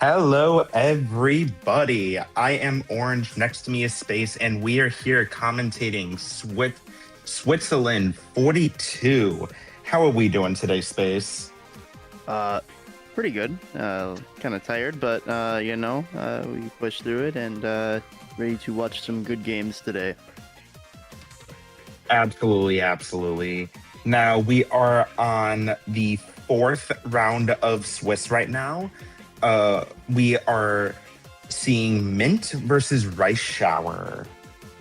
Hello, everybody. I am Orange. Next to me is Space, and we are here commentating Switzerland 42. How are we doing today, Space? Uh, Pretty good. Kind of tired, but we pushed through it and ready to watch some good games today. Absolutely, absolutely. Now, we are on the fourth round of Swiss right now. We are seeing Mint versus Rice Shower.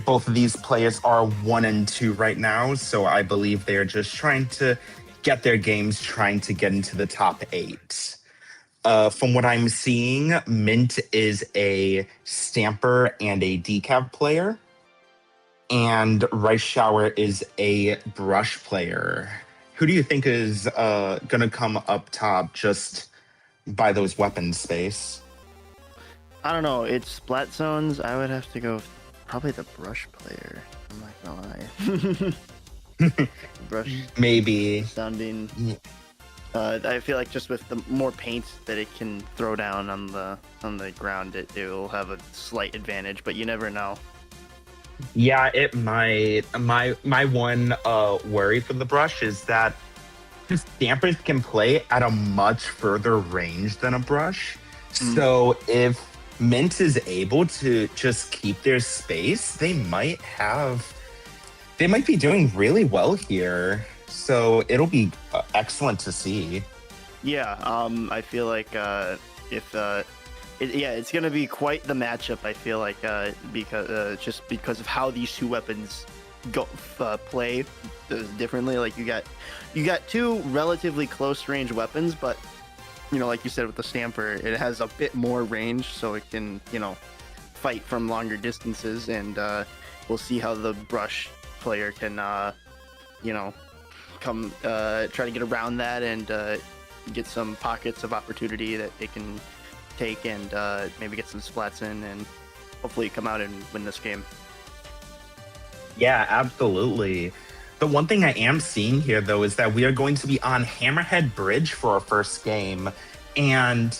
Both of these players are 1 and 2 right now, so I believe they're just trying to get their games, trying to get into the top 8. From what I'm seeing, Mint is a stamper and a decaf player, and Rice Shower is a brush player. Who do you think is going to come up top just by those weapons, Space? I don't know. It's Splat Zones. I would have to go with probably the brush player. I'm not gonna lie. Brush Maybe. sounding. Yeah. I feel like just with the more paint that it can throw down on the ground, it will have a slight advantage. But you never know. Yeah, it might. My one worry for the brush is that the stampers can play at a much further range than a brush. So if Mint is able to just keep their space, they might be doing really well here. So it'll be excellent to see. Yeah. I feel like if it's gonna be quite the matchup. I feel like because of how these two weapons play differently. Like you got two relatively close range weapons, but like you said with the stamper, it has a bit more range, so it can fight from longer distances, and we'll see how the brush player can come try to get around that and get some pockets of opportunity that they can take and maybe get some splats in and hopefully come out and win this game. Yeah, absolutely. The one thing I am seeing here, though, is that we are going to be on Hammerhead Bridge for our first game. And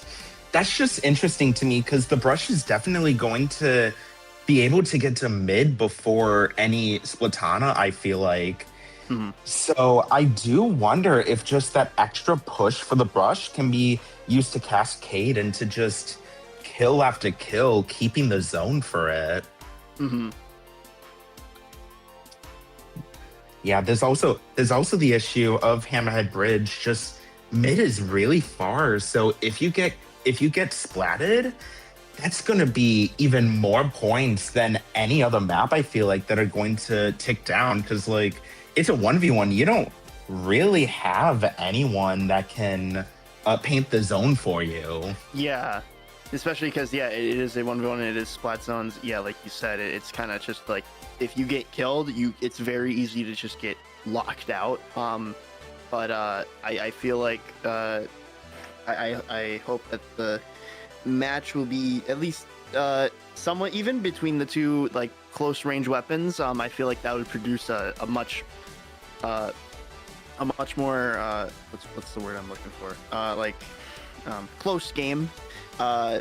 that's just interesting to me because the brush is definitely going to be able to get to mid before any Splatana, I feel like. So I do wonder if just that extra push for the brush can be used to cascade into just kill after kill, keeping the zone for it. Yeah, there's also the issue of Hammerhead Bridge. Just mid is really far, so if you get splatted, that's going to be even more points than any other map. I feel like that are going to tick down because like it's a 1v1. You don't really have anyone that can paint the zone for you. Yeah, especially because it is a 1v1 and it is splat zones. Yeah, like you said, it's kind of just like if you get killed, it's very easy to just get locked out. But I feel like I hope that the match will be at least somewhat even between the two like close range weapons. I feel like that would produce a much more what's the word I'm looking for? Close game,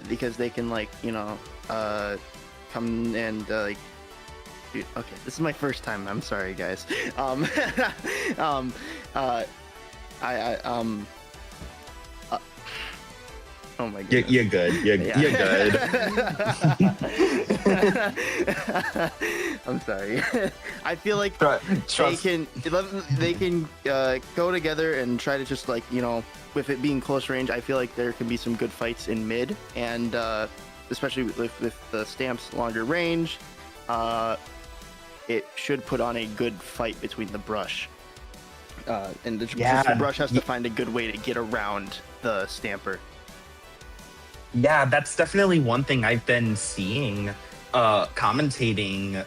because they can come and dude, okay, this is my first time. I'm sorry, guys. Oh my god. You're good. You're good. I'm sorry. I feel like Trust. they can go together and try to just with it being close range. I feel like there can be some good fights in mid, and especially with the stamps longer range, it should put on a good fight between the brush. And the brush has to find a good way to get around the stamper. Yeah, that's definitely one thing I've been seeing commentating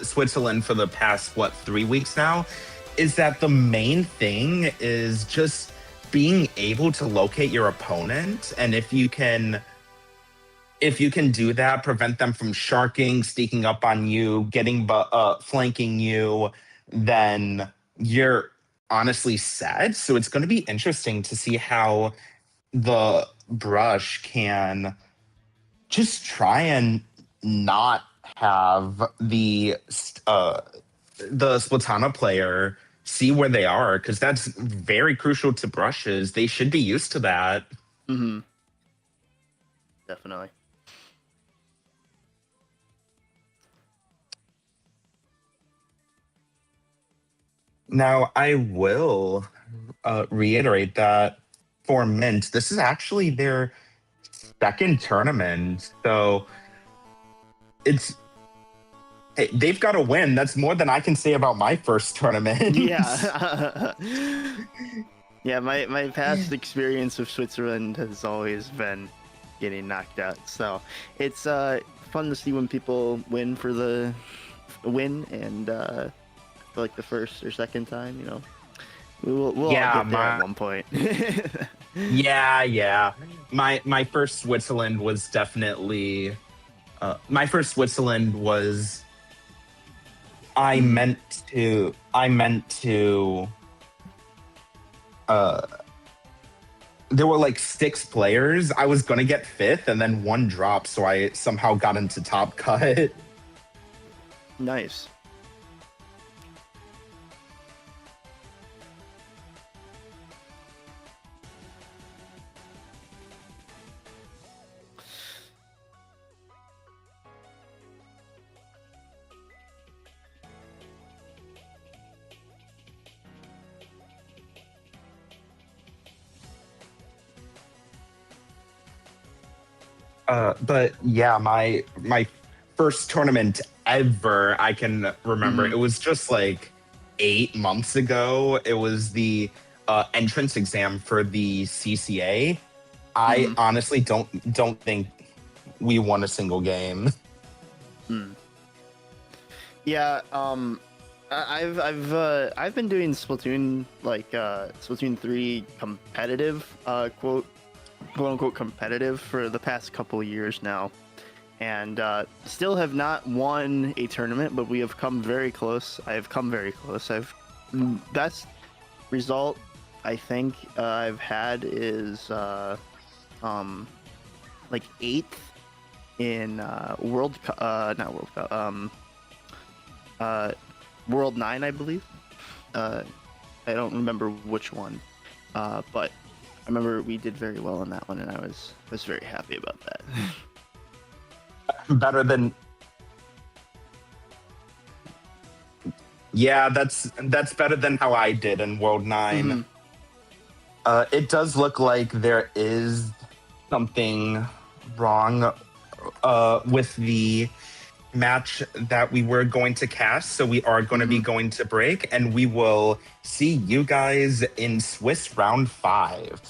Switzerland for the past 3 weeks now, is that the main thing is just being able to locate your opponent, and if you can do that, prevent them from sharking, sneaking up on you, flanking you, then you're honestly set. So it's going to be interesting to see how the Brush can just try and not have the Splatana player see where they are, because that's very crucial to Brushes. They should be used to that. Mm-hmm. Definitely. Now, I will reiterate that for Mint, this is actually their second tournament. So it's hey, they've got to win. That's more than I can say about my first tournament. Yeah. Yeah, my past experience with Switzerland has always been getting knocked out. So it's fun to see when people win for the win, and for like the first or second time, you know. We'll all Yeah, get there at my one point. yeah. My first Switzerland was definitely my first Switzerland was Mhm. I meant to uh there were like six players. I was gonna get fifth and then one dropped, so I somehow got into top cut. Nice. But yeah, my first tournament ever I can remember. Hmm. It was just like 8 months ago. It was the entrance exam for the CCA. I Hmm. honestly don't think we won a single game. Mm. Yeah. I've been doing Splatoon, like Splatoon 3 competitive, quote unquote competitive, for the past couple years now, and still have not won a tournament, but we have come very close. I have come very close. Best result I think I've had is um like eighth in not World Cup, uh World 9, I believe. uh I don't remember which one, but I remember we did very well on that one, and I was very happy about that. Better than yeah, that's better than how I did in World 9. Hmm. It does look like there is something wrong with the match that we were going to cast. So we are going to be Hmm. going to break, and we will see you guys in Swiss round 5.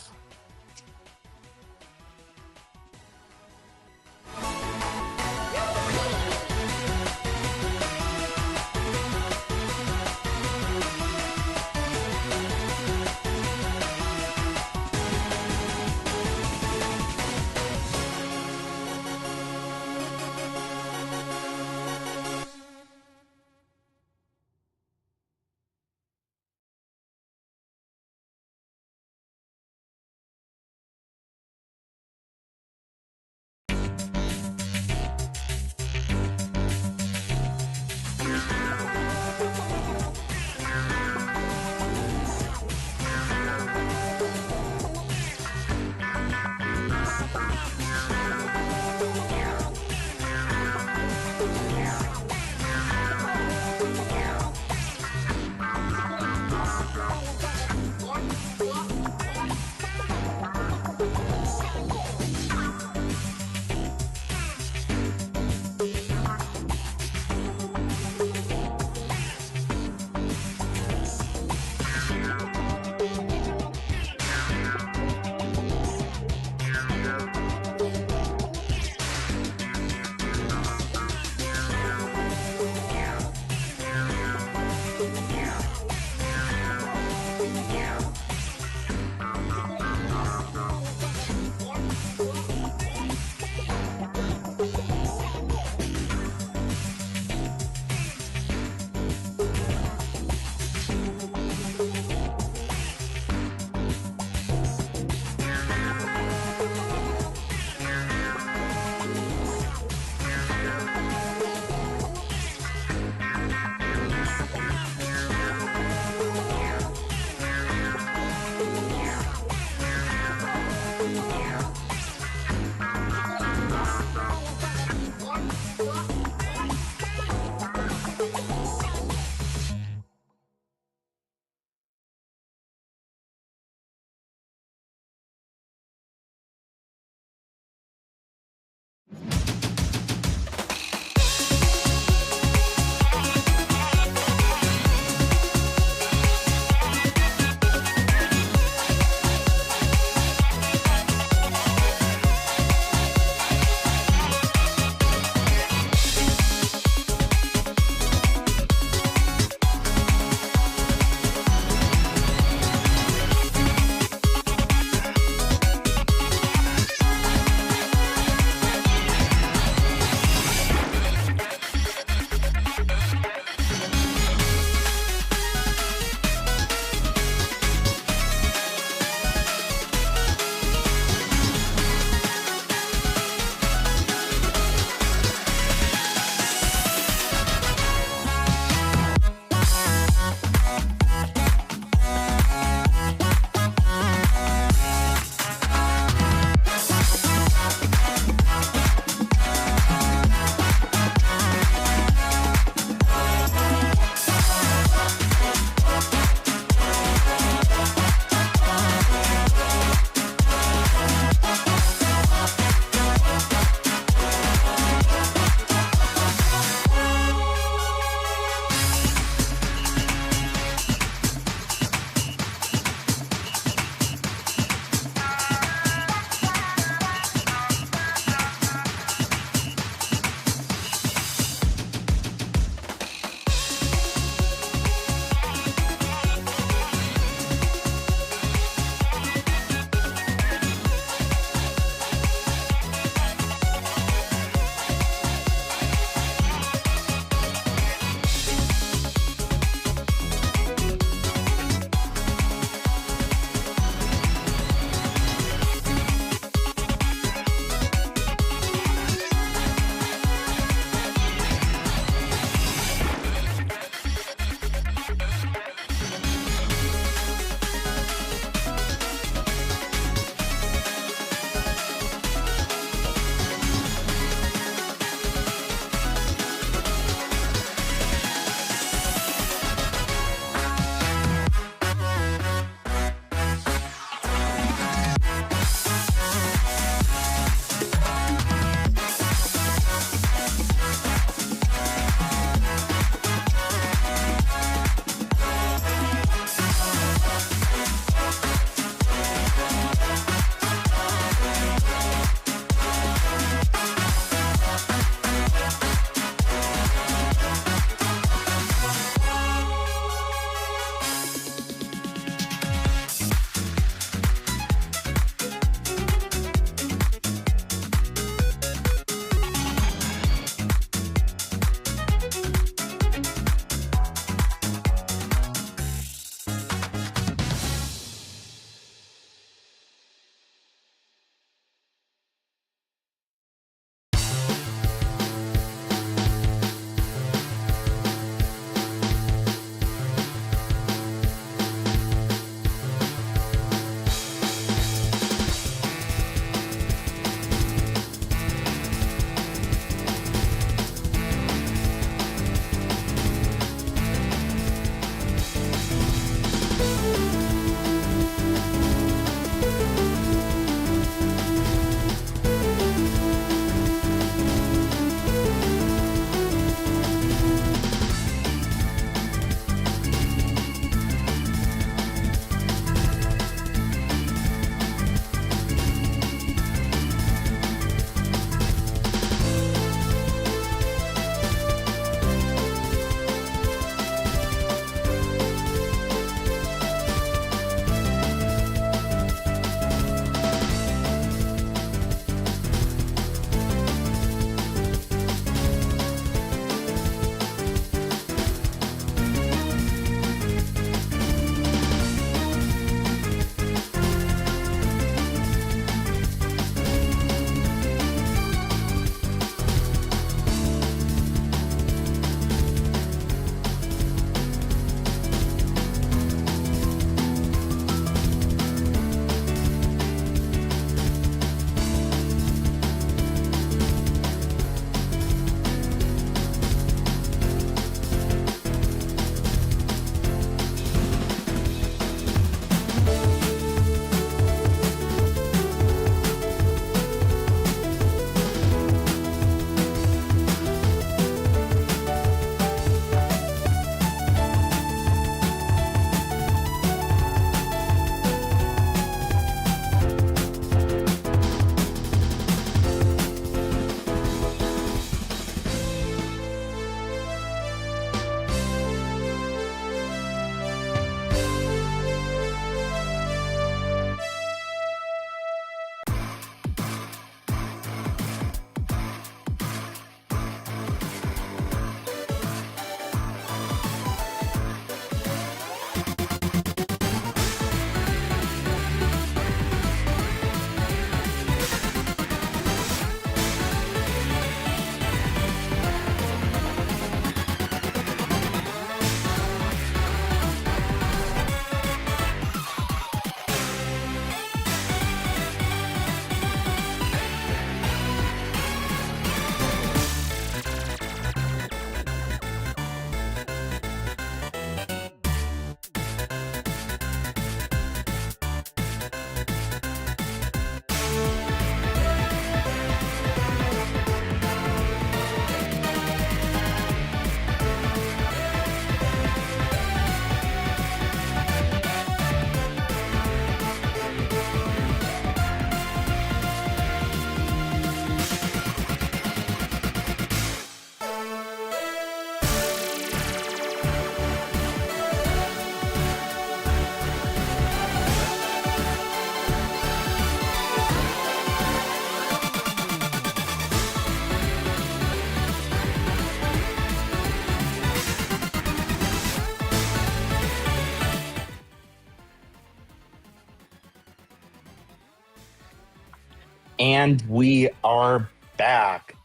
And we are back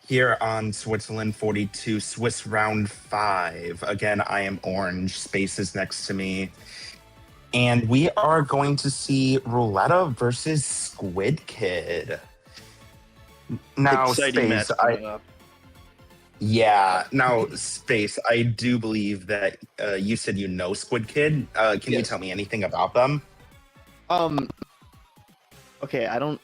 here on Switzerland 42, Swiss round 5. Again, I am orange. Space is next to me. And we are going to see Rouletta versus Squid Kid. Now, Exciting match coming up. Now, Space, I do believe that you said you know Squid Kid. Can you tell me anything about them? Okay, I don't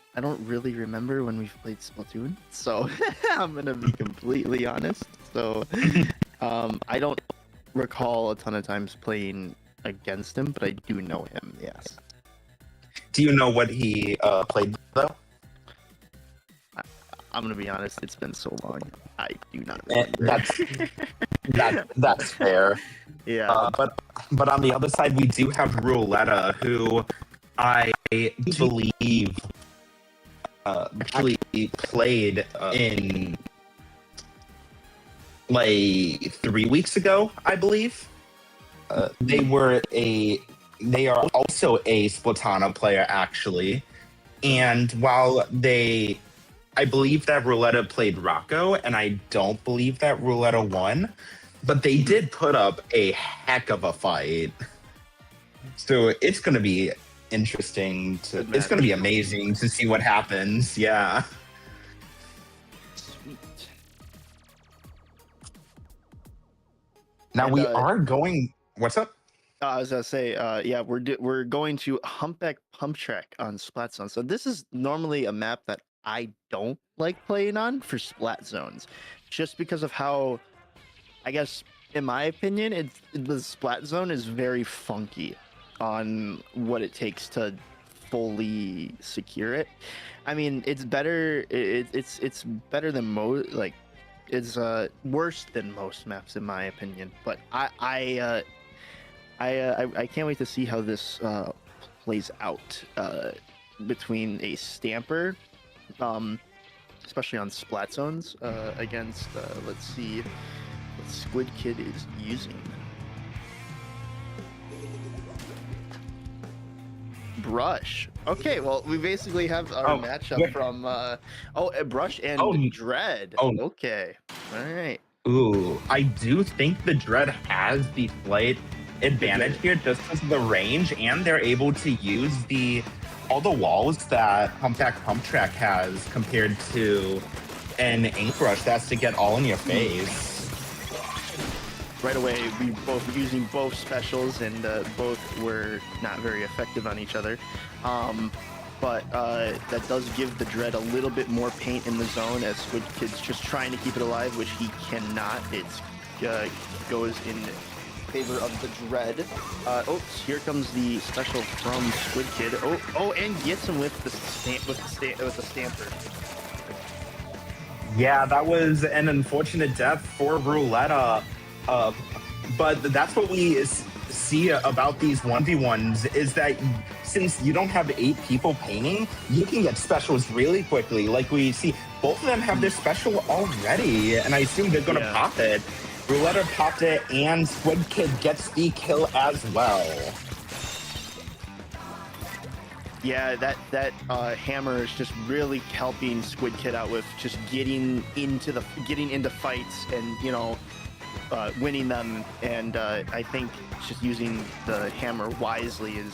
really remember when we've played Splatoon, so I'm gonna be completely honest. So, I don't recall a ton of times playing against him, but I do know him. Yes. Do you know what he played though? I'm gonna be honest. It's been so long. I do not remember. That's fair. Yeah. But on the other side, we do have Rouletta, who I believe actually played in like 3 weeks ago, I believe. They are also a Splatana player, actually. And while I believe that Rouletta played Rocco, and I don't believe that Rouletta won, but they did put up a heck of a fight. So it's going to be interesting it's going to be amazing to see what happens. Yeah. Sweet. Now we are going. What's up? I was gonna say, yeah, we're going to Humpback Pump Track on Splat Zones. So this is normally a map that I don't like playing on for Splat Zones, just because of how, I guess, in my opinion, the Splat Zone is very funky on what it takes to fully secure it. I mean, it's better. It's better than most. Like, it's worse than most maps in my opinion. But I can't wait to see how this plays out between a Stamper, especially on Splat Zones, against, let's see what Squid Kid is using. Brush. Okay, well, we basically have our matchup from Brush and Dread. Okay. All right. Ooh, I do think the Dread has the slight advantage here just because of the range, and they're able to use all the walls that Humpback Pump Track has compared to an Ink Rush that's to get all in your face. Right away, we both using both specials, and both were not very effective on each other. But that does give the Dread a little bit more paint in the zone, as Squid Kid's just trying to keep it alive, which he cannot. It goes in favor of the Dread. Here comes the special from Squid Kid. And gets him with the Stamper. Yeah, that was an unfortunate death for Rouletta. But that's what we see about these 1v1s, is that since you don't have 8 people painting, you can get specials really quickly. Like we see, both of them have their special already, and I assume they're going to pop it. Rouletta popped it, and Squid Kid gets the kill as well. Yeah, that hammer is just really helping Squid Kid out with just getting into fights and winning them. And I think just using the hammer wisely is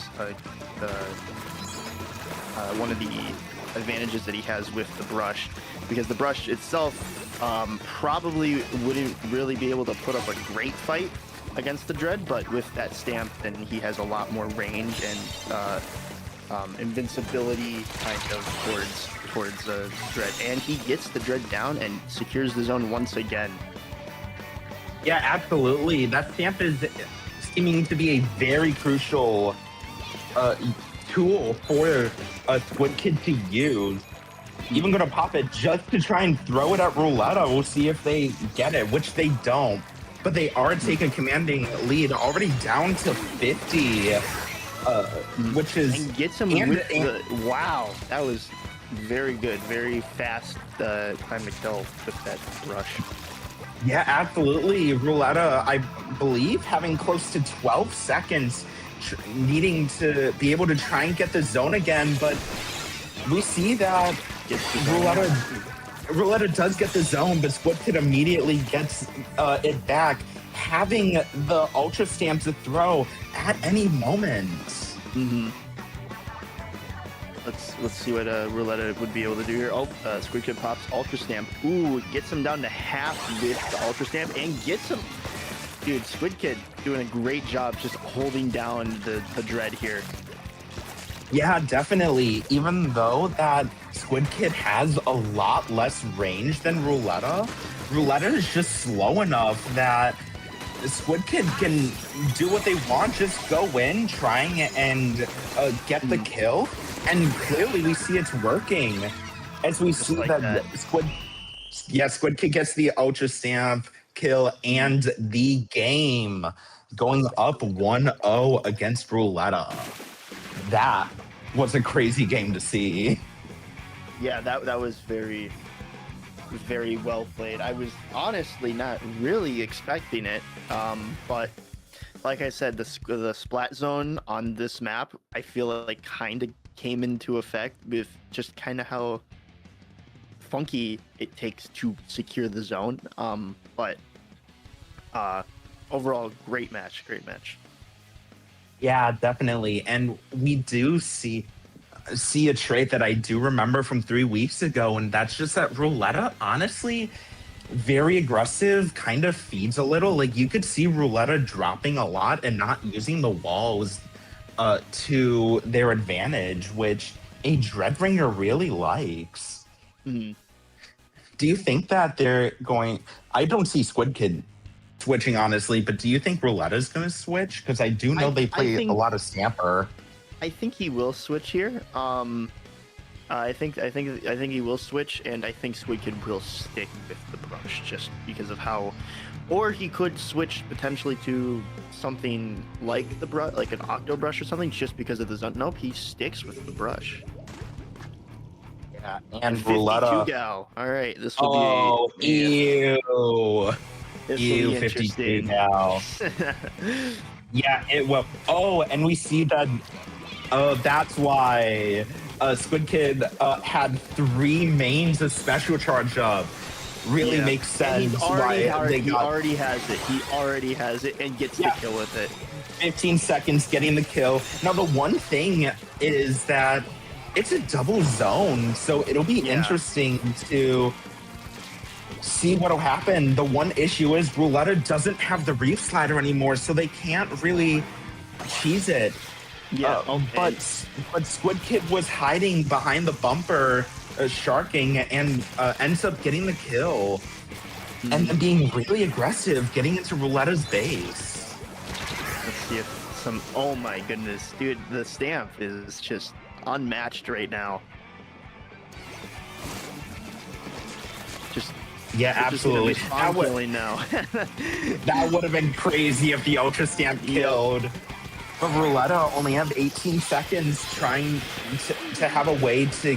one of the advantages that he has with the brush, because the brush itself probably wouldn't really be able to put up a great fight against the Dread, but with that stamp, then he has a lot more range and invincibility kind of towards Dread, and he gets the Dread down and secures the zone once again. Yeah, absolutely. That stamp is seeming to be a very crucial tool for a Squid Kid to use. Even going to pop it just to try and throw it at Rouletta. We'll see if they get it, which they don't. But they are taking a commanding lead, already down to 50, which is... And gets him wow, that was very good. Very fast time to kill with that rush. Yeah, absolutely. Rouletta, I believe, having close to 12 seconds, needing to be able to try and get the zone again. But we see that Gets the zone. Rouletta does get the zone, but Squid Kid immediately gets it back, having the Ultra Stamp to throw at any moment. Mm-hmm. Let's see what Rouletta would be able to do here. Oh, Squid Kid pops Ultra Stamp. Ooh, gets him down to half with the Ultra Stamp and gets him. Dude, Squid Kid doing a great job just holding down the Dread here. Yeah, definitely. Even though that Squid Kid has a lot less range than Rouletta, Rouletta is just slow enough that Squid Kid can do what they want, just go in, trying and get the kill. And clearly we see it's working. As we see like that Squid Kid gets the Ultra Stamp kill and the game, going up 1-0 against Rouletta. That was a crazy game to see. Yeah, that was very well played. I was honestly not really expecting it, but like I said, the Splat Zone on this map, I feel like kind of came into effect with just kind of how funky it takes to secure the zone. But overall, great match. Yeah, definitely. And we do see a trait that I do remember from 3 weeks ago, and that's just that Rouletta, honestly, very aggressive, kind of feeds a little. Like, you could see Rouletta dropping a lot and not using the walls to their advantage, which a Dreadbringer really likes. Mm-hmm. Do you think that they're going... I don't see Squid Kid switching, honestly, but do you think Rouletta's going to switch? Because I do know they play a lot of Stamper. I think he will switch here. I think he will switch, and I think Squid Kid will stick with the brush just because of how, or he could switch potentially to something like the brush, like an Octo Brush or something, just because of the zone. Nope, he sticks with the brush. Yeah, and Rouletta. Gal. All right, this will be. Ew. This Ew, will be 52 now. Yeah, it will. Oh, and we see that. That's why Squid Kid had 3 mains of special charge up. Really makes sense he already has it. He already has it and gets the kill with it. 15 seconds getting the kill. Now, the one thing is that it's a double zone, so it'll be interesting to see what'll happen. The one issue is Rouletta doesn't have the reef slider anymore, so they can't really cheese it. Yeah, but Squid Kid was hiding behind the bumper, sharking, and ends up getting the kill. And then being really aggressive, getting into Rouletta's base. Let's see if some... Oh my goodness, dude, the stamp is just unmatched right now. Absolutely. That would have been crazy if the Ultra Stamp killed. But Rouletta only have 18 seconds trying to have a way to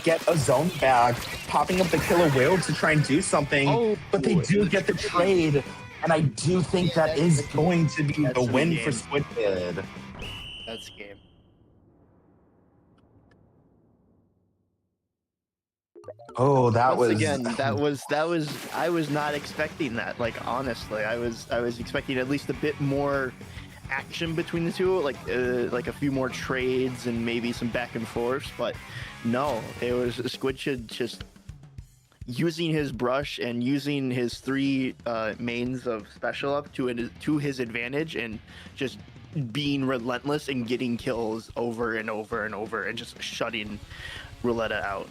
get a zone back, popping up the Killer Whale to try and do something. But they do get the trade, and I do think that is going to be the win for Squid Kid. That's game. Oh, that was I was not expecting that. Like, honestly, I was expecting at least a bit more action between the two, like a few more trades and maybe some back and forths, but no, it was Squid Kid just using his brush and using his 3 mains of special up to his advantage, and just being relentless and getting kills over and over and over and just shutting Rouletta out.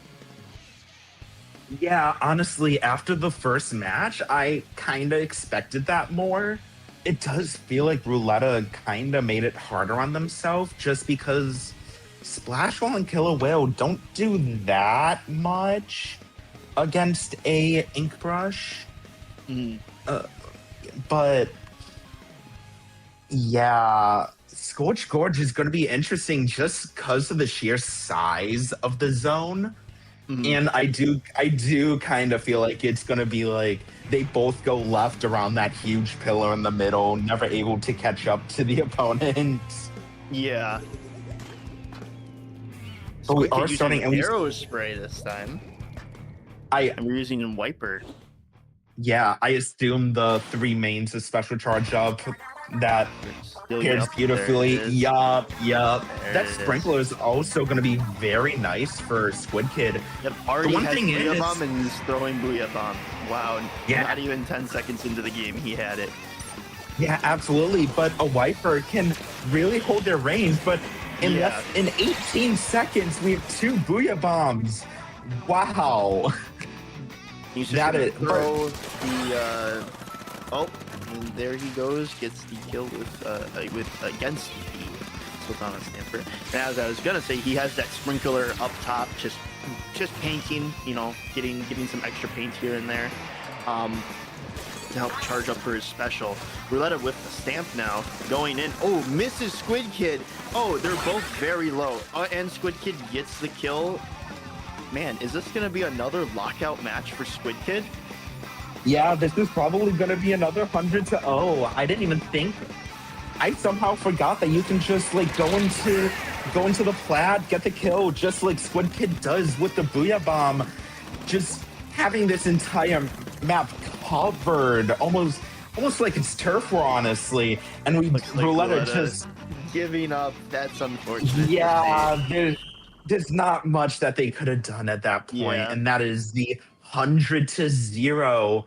Yeah, honestly, after the first match, I kind of expected that more. It does feel like Rouletta kind of made it harder on themselves, just because Splash Wall and Killer Whale don't do that much against a Ink Brush. But yeah, Scorch Gorge is going to be interesting just because of the sheer size of the zone. And I do kind of feel like it's going to be like they both go left around that huge pillar in the middle, never able to catch up to the opponent. Yeah. But we Squid Kid are starting, using and arrow spray this time, I and we're using a wiper. I assume the three mains of special charge up that Still pairs yup, beautifully. there it is. Yup. There That it is. sprinkler is also going to be very nice for Squid Kid. Yep, already one has thing Booyah is- Bomb and he's throwing Booyah Bomb. Wow, Yeah. not even 10 seconds into the game, he had it. Yeah, absolutely. But a wiper can really hold their range. But in Yeah. in 18 seconds, we have 2 Booyah Bombs. Wow. He's just That gonna is- throw the oh, and there he goes, gets the kill with against the Sultana Stamper. And as I was gonna say, he has that sprinkler up top, just painting, you know, getting some extra paint here and there, to help charge up for his special. Rouletta with the stamp now, going in. Oh, misses Squid Kid. Oh, they're both very low. And Squid Kid gets the kill. Man, is this gonna be another lockout match for Squid Kid? Yeah, this is probably going to be another 100-0. I didn't even think. I somehow forgot that you can just like go into the plat, get the kill, just like Squid Kid does with the Booyah Bomb. Just having this entire map covered, almost like it's turf war, honestly. And we Looks like Rouletta Rouletta just giving up. That's unfortunate. yeah. There's not much that they could have done at that point, Yeah. and that is the 100-0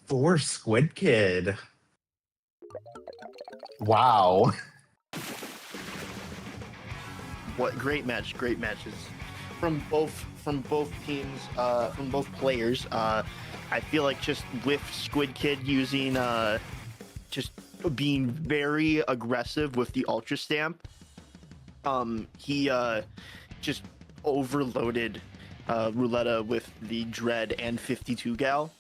for Squid Kid. Wow. What great match, great matches from both teams, from both players. I feel like just with Squid Kid using just being very aggressive with the Ultra Stamp. He just overloaded Rouletta with the Dread and 52 Gal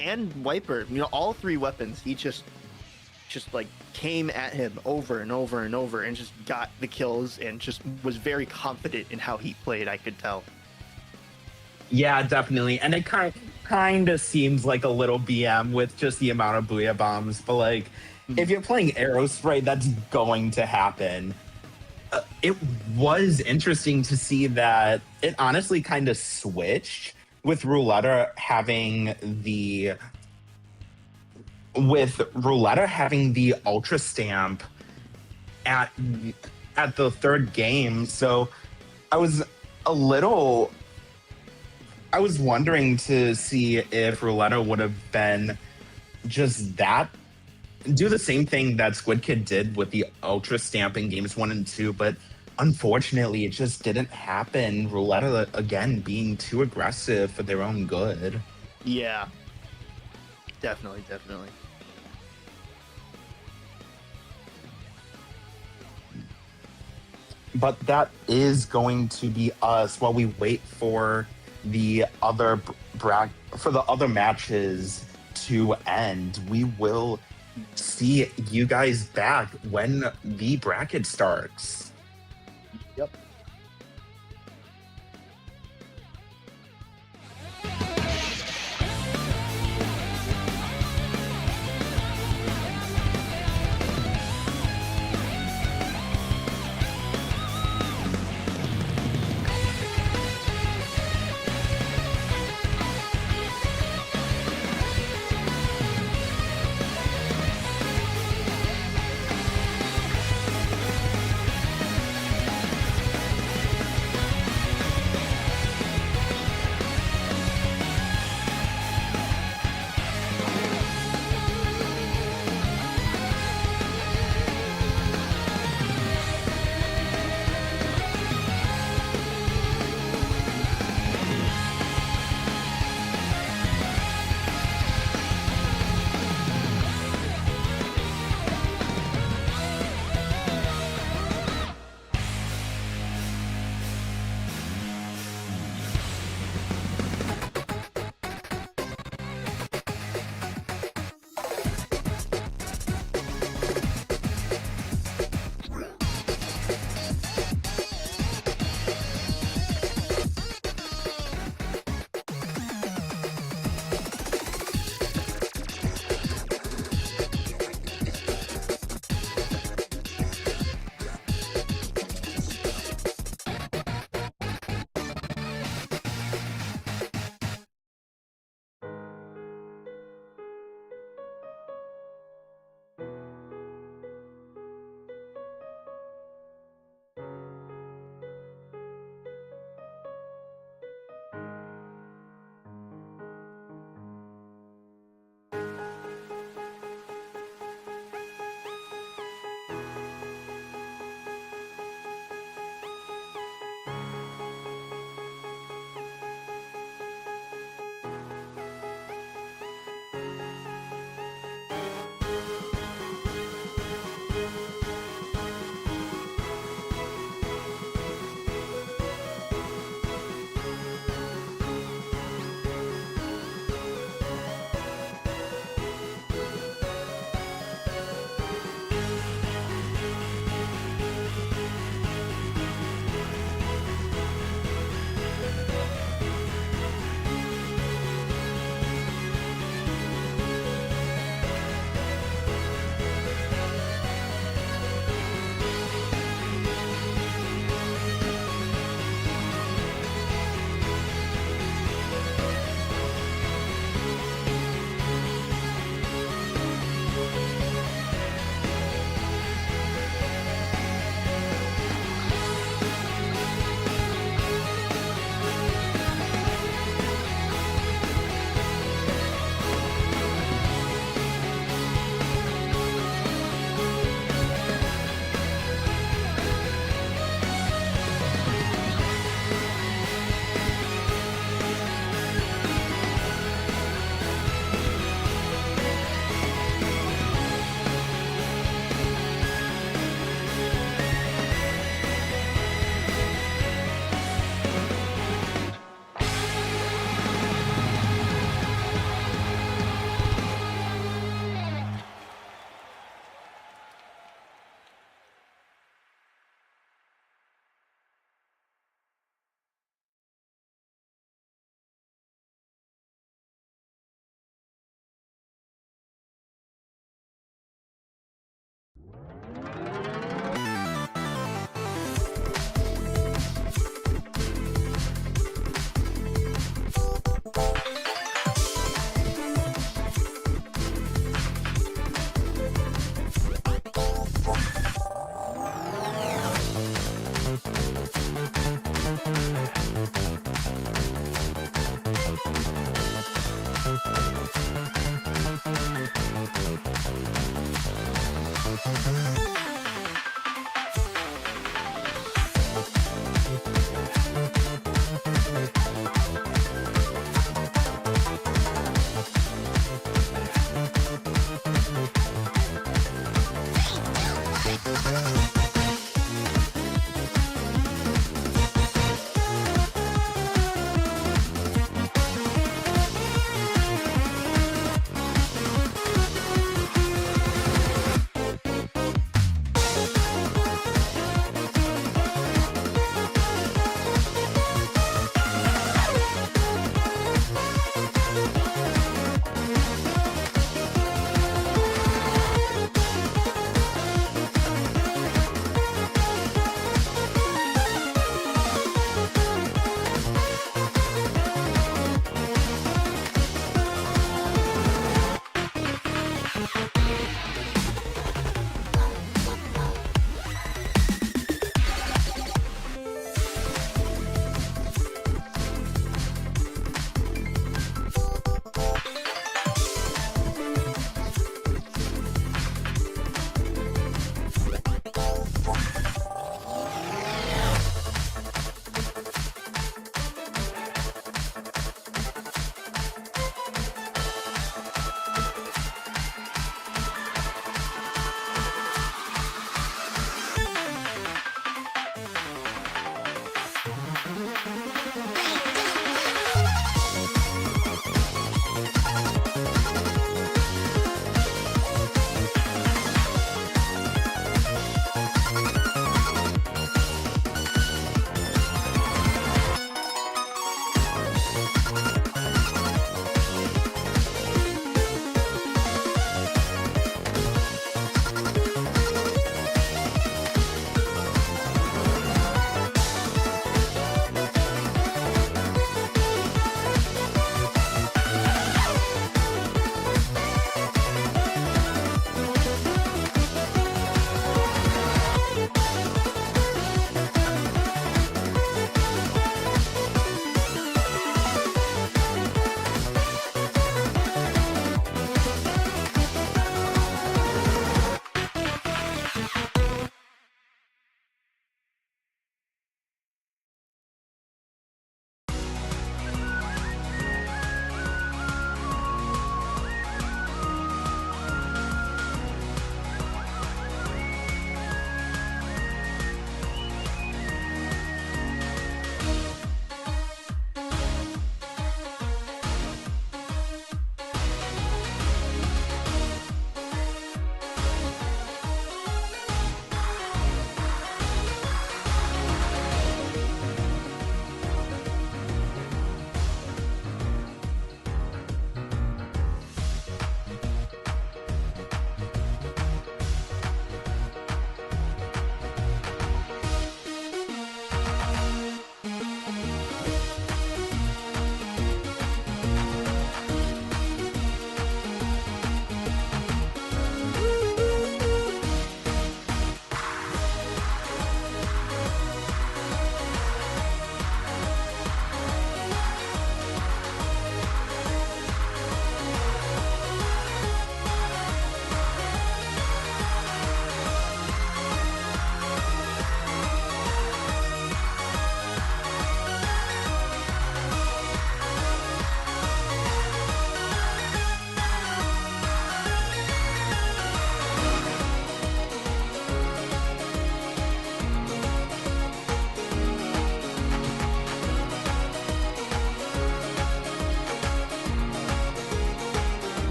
and Wiper. You know, all three weapons. He just like came at him over and over and over and just got the kills and just was very confident in how he played. I could tell. Yeah, definitely. And it kind of seems like a little BM with just the amount of Booyah Bombs. But like, if you're playing Arrow Spray, that's going to happen. It was interesting to see that it honestly kind of switched with Rouletta having the Ultra Stamp at the third game. So I was wondering to see if Rouletta would have been just that, do the same thing that Squid Kid did with the Ultra Stamp in games 1 and 2, but unfortunately it just didn't happen. Rouletta again being too aggressive for their own good. Yeah, definitely. But that is going to be us while we wait for the other matches to end. We will see you guys back when the bracket starts. Yep.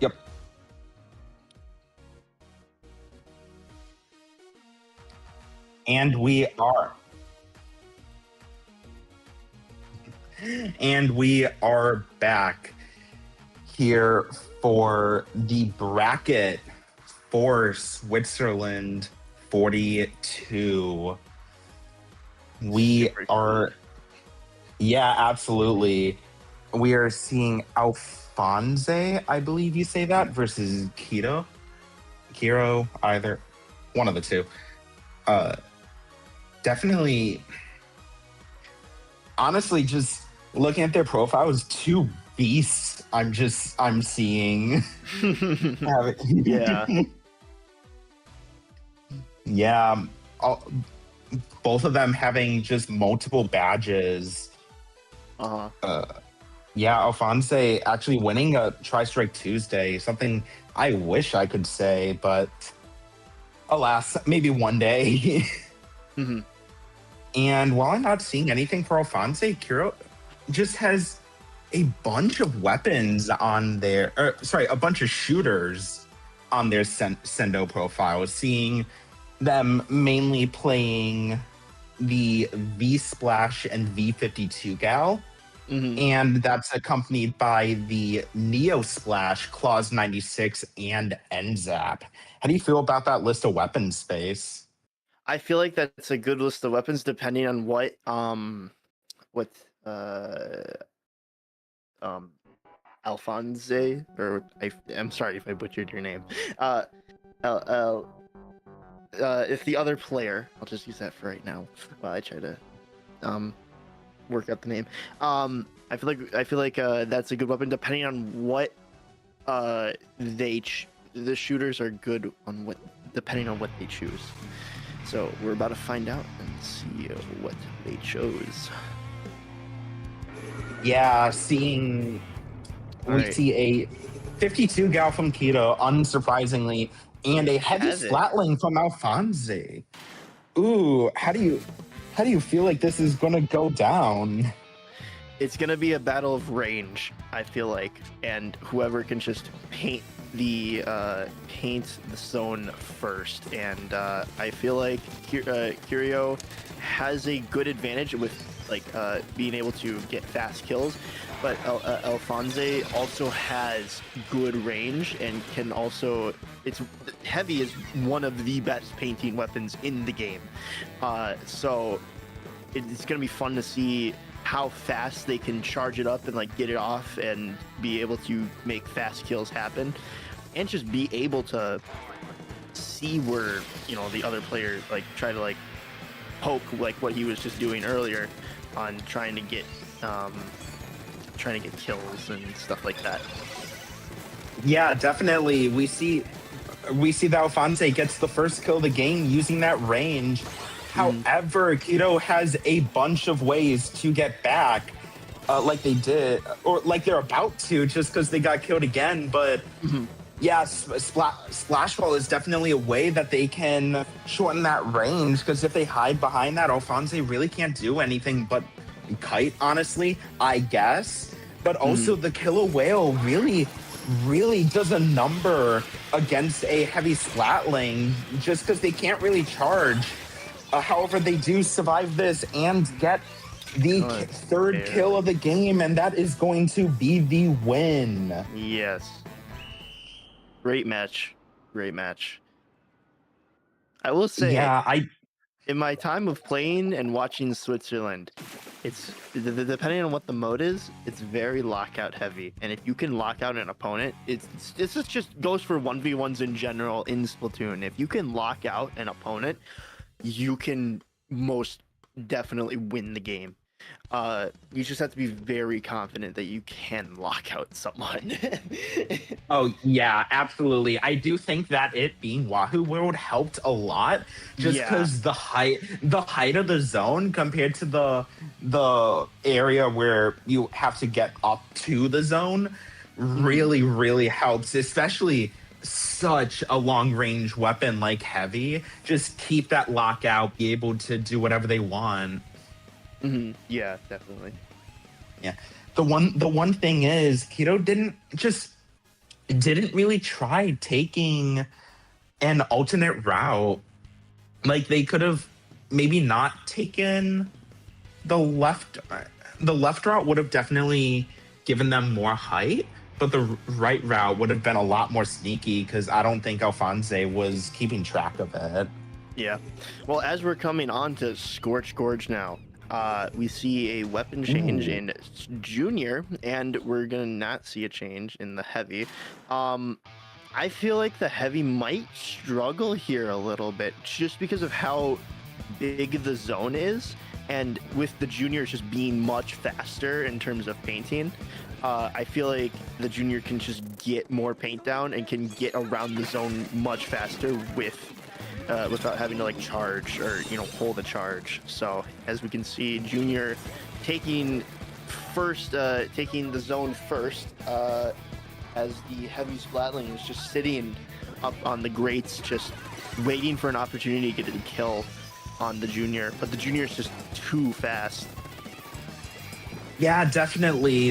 Yep. And we are. And we are back here for the bracket for Switzerland 42. We Super are, cool. yeah, absolutely. We are seeing Alphonse, I believe you say that, versus Kiro, either one of the two. Uh, Definitely, honestly, just looking at their profiles, two beasts. I'm seeing. Yeah. Yeah, all, both of them having just multiple badges. Uh-huh. Yeah, Alphonse actually winning a Tri Strike Tuesday, something I wish I could say, but alas, maybe one day. Hmm. And while I'm not seeing anything for Alphonse, Kiro just has a bunch of weapons on their, a bunch of shooters on their Sendo profile, seeing them mainly playing the V Splash and V52 Gal. Hmm. And that's accompanied by the Neo Splash, Clause 96, and NZAP. How do you feel about that list of weapons, Space? I feel like that's a good list of weapons depending on what um Alphonse, or I'm sorry if I butchered your name. Uh, uh, if the other player, I'll just use that for right now while I try to um work out the name. I feel like that's a good weapon depending on what the shooters are good on what depending on what they choose. So we're about to find out and see what they chose. Yeah, All we right, see a 52 Gal from Keto, unsurprisingly, and a heavy has it. Splatling from Alphonse. Ooh, how do you feel like this is gonna go down? It's gonna be a battle of range, I feel like, and whoever can just paint the zone first. And I feel like Curio has a good advantage with being able to get fast kills, but Alphonse also has good range and can also. It's heavy is one of the best painting weapons in the game, so it's gonna be fun to see how fast they can charge it up and like get it off and be able to make fast kills happen, and just be able to see where the other player like try to like poke like what he was just doing earlier on trying to get kills and stuff like that. Yeah, definitely. We see that Alphonse gets the first kill of the game using that range. However, Keto has a bunch of ways to get back, like they did, or like they're about to, just because they got killed again. But yeah, Splashball is definitely a way that they can shorten that range, because if they hide behind that, Alphonse really can't do anything but kite, honestly, I guess. But also the Killer Whale really does a number against a heavy Splatling, just because they can't really charge. However, they do survive this and get the third kill of the game, and that is going to be the win. Yes. Great match. I will say, Yeah, in my time of playing and watching Switzerland, it's depending on what the mode is, it's very lockout heavy. And if you can lock out an opponent, this just goes for 1v1s in general in Splatoon. If you can lock out an opponent, you can most definitely win the game. You just have to be very confident that you can lock out someone. oh yeah, absolutely. I do think that it being Wahoo World helped a lot, just because the height of the zone compared to the area where you have to get up to the zone really helps, especially such a long range weapon like heavy. Just keep that lockout, be able to do whatever they want. Yeah, definitely. Yeah. The one thing is Keto didn't really try taking an alternate route. Like they could have maybe not taken the left route would have definitely given them more height. but the right route would have been a lot more sneaky because I don't think Alphonse was keeping track of it. Yeah. Well, as we're coming on to Scorch Gorge now, we see a weapon change Ooh. in Junior, and we're gonna not see a change in the Heavy. I feel like the Heavy might struggle here a little bit just because of how big the zone is, and with the Juniors just being much faster in terms of painting. I feel like the Junior can just get more paint down and can get around the zone much faster without having to like charge or hold a charge. So as we can see, Junior taking the zone first, as the Heavy Splatling is just sitting up on the grates, just waiting for an opportunity to get a kill on the Junior, but the Junior is just too fast. Yeah, definitely.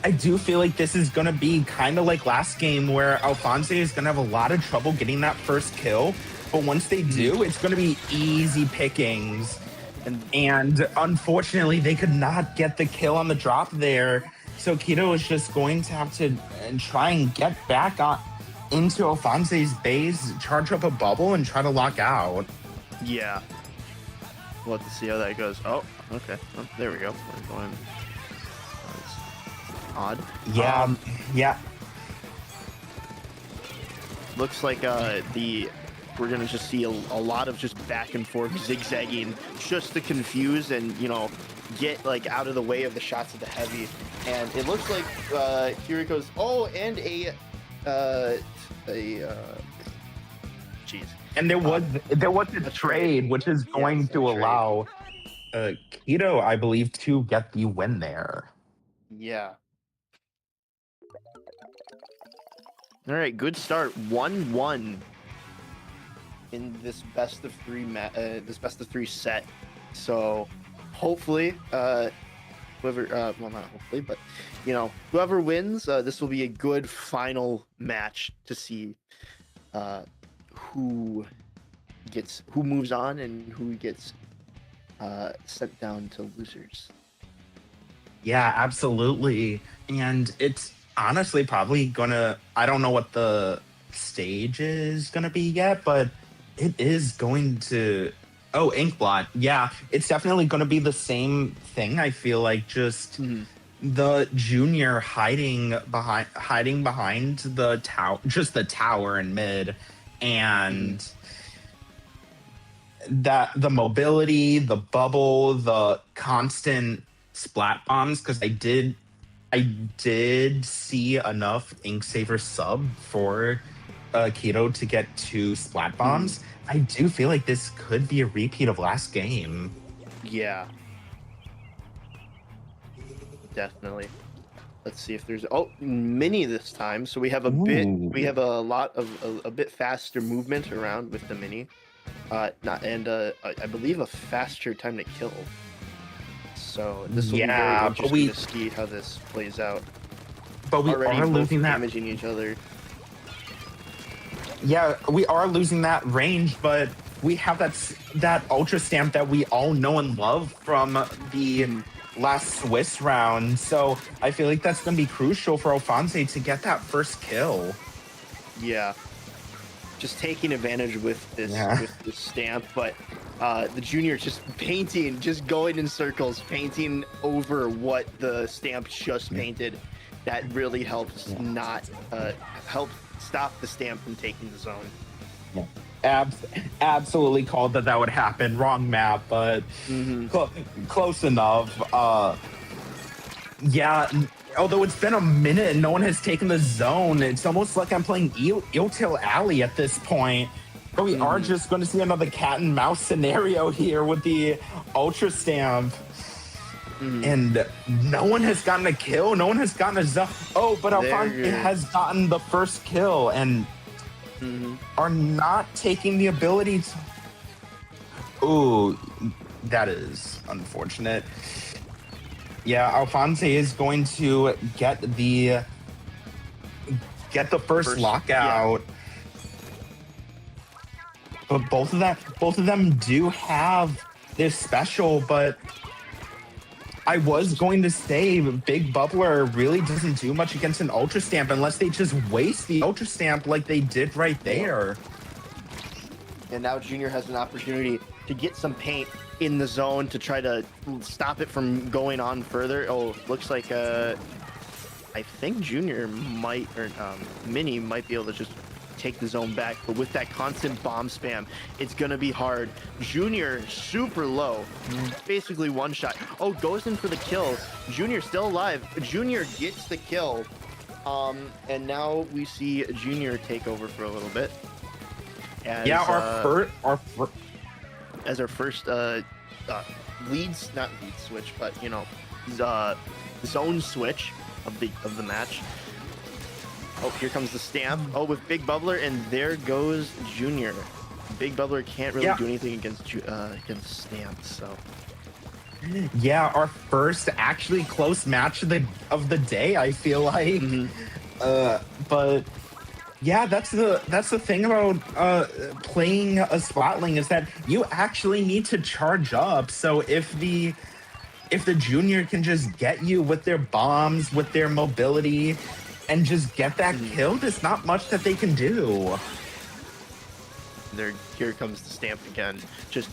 I do feel like this is going to be kind of like last game where Alphonse is going to have a lot of trouble getting that first kill. But once they do, it's going to be easy pickings. And unfortunately, they could not get the kill on the drop there. So Keto is just going to have to try and get back into Alphonse's base, charge up a bubble, and try to lock out. Yeah. We'll have to see how that goes. Oh, okay. Oh, there we go. We're going. That's odd. Yeah. Yeah. Looks like we're gonna just see a lot of just back and forth zigzagging, just to confuse and get like out of the way of the shots of the Heavy. And it looks like Kiriko's and jeez. And there was a trade, which is going to allow Keto, I believe, to get the win there. Yeah. All right, good start. 1-1 in this best of three set. So hopefully, whoever, well, not hopefully, but whoever wins, this will be a good final match to see who moves on and who gets sent down to losers. Yeah, absolutely. And it's honestly probably gonna, I don't know what the stage is gonna be yet, but it is going to, Inkblot. Yeah, it's definitely gonna be the same thing. I feel like just the Junior hiding behind the tower, just the tower in mid, and that the mobility, the bubble, the constant splat bombs, because I did see enough Inksaver sub for Keto to get 2 splat bombs. I do feel like this could be a repeat of last game. Yeah, definitely. Let's see if there's mini this time. So we have a bit faster movement around with the mini. I believe a faster time to kill. So this will be very interesting to see how this plays out. But we already are losing that, damaging each other. Yeah, we are losing that range, but we have that ultra stamp that we all know and love from the last Swiss round. So I feel like that's going to be crucial for Alphonse to get that first kill. Yeah, just taking advantage with this stamp, but the Junior just painting, just going in circles, painting over what the stamp just painted. That really helps help stop the stamp from taking the zone. Yeah. Absolutely called that would happen. Wrong map, but close enough. Yeah, although it's been a minute and no one has taken the zone, it's almost like I'm playing Eel-Tail Alley at this point. But we are just going to see another cat and mouse scenario here with the Ultra Stamp. And no one has gotten a kill. No one has gotten a zone. Oh, but Alphonse has gotten the first kill and are not taking the ability to... Ooh, that is unfortunate. Yeah, Alphonse is going to get the first lockout. Yeah. But both of them do have this special, but I was going to say Big Bubbler really doesn't do much against an Ultra Stamp unless they just waste the Ultra Stamp like they did right there. And now Junior has an opportunity to get some paint in the zone to try to stop it from going on further. Oh, looks like I think Junior might, or Mini might be able to just take the zone back, but with that constant bomb spam, it's gonna be hard. Junior super low, basically one shot. Oh, goes in for the kill. Junior still alive. Junior gets the kill, and now we see Junior take over for a little bit. As, yeah, as our first leads, not lead switch, but you know, zone switch of the match. Oh, here comes the stamp. Oh, with Big Bubbler, and there goes Junior. Big Bubbler can't really do anything against stamps, so. Yeah, our first actually close match of the day, I feel like. But yeah, that's the thing about playing a Splatling is that you actually need to charge up. So if the Junior can just get you with their bombs, with their mobility, and just get that kill, there's not much that they can do. Here comes the stamp again, just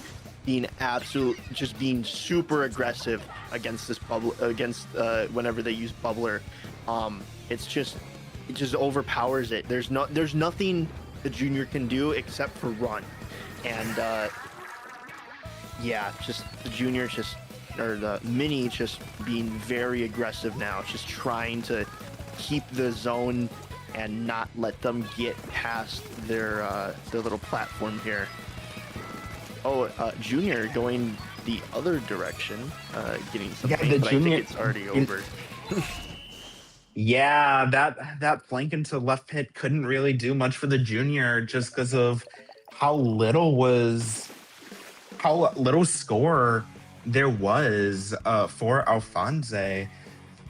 being super aggressive against this whenever they use Bubbler. It just overpowers it. There's nothing the Junior can do except for run, and yeah, just the Junior or the Mini just being very aggressive now, just trying to keep the zone and not let them get past their little platform here. Oh, Junior going the other direction, getting something, but Junior, I think it's already over. Yeah, that flank into left pit couldn't really do much for the Junior just because of how little score there was for Alphonse.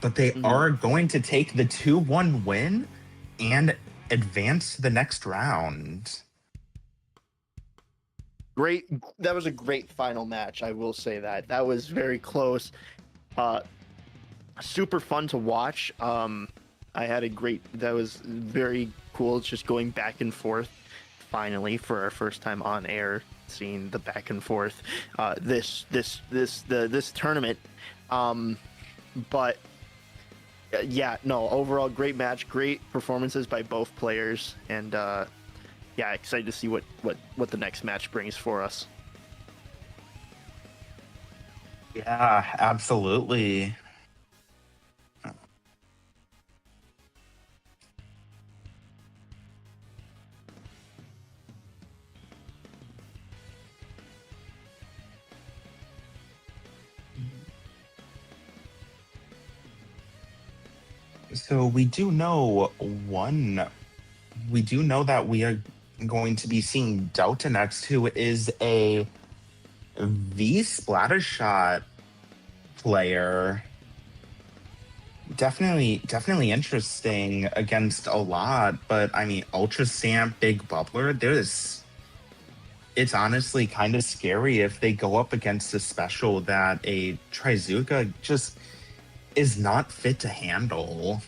But they are going to take the 2-1 win and advance to the next round. Great. That was a great final match. I will say that was very close. Super fun to watch. That was very cool. It's just going back and forth finally for our first time on air, seeing the back and forth this tournament. But yeah, no, overall great match, great performances by both players, and yeah, excited to see what the next match brings for us. Yeah, absolutely. So we do know that we are going to be seeing Delta next, who is a V Splattershot player. Definitely interesting against a lot, but I mean, Ultra Stamp, Big Bubbler, it's honestly kind of scary if they go up against a special that a Trizuka just is not fit to handle.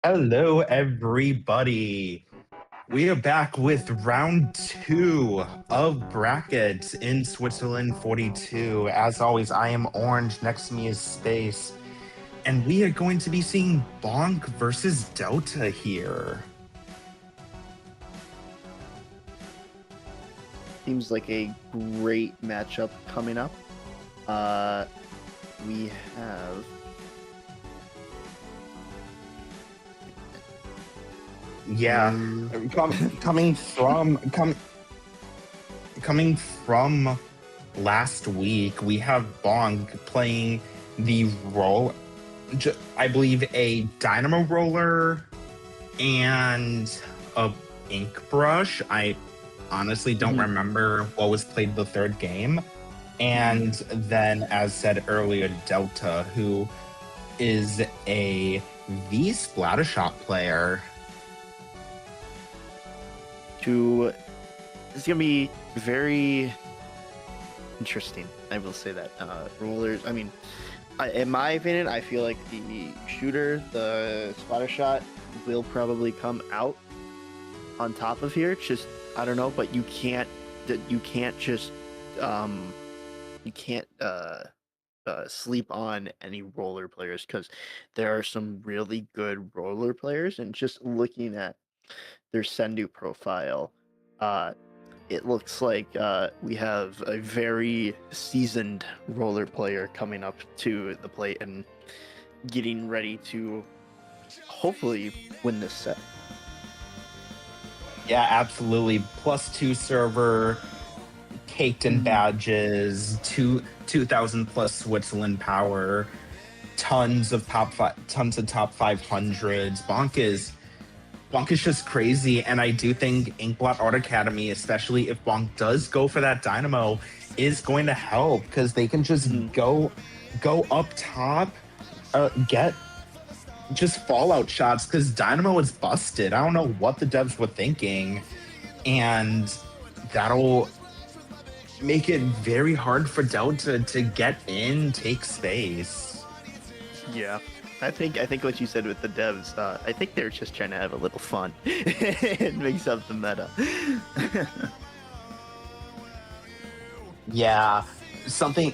Hello, everybody. We are back with round two of brackets in Switzerland 42. As always, I am Orange. Next to me is Space. And we are going to be seeing Bonk versus Delta here. Seems like a great matchup coming up. We have Yeah, coming from last week, we have Bonk playing the role, I believe, a dynamo roller and a ink brush. I honestly don't remember what was played the third game. And then, as said earlier, Delta, who is a V Splattershot player. It's gonna be very interesting. I will say that rollers. I mean, in my opinion, I feel like the shooter, the spotter shot, will probably come out on top of here. Just I don't know, but you can't just sleep on any roller players because there are some really good roller players, and just looking at their Sendu profile, it looks like we have a very seasoned roller player coming up to the plate and getting ready to hopefully win this set. Yeah, absolutely. +2 server, caked in badges, 2,000 plus Switzerland power, tons of top 500s. Bonk is just crazy, and I do think Inkblot Art Academy, especially if Bonk does go for that dynamo, is going to help because they can just go up top, get just fallout shots because dynamo is busted. I don't know what the devs were thinking, and that'll make it very hard for Delta to get in, take space. Yeah. I think what you said with the devs, I think they're just trying to have a little fun and mix up the meta. Yeah, something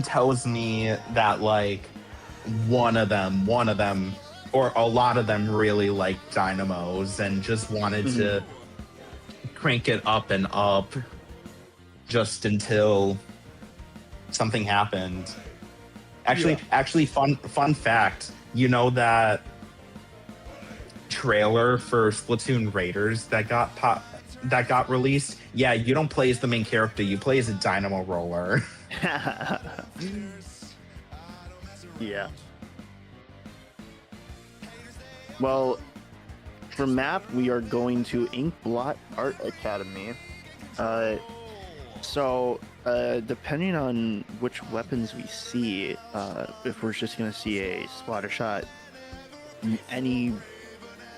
tells me that like one of them or a lot of them really like dynamos and just wanted to crank it up and up just until something happened. Actually, fun fact. You know that trailer for Splatoon Raiders that got released? Yeah, you don't play as the main character. You play as a dynamo roller. Yeah. Well, for map, we are going to Inkblot Art Academy. So, depending on which weapons we see, if we're just going to see a splatter shot, any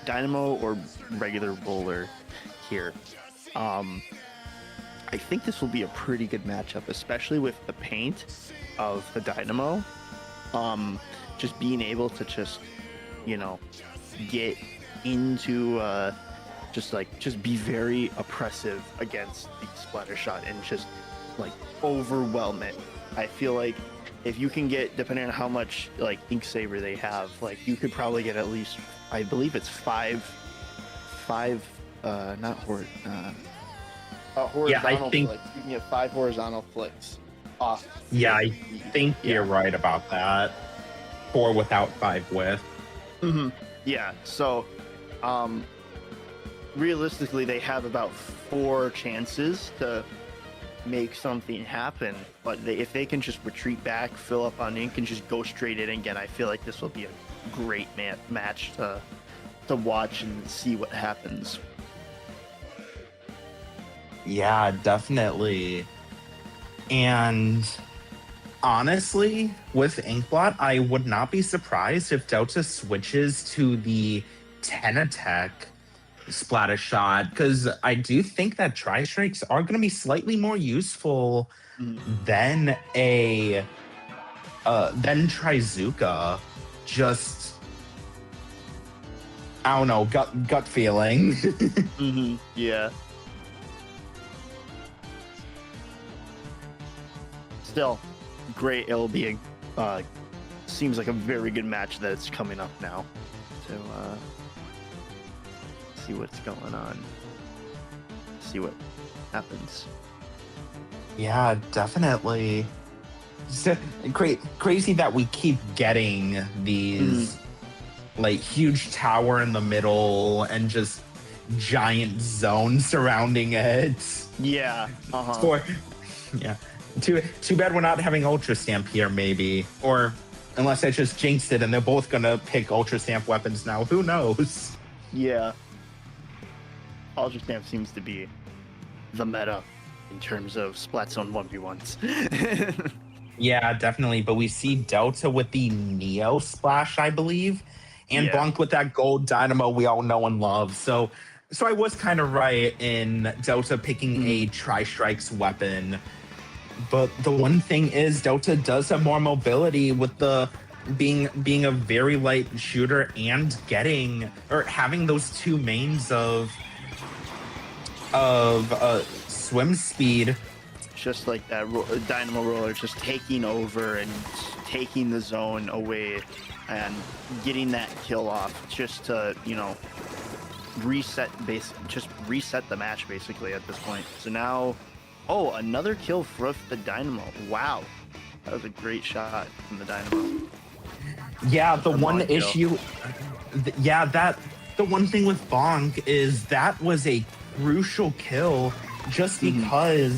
dynamo or regular roller here, I think this will be a pretty good matchup, especially with the paint of the dynamo. Just being able to get into just be very oppressive against the splatter shot and just like overwhelm it. I feel like if you can get, depending on how much like ink saber they have, like you could probably get at least, I believe it's five horizontal flicks. You can get 5 horizontal flicks off. Yeah, I think you're right about that. 4 without 5 with. Yeah, so realistically they have about 4 chances to make something happen, but if they can just retreat back, fill up on ink, and just go straight in again, I feel like this will be a great match to watch and see what happens. Yeah, definitely. And honestly, with Inkblot, I would not be surprised if Delta switches to the 10 attack splatter shot, because I do think that tri-strikes are going to be slightly more useful than than Trizuka. Just I don't know, gut feeling. Yeah. Still, great. It'll be seems like a very good match that's coming up now. So, see what's going on. See what happens. Yeah, definitely. So, crazy that we keep getting these like huge tower in the middle and just giant zones surrounding it. Yeah. Uh-huh. Yeah. Too bad we're not having Ultra Stamp here, maybe. Or unless I just jinxed it and they're both gonna pick Ultra Stamp weapons now. Who knows? Yeah. Ultra Stamp seems to be the meta in terms of Splat Zone 1v1s. Yeah, definitely. But we see Delta with the Neo Splash, I believe, and Yeah. Blanc with that gold dynamo we all know and love. So I was kind of right in Delta picking a Tri-Strikes weapon. But the one thing is Delta does have more mobility with the being a very light shooter and having those two mains of swim speed. Just like that Dynamo Roller just taking over and taking the zone away and getting that kill off just to, reset the match basically at this point. So now, another kill for the Dynamo. Wow. That was a great shot from the Dynamo. Yeah, the one issue, the one thing with Bonk is that was a crucial kill just because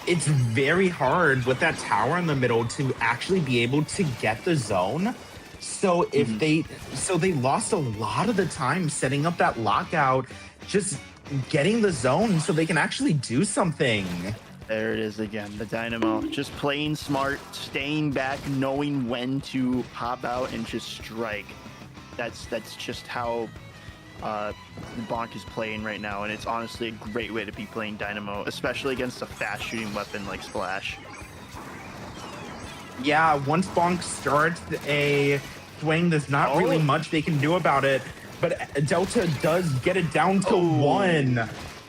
it's very hard with that tower in the middle to actually be able to get the zone. So they lost a lot of the time setting up that lockout, just getting the zone so they can actually do something. There it is again, the Dynamo. Just playing smart, staying back, knowing when to pop out and just strike. That's just how Bonk is playing right now, and it's honestly a great way to be playing Dynamo, especially against a fast shooting weapon like Splash. Yeah, once Bonk starts a swing, there's not really much they can do about it, but Delta does get it down to 1.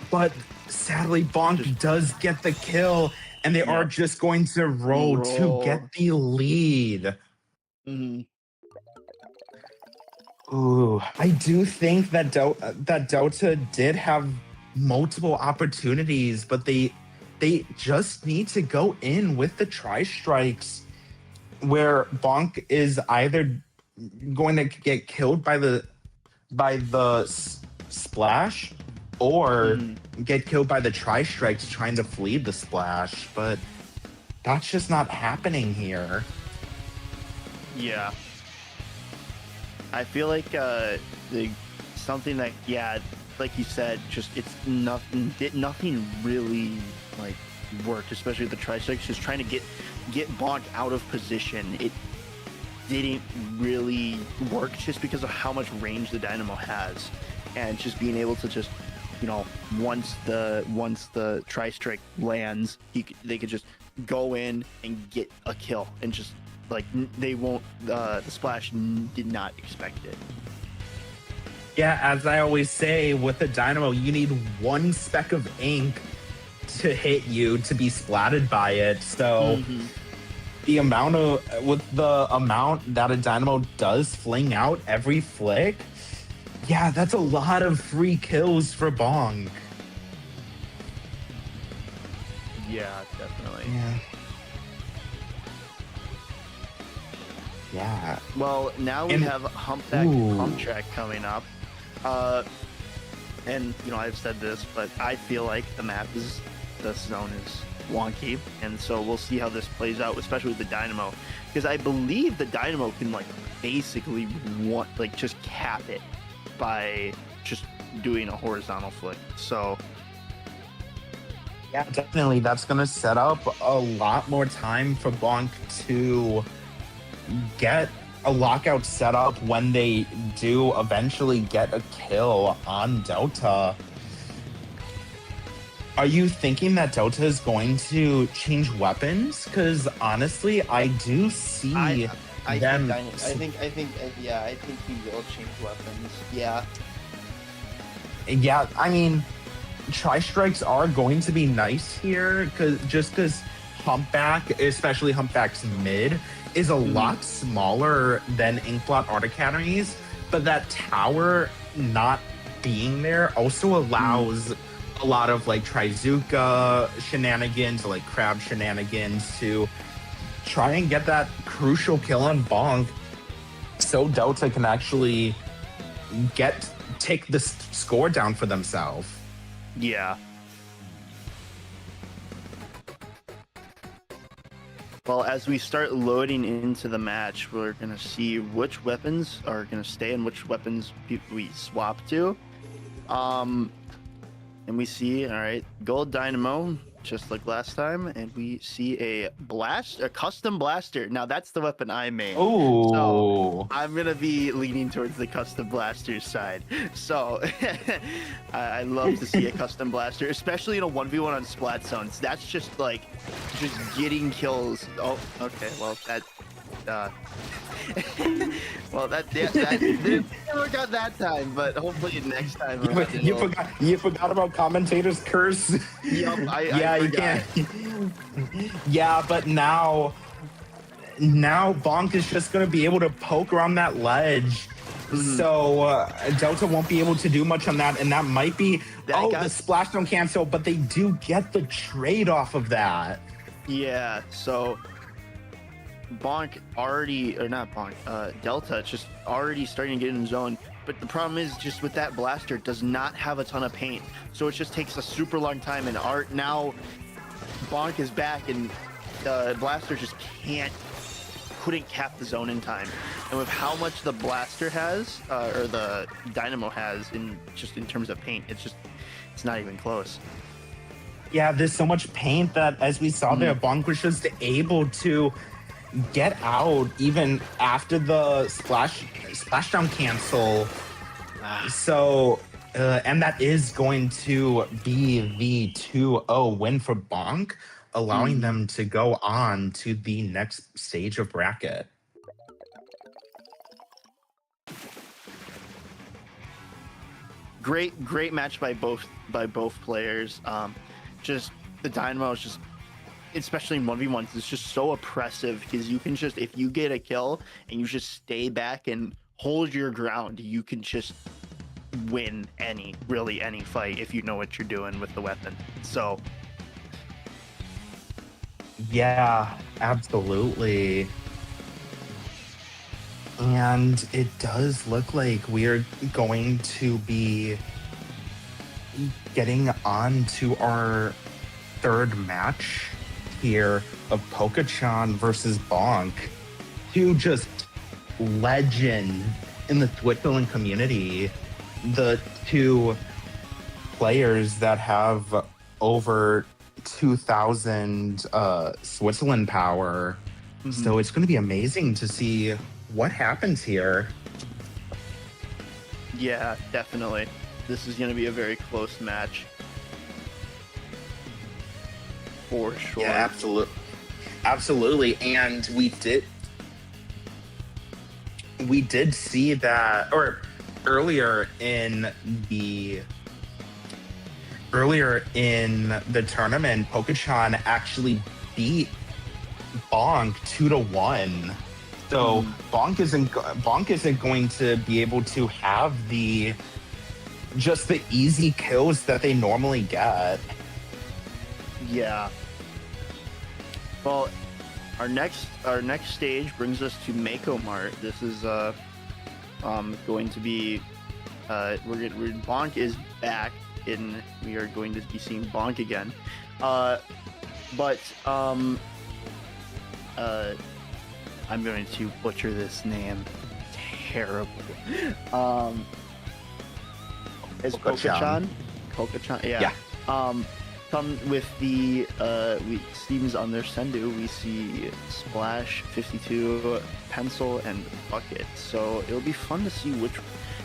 But sadly, Bonk does get the kill, and they are just going to roll to get the lead. Ooh, I do think that Delta did have multiple opportunities, but they just need to go in with the Tri-Strikes, where Bonk is either going to get killed by the splash or get killed by the Tri-Strikes trying to flee the splash, but that's just not happening here. Yeah. I feel like something that, like you said, just it's nothing really like worked, especially with the Tri-Strikes, just trying to get Bonk out of position. It didn't really work just because of how much range the Dynamo has, and just being able to just, once the Tri-Strike lands, they could just go in and get a kill, and just like they won't. The Splash did not expect it. Yeah, as I always say, with the Dynamo, you need one speck of ink to hit you to be splatted by it. So the amount that a Dynamo does fling out every flick, yeah, that's a lot of free kills for Bonk. Yeah, definitely. Yeah. Well, now we have Humpback Pump Track coming up. And, I've said this, but I feel like the zone is wonky. And so we'll see how this plays out, especially with the Dynamo. Because I believe the Dynamo can, basically just cap it by just doing a horizontal flick. So... yeah, definitely. That's going to set up a lot more time for Bonk to get a lockout set up when they do eventually get a kill on Delta. Are you thinking that Delta is going to change weapons? Because honestly, I do see I them. think yeah, I think he will change weapons. Yeah. Yeah, I mean, tri-strikes are going to be nice here because Humpback, especially Humpback's mid, is a lot smaller than Inkblot Art Academies, but that tower not being there also allows a lot of like Trizuka shenanigans, like crab shenanigans, to try and get that crucial kill on Bonk, so Delta can actually take the score down for themselves. Yeah. Well, as we start loading into the match, we're going to see which weapons are going to stay and which weapons we swap to. And we see, all right, Gold Dynamo, just like last time, and we see a custom blaster. Now, that's the weapon I made. Oh. So I'm going to be leaning towards the custom blaster side. So I love to see a custom blaster, especially in a 1v1 on Splat Zones. That's just like, just getting kills. Oh, okay, well, that... well, that didn't work out that time, but hopefully next time. You forgot about commentator's curse. Yep, yeah, you can't. Yeah, but now Bonk is just gonna be able to poke around that ledge. So Delta won't be able to do much on that, and that might be the splashdown cancel, but they do get the trade off of that. Yeah, so Bonk already, or not Bonk, Delta just already starting to get in zone. But the problem is just with that blaster, it does not have a ton of paint. So it just takes a super long time. And now Bonk is back and the blaster just couldn't cap the zone in time. And with how much the blaster has, or the Dynamo has in terms of paint, it's not even close. Yeah, there's so much paint that, as we saw there, Bonk was just able to get out even after the splashdown cancel. So and that is going to be the 2-0 win for Bonk, allowing them to go on to the next stage of bracket. Great match by both players. Just the Dynamo is just, especially in 1v1s, it's just so oppressive because you can just, if you get a kill and you just stay back and hold your ground, you can just win any fight if you know what you're doing with the weapon. So yeah, absolutely. And it does look like we're going to be getting on to our third match here of Poke-chan versus Bonk, two just legends in the Switzerland community, the two players that have over 2,000 Switzerland power. So it's going to be amazing to see what happens here. Yeah, definitely. This is going to be a very close match. For sure. Yeah, absolutely. And we did see that, or earlier in the tournament, Poke-chan actually beat Bonk 2-1. So Bonk isn't going to be able to have the easy kills that they normally get. Yeah. Well, our next stage brings us to Mako Mart. This is going to be Bonk is back, and we are going to be seeing Bonk again. I'm going to butcher this name terrible. Is Poke-chan? Poke-chan, yeah. Come with the Steven's on their Sendu, we see Splash, 52, Pencil, and Bucket. So it'll be fun to see which.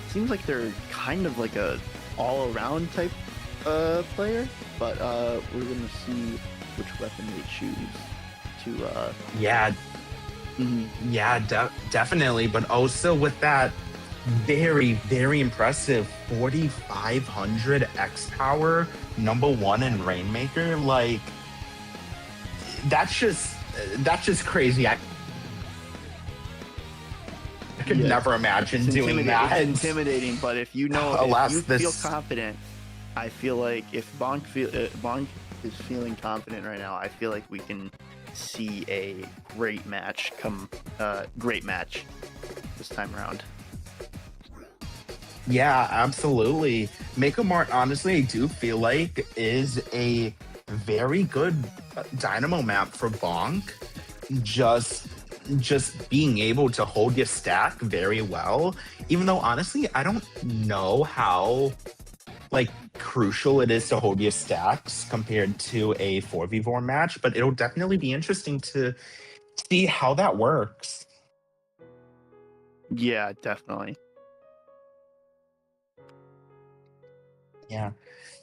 Seems like they're kind of like a all-around type player, but we're gonna see which weapon they choose to. Yeah, Mhm. Yeah, definitely. But also with that very, very impressive 4,500 X power, number one in Rainmaker. Like that's just that's just crazy. I could Yeah, never imagine it's doing intimidating. It's that. intimidating, but if you know, if Alas, you feel this confident, I feel like if Bonk is feeling confident right now, I feel like we can see a great match great match this time around. yeah, absolutely. Make a Mart, honestly, I do feel like is a very good dynamo map for Bonk. Just just being able to hold your stack very well. Even though honestly, I don't know how like crucial it is to hold your stacks compared to a 4v4 match, but it'll definitely be interesting to see how that works. Yeah, definitely. Yeah.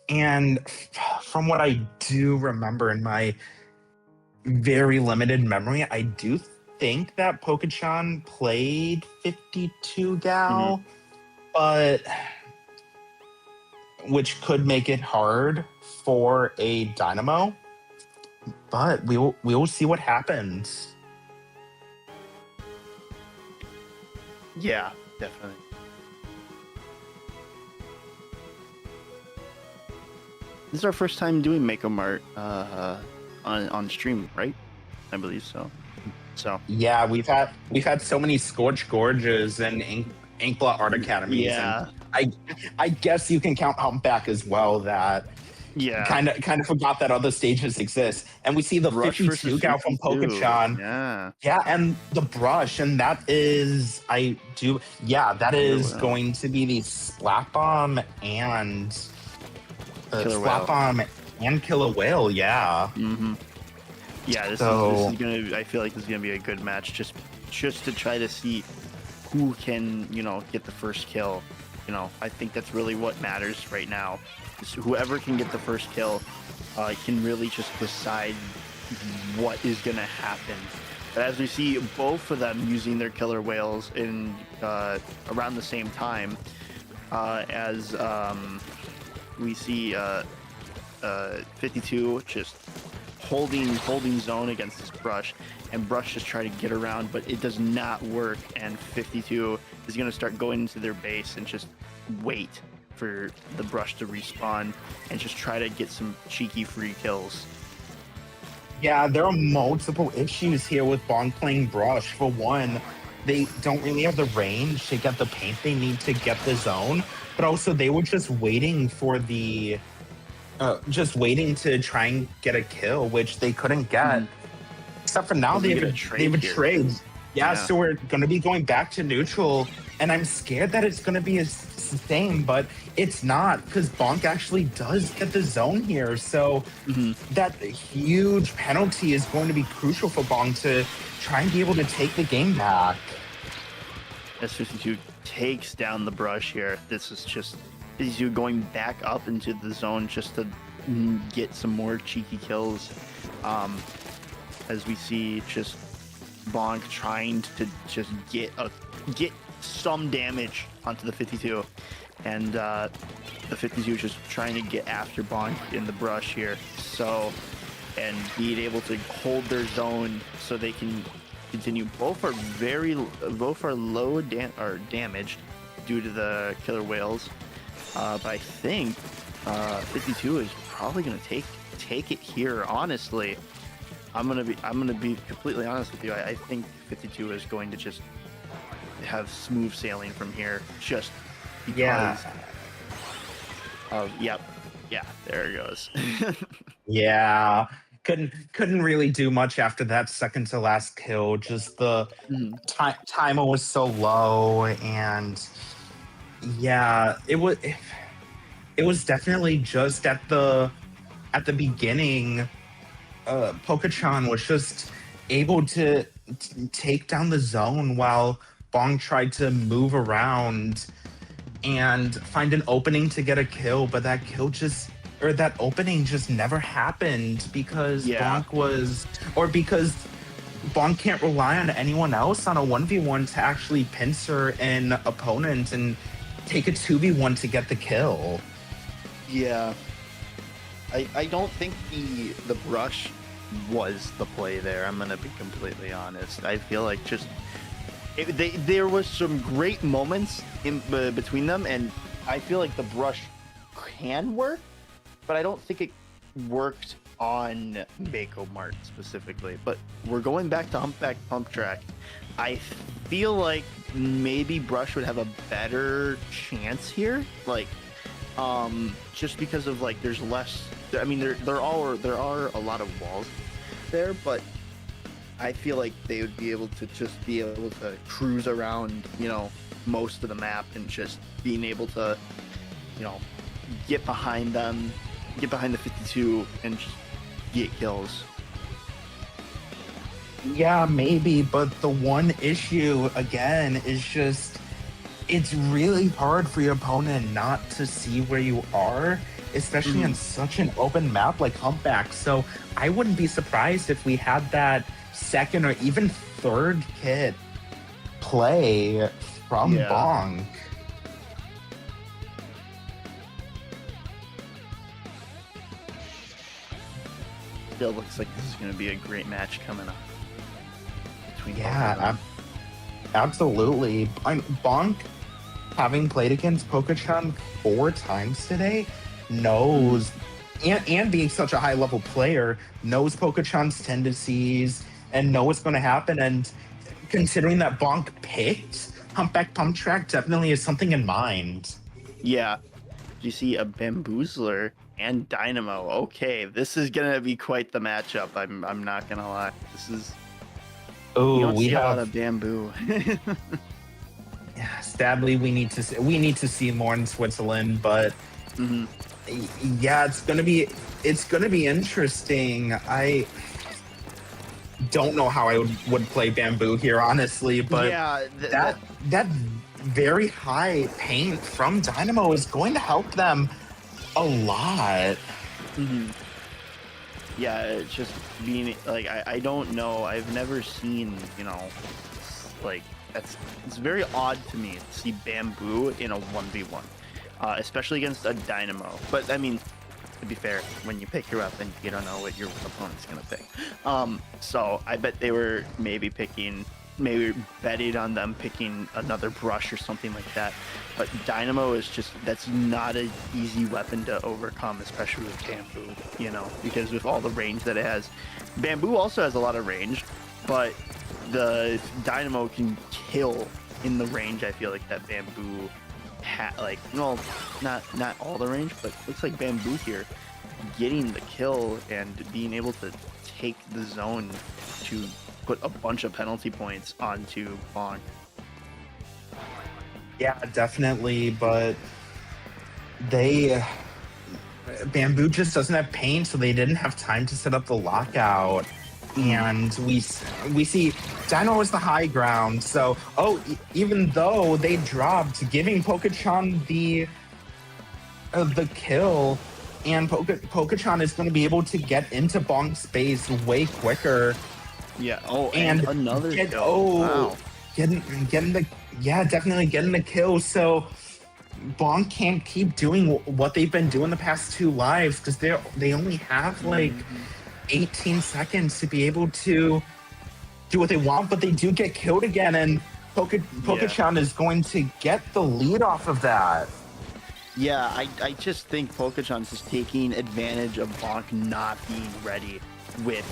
And from what I do remember in my very limited memory, I do think that Pokechan played 52 Mhm. Gal, but which could make it hard for a Dynamo. But we will see what happens. Yeah, definitely. This is our first time doing Make a Mart on stream, right? I believe so. So Yeah, we've had so many Scorch Gorges and Inkblot Art Academies, and yeah, I guess you can count Humpback as well. That yeah. kind of forgot that other stages exist, and we see the Brush versus 52 gal from 52. Pokechan. Yeah. Yeah, and the brush, and that is that Killer is Whale. going to be the Splat Bomb and Killer Splat Whale. Bomb and Killer Whale. Yeah. Mm-hmm. Yeah, this So is gonna. I feel like this is gonna be a good match, just to try to see who can get the first kill. I think that's really what matters right now. Is whoever can get the first kill can really just decide what is gonna happen. But as we see both of them using their killer whales in around the same time, as we see 52 just holding zone against this brush, and brush just try to get around, but it does not work, and 52 is going to start going into their base and just wait for the brush to respawn and just try to get some cheeky free kills. yeah, there are multiple issues here with Bonk playing brush. For one, they don't really have the range to get the paint they need to get the zone, but also they were just waiting for the just waiting to try and get a kill, which they couldn't get. Mhm. Except for now, We're they gonna have get a trade they have a here. trade. Yeah, Yeah. so we're going to be going back to neutral, and I'm scared that it's going to be the same, but it's not, because Bonk actually does get the zone here. So Mhm. that huge penalty is going to be crucial for Bonk to try and be able to take the game back. S52 takes down the brush here. This is just 52 going back up into the zone just to get some more cheeky kills. As we see just Bonk trying to just get some damage onto the 52, and the 52 just trying to get after Bonk in the brush here. So, and being able to hold their zone so they can continue. Both are low damaged due to the killer whales. But I think 52 is probably gonna take it here. Honestly, I'm gonna be completely honest with you. I think 52 is going to just have smooth sailing from here, just because Yeah. of yeah, there it goes. Yeah. Couldn't really do much after that second to last kill. Just the Mhm. timer was so low, and yeah, it was definitely just at the beginning. Pokechan was just able to take down the zone while Bong tried to move around and find an opening to get a kill, but that opening just never happened because Yeah. because Bonk can't rely on anyone else on a 1v1 to actually pincer an opponent and take a 2v1 to get the kill. Yeah. I don't think the brush was the play there. I'm gonna be completely honest. I feel like just there was some great moments in between them, and I feel like the brush can work, but I don't think it worked on Mako Mart specifically. But we're going back to Humpback Pump Track. I feel like maybe Brush would have a better chance here, like just because of like there's less. I mean, there are a lot of walls there, but I feel like they would be able to just be able to cruise around, you know, most of the map and just being able to, you know, get behind them, get behind the 52 and just get kills. Yeah, maybe, but the one issue again is just it's really hard for your opponent not to see where you are, especially on such an open map like Humpback. So I wouldn't be surprised if we had that second or even third kit play from Bonk. Still looks like this is going to be a great match coming up. Absolutely. Bonk, having played against Poke-chan 4 times today, knows, and being such a high-level player, knows Poke-chan's tendencies and know what's going to happen. And considering that Bonk picked Humpback Pump Track, definitely has something in mind. Yeah. You see a Bamboozler and Dynamo. Okay, this is going to be quite the matchup. I'm not going to lie. This is... Oh, we have a have lot of bamboo. Yeah, sadly, we need to see more in Switzerland, but yeah, it's gonna be interesting. I don't know how I would play bamboo here, honestly, but yeah, that very high paint from Dynamo is going to help them a lot. Yeah, it's just being like I don't know. I've never seen, you know, like it's very odd to me to see bamboo in a 1v1, especially against a Dynamo. But I mean, to be fair, when you pick your weapon, you don't know what your opponent's gonna pick. So I bet they were maybe betting on them picking another brush or something like that. But Dynamo is that's not an easy weapon to overcome, especially with bamboo, you know, because with all the range that it has. Bamboo also has a lot of range, but the Dynamo can kill in the range. I feel like that bamboo not all the range, but looks like bamboo here getting the kill and being able to take the zone to put a bunch of penalty points onto Bonk. Yeah, definitely, but Bamboo just doesn't have paint, so they didn't have time to set up the lockout. And we see Dino is the high ground, so even though they dropped, giving Poke-chan the kill, and Poke-chan is going to be able to get into Bonk's space way quicker. Yeah. Oh, and another kill. Wow. Definitely getting the kill. So Bonk can't keep doing what they've been doing the past 2 lives because they only have like 18 seconds to be able to do what they want, but they do get killed again, and Poke-chan is going to get the lead off of that. Yeah, I just think Poke-chan's just taking advantage of Bonk not being ready with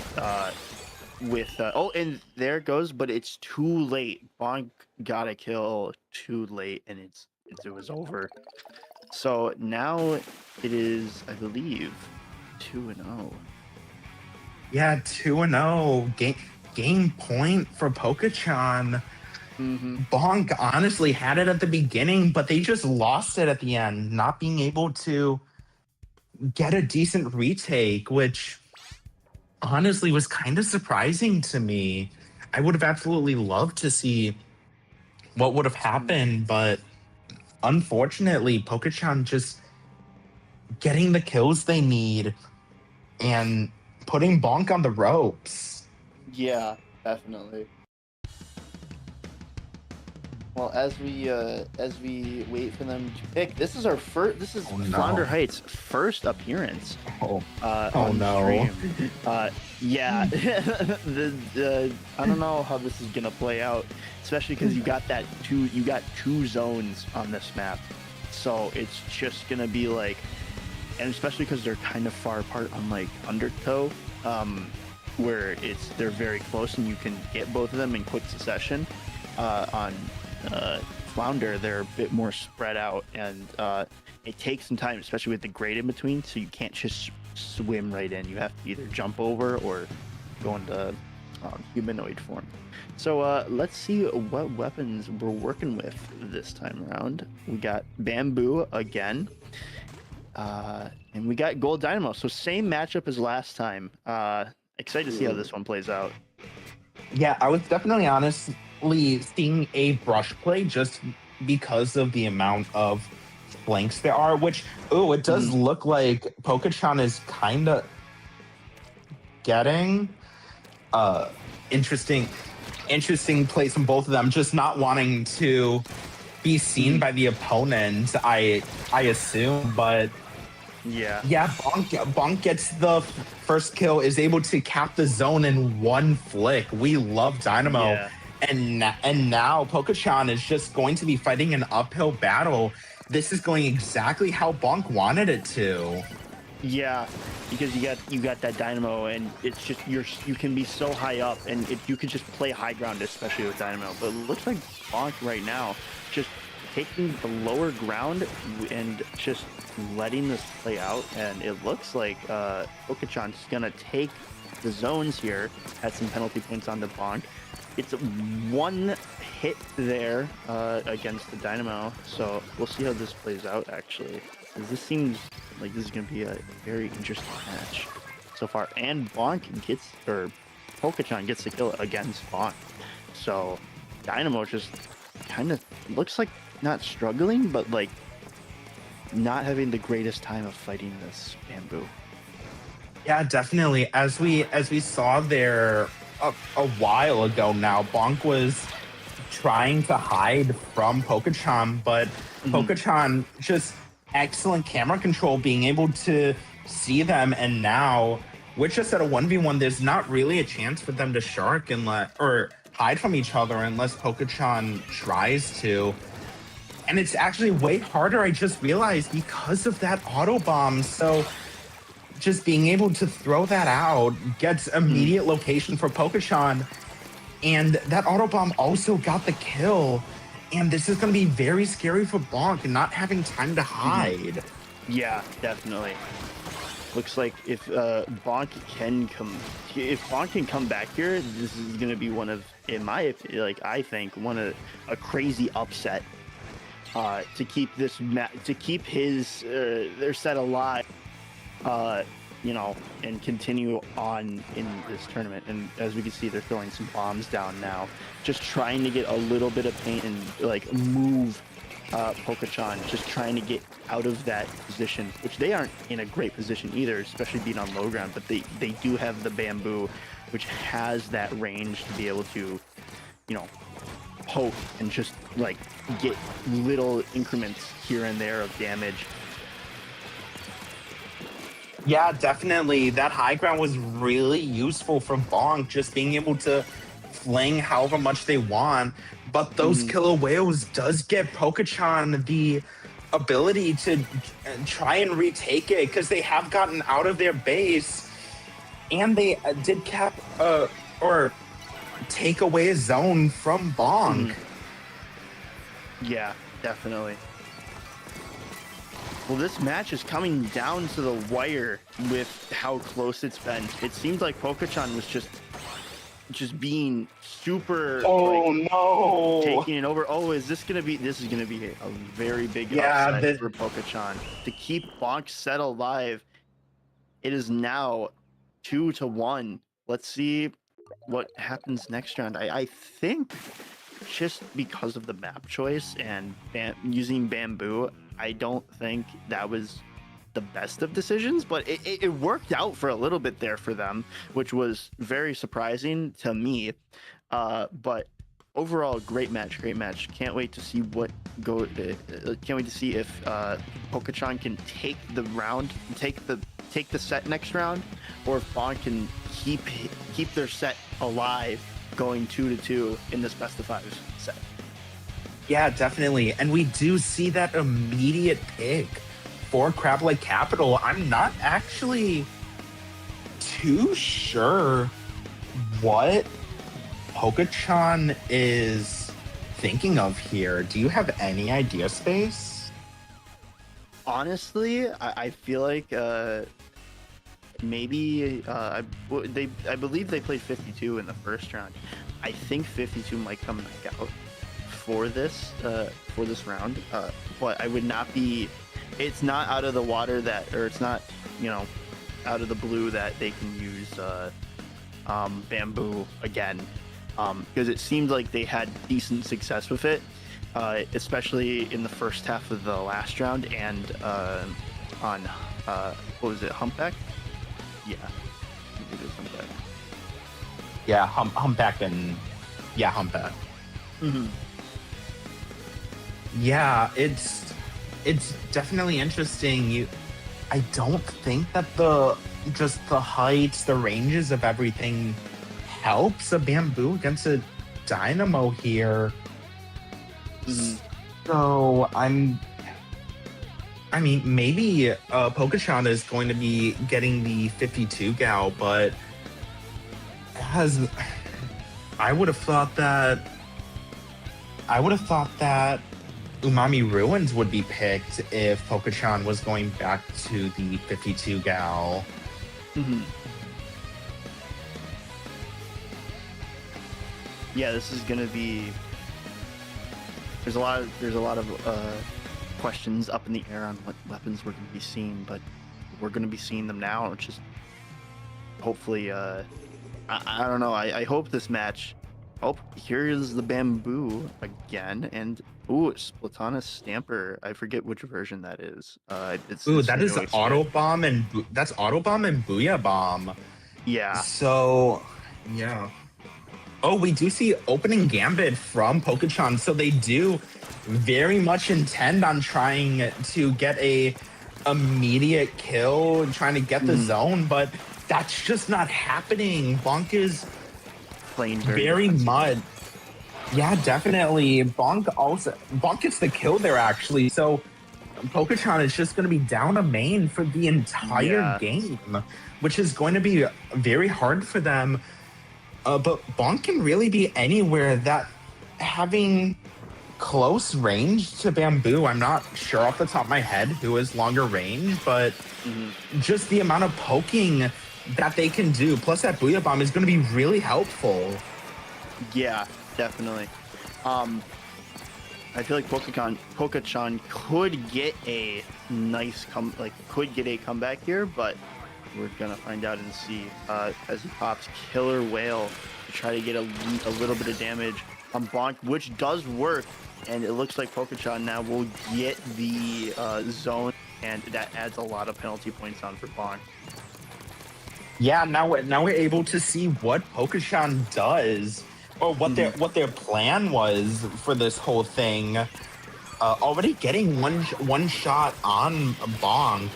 and there it goes, but it's too late. Bonk got a kill too late, and it was over. So now it is, I believe, 2-0. Yeah, 2-0. Game point for Poke-chan. Bonk honestly had it at the beginning, but they just lost it at the end, not being able to get a decent retake, which honestly was kind of surprising to me. I would have absolutely loved to see what would have happened, but unfortunately, Poke-chan just getting the kills they need and putting Bonk on the ropes. Yeah. Definitely. Well, as we wait for them to pick, this is our first. This is Oh, no. Flounder Heights' first appearance Oh, on no. stream. Yeah, I don't know how this is gonna play out, especially because you got two zones on this map, so it's just gonna be like, and especially because they're kind of far apart on like Undertow, where they're very close and you can get both of them in quick succession. On Flounder, they're a bit more spread out, and it takes some time, especially with the grade in between, so you can't just swim right in. You have to either jump over or go into humanoid form. So let's see what weapons we're working with this time around. We got Bamboo again, and we got Gold Dynamo. So same matchup as last time. Excited to see how this one plays out. Yeah, I was definitely honestly seeing a brush play just because of the amount of flanks there are, which, it does look like Pokechan is kind of getting interesting plays from both of them, just not wanting to be seen by the opponent, I assume, but Yeah, Bonk gets the first kill, is able to cap the zone in one flick. We love Dynamo. Yeah. And now Pokechan is just going to be fighting an uphill battle. This is going exactly how Bonk wanted it to. Yeah, because you got that Dynamo, and it's just you can be so high up, and you can just play high ground, especially with Dynamo. But it looks like Bonk right now just taking the lower ground and just letting this play out, and it looks like Pokechan's gonna take the zones here, had some penalty points on the Bonk. It's one hit there against the Dynamo, so we'll see how this plays out, actually. This seems like this is going to be a very interesting match so far. And Pokechan gets the kill against Bonk. So Dynamo just kind of looks like not struggling, but like not having the greatest time of fighting this Bamboo. Yeah, definitely. As we saw there a while ago now, Bonk was trying to hide from Pokechan, but Pokechan just excellent camera control, being able to see them, and now we're just at a 1v1. There's not really a chance for them to shark or hide from each other unless Pokechan tries to. And it's actually way harder, I just realized, because of that auto bomb. So just being able to throw that out gets immediate location for Pokechan. And that auto bomb also got the kill. And this is going to be very scary for Bonk, not having time to hide. Yeah, definitely. Looks like if Bonk can come back here, this is going to be one of, in my opinion, like I think, a crazy upset to keep this to keep his their set alive. And continue on in this tournament. And as we can see, they're throwing some bombs down now, just trying to get a little bit of paint and like move Pokechan, just trying to get out of that position, which they aren't in a great position either, especially being on low ground, but they do have the Bamboo, which has that range to be able to, poke and just like get little increments here and there of damage. Yeah, definitely. That high ground was really useful for Bonk, just being able to fling however much they want. But those killer whales does give Pokechan the ability to try and retake it, because they have gotten out of their base, and they did cap or take away a zone from Bonk. Yeah, definitely. Well, this match is coming down to the wire with how close it's been. It seems like Pokechan was just being super. No! Taking it over. Oh, this is gonna be a very big upset for Pokechan to keep Bonk set alive. It is now 2-1. Let's see what happens next round. I think just because of the map choice and using Bamboo, I don't think that was the best of decisions, but it worked out for a little bit there for them, which was very surprising to me. But overall, great match, great match. Can't wait to see what can't wait to see if Pokechan can take the round, take the set next round, or if Bonk can keep their set alive, going 2-2 in this best of 5 set. Yeah, definitely. And we do see that immediate pick for Crab Lake Capital. I'm not actually too sure what Pokechan is thinking of here. Do you have any idea, Space? Honestly, I feel like maybe I believe they played 52 in the first round. I think 52 might come back out for this round, but I would not be. It's not out of the water or it's not, out of the blue that they can use Bamboo again, because it seemed like they had decent success with it, especially in the first half of the last round and on what was it, Humpback? Yeah, it was Humpback. Yeah, Humpback and Humpback. Mm-hmm. Yeah, it's definitely interesting. I don't think that the heights, the ranges of everything helps a Bamboo against a Dynamo here. Mm-hmm. So maybe Pokechan is going to be getting the 52 gal, but I would have thought that Umami Ruins would be picked if Pokechan was going back to the 52 gal. Mm-hmm. Yeah, this is gonna be. There's a lot of questions up in the air on what weapons we're gonna be seeing, but we're gonna be seeing them now. It's just hopefully, I don't know. I hope this match. Oh, here is the Bamboo again, and Splatana Stamper. I forget which version that is. That is Autobomb and Booyah Bomb. Yeah. So, yeah. Oh, we do see opening Gambit from Pokechan, so they do very much intend on trying to get a immediate kill, trying to get the zone, but that's just not happening. Bonk is playing very mud. Yeah, definitely. Bonk gets the kill there, actually. So Pokechan is just going to be down a main for the entire game, which is going to be very hard for them. But Bonk can really be anywhere. That having close range to Bamboo, I'm not sure off the top of my head who is longer range, but just the amount of poking that they can do, plus that Booyah Bomb, is going to be really helpful. Yeah, definitely. I feel like Pokechan could get a nice comeback here, but we're gonna find out and see as he pops Killer Whale to try to get a little bit of damage on Bonk, which does work, and it looks like Pokechan now will get the zone, and that adds a lot of penalty points on for Bonk. Yeah, now we're able to see what Pokechan does, or what their plan was for this whole thing. Already getting one shot on Bonk.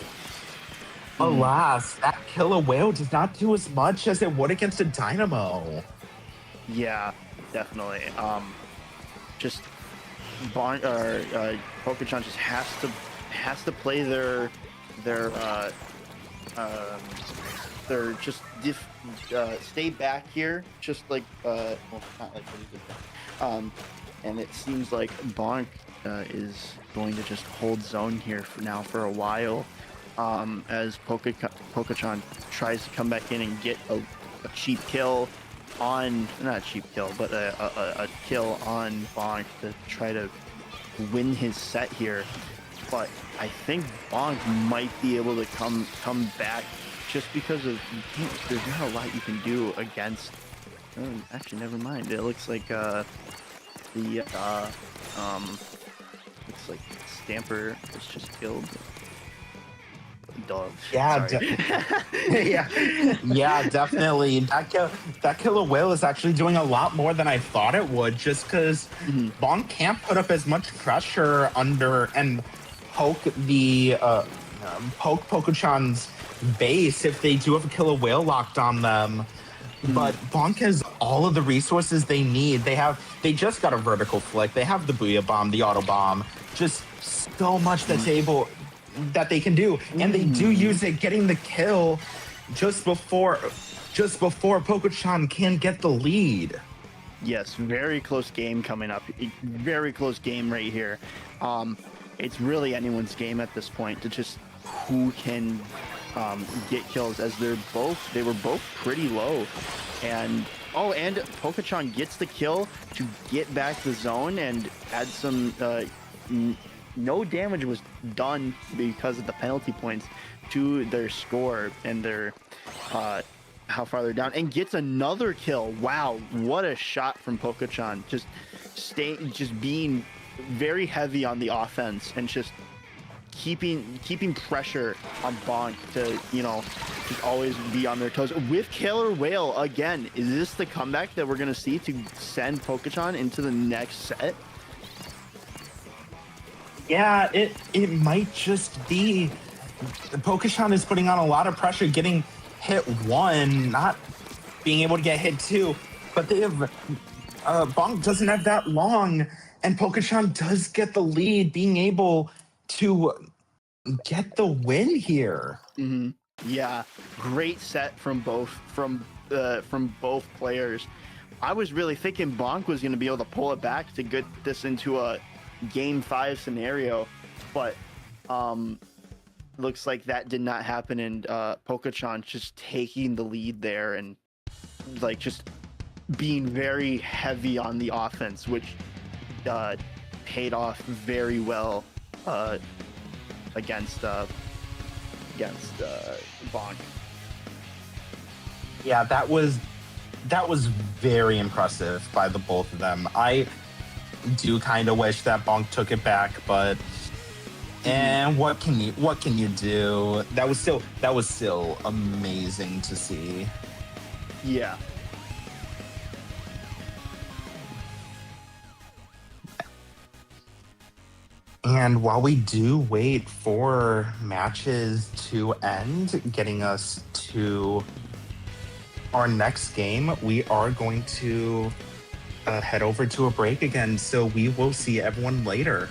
Alas, that Killer Whale does not do as much as it would against a Dynamo. Yeah, definitely. Just Bonk or Pokechan just has to play their just stay back here, just like well, not like what he did there. And it seems like Bonk is going to just hold zone here for a while, as Pokechan tries to come back in and get a cheap kill on, not a cheap kill, but a kill on Bonk to try to win his set here. But I think Bonk might be able to come back, just because of there's not a lot you can do against. Oh, actually, never mind. It looks like looks like Stamper was just killed. Duh. Yeah, Sorry. yeah, definitely. That killer whale is actually doing a lot more than I thought it would, just because Mhm. Bonk can't put up as much pressure under and poke the poke Pokochan's base if they do have a killer whale locked on them. But Bonk has all of the resources they need. They just got a vertical flick. They have the Booyah Bomb, the Auto Bomb, just so much that's able that they can do. And they do use it, getting the kill just before Pokochan can get the lead. Yes, very close game coming up. Very close game right here. It's really anyone's game at this point to just who can get kills, as they were both pretty low. And Pokochan gets the kill to get back the zone and add some no damage was done because of the penalty points to their score and their how far they're down, and gets another kill. Wow, what a shot from Pokochan. Just being very heavy on the offense and just keeping pressure on Bonk to, just always be on their toes. With Killer Whale again, is this the comeback that we're gonna see to send Pokochan into the next set? Yeah, it might just be. Pokochan is putting on a lot of pressure, getting hit one, not being able to get hit two. But they have Bonk doesn't have that long, and Pokochan does get the lead, being able to get the win here. Mm-hmm. Yeah, great set from both players. I was really thinking Bonk was going to be able to pull it back to get this into a Game 5 scenario, but looks like that did not happen, and Pokochan just taking the lead there and just being very heavy on the offense, which paid off very well against Bonk. Yeah, that was very impressive by the both of them. I do kind of wish that Bonk took it back, but and what can you do? That was still amazing to see. Yeah. And while we do wait for matches to end, getting us to our next game, we are going to head over to a break again. So we will see everyone later.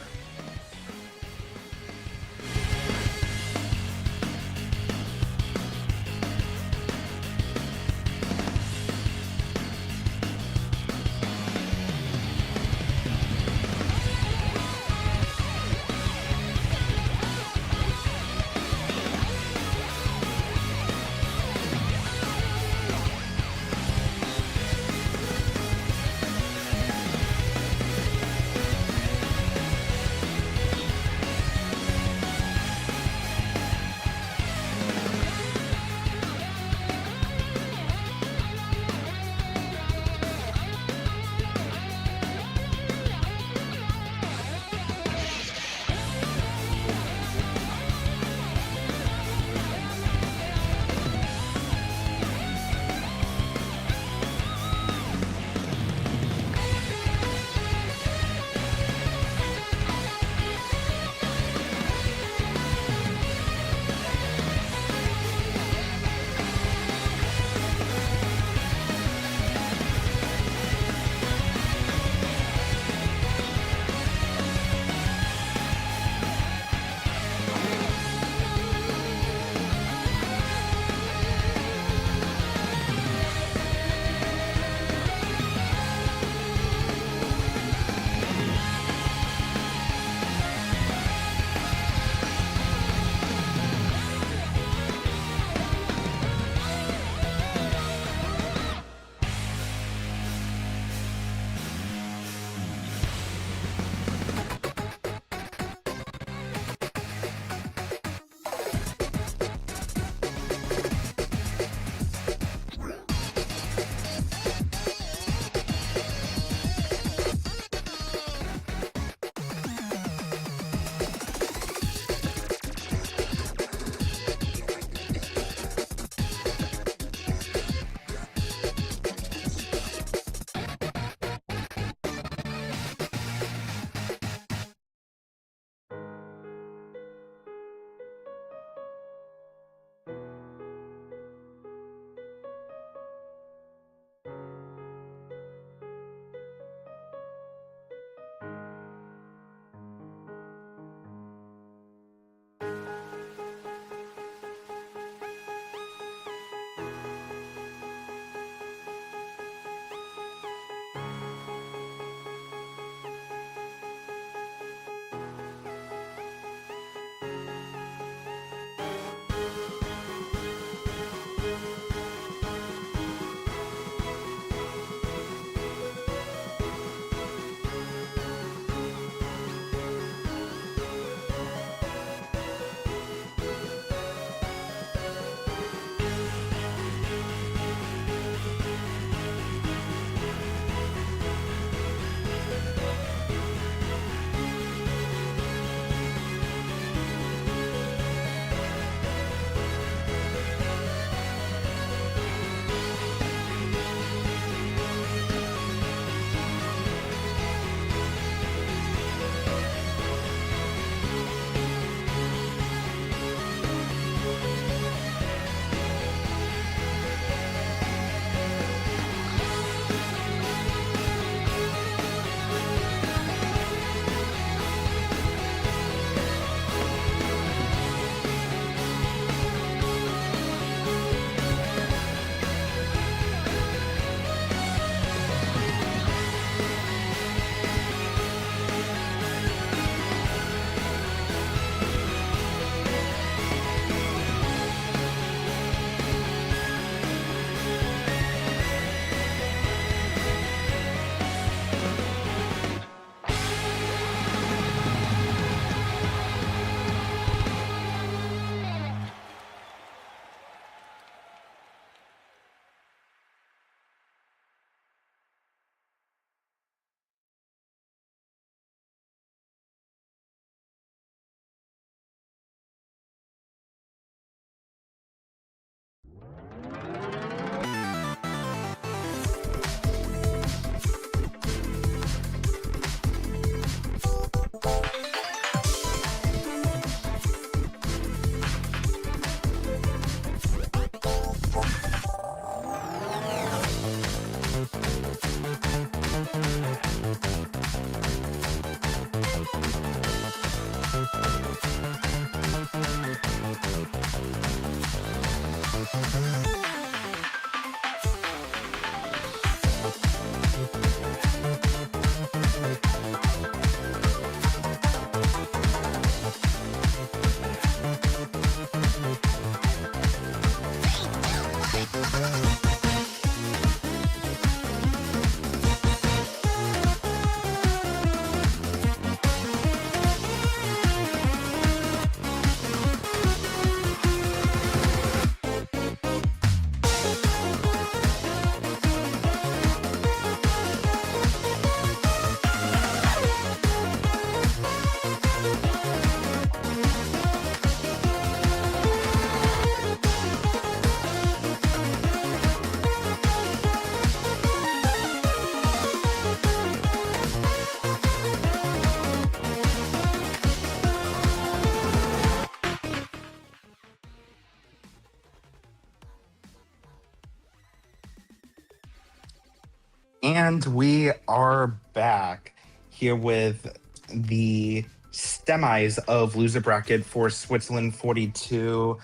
And we are back here with the semis of loser bracket for Switzerland 42.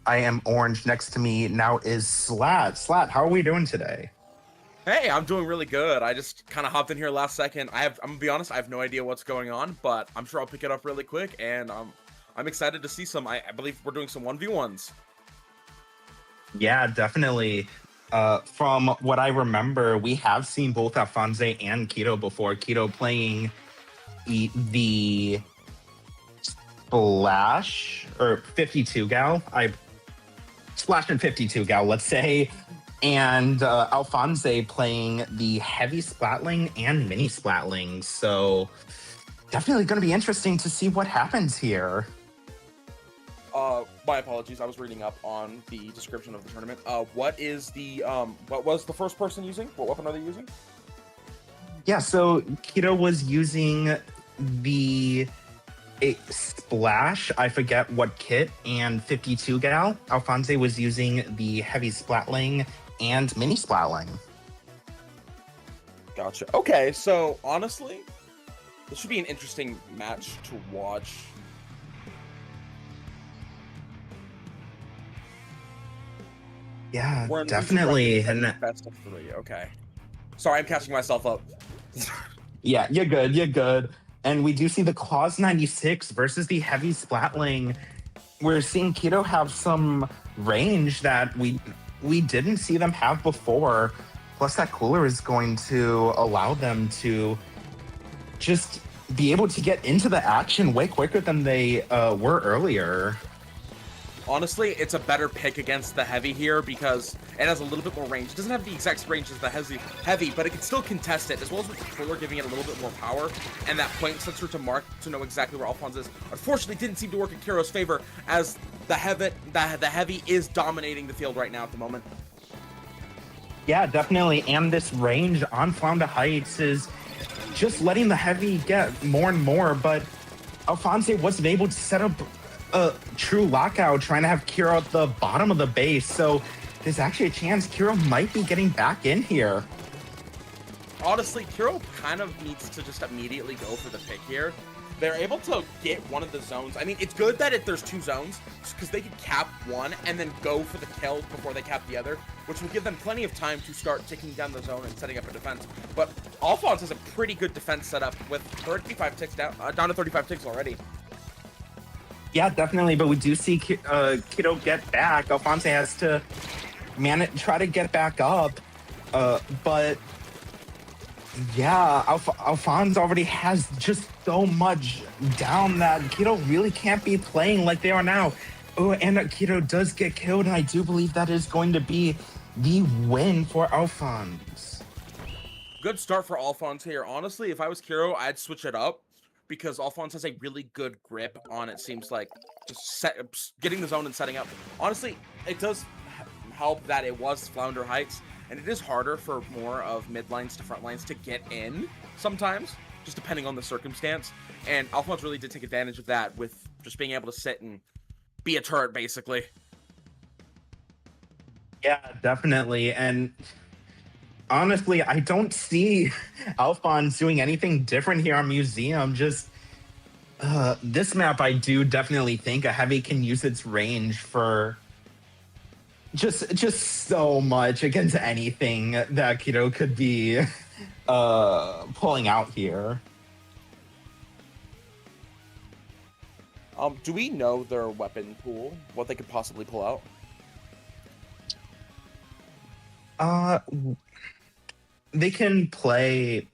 I am Orange. Next to me now is Slat. Slat, how are we doing today? Hey, I'm doing really good. I just kind of hopped in here last second. I'm gonna be honest, I have no idea what's going on, but I'm sure I'll pick it up really quick, and I'm excited to see some. I believe we're doing some 1v1s. Yeah, definitely. From what I remember, we have seen both Alphonse and Keto before. Keto playing the Splash or 52 gal. Splash and 52 gal, let's say. And Alphonse playing the heavy splatling and mini splatling. So definitely going to be interesting to see what happens here. My apologies. I was reading up on the description of the tournament. What was the first person using? What weapon are they using? Yeah, so Keto was using the Splash, I forget what kit, and 52 gal. Alphonse was using the heavy splatling and mini splatling. Gotcha. Okay, so honestly, this should be an interesting match to watch. Yeah, definitely. And best of 3. Okay. Sorry, I'm catching myself up. Yeah, you're good. You're good. And we do see the Claws 96 versus the heavy splatling. we're seeing Keto have some range that we didn't see them have before. Plus, that cooler is going to allow them to just be able to get into the action way quicker than they were earlier. Honestly, it's a better pick against the heavy here because it has a little bit more range. It doesn't have the exact range as the heavy, but it can still contest it, as well as with the cooler giving it a little bit more power and that point sensor to mark to know exactly where Alphonse is. Unfortunately, didn't seem to work in Kiro's favor as the heavy is dominating the field right now at the moment. Yeah, definitely. And this range on Flounder Heights is just letting the heavy get more and more, but Alphonse wasn't able to set up a true lockout, trying to have Kiro at the bottom of the base. So there's actually a chance Kiro might be getting back in here. Honestly, Kiro kind of needs to just immediately go for the pick here. They're able to get one of the zones. I mean, it's good that there's two zones because they could cap one and then go for the kill before they cap the other, which will give them plenty of time to start taking down the zone and setting up a defense. But Alphonse has a pretty good defense setup with 35 ticks down to 35 ticks already. Yeah, definitely. But we do see Kiddo get back. Alphonse has to try to get back up. But yeah, Alphonse already has just so much down that Kiddo really can't be playing like they are now. Oh, and Kiddo does get killed, and I do believe that is going to be the win for Alphonse. Good start for Alphonse here. Honestly, if I was Kiro, I'd switch it up because Alphonse has a really good grip on, it seems like, just getting the zone and setting up. Honestly, it does help that it was Flounder Heights, and it is harder for more of mid lines to front lines to get in sometimes, just depending on the circumstance. And Alphonse really did take advantage of that with just being able to sit and be a turret, basically. Yeah, definitely. And honestly, I don't see Alphonse doing anything different here on Museum. Just this map, I do definitely think a heavy can use its range for just so much against anything that Kiddo could be pulling out here. Do we know their weapon pool? What they could possibly pull out? They can play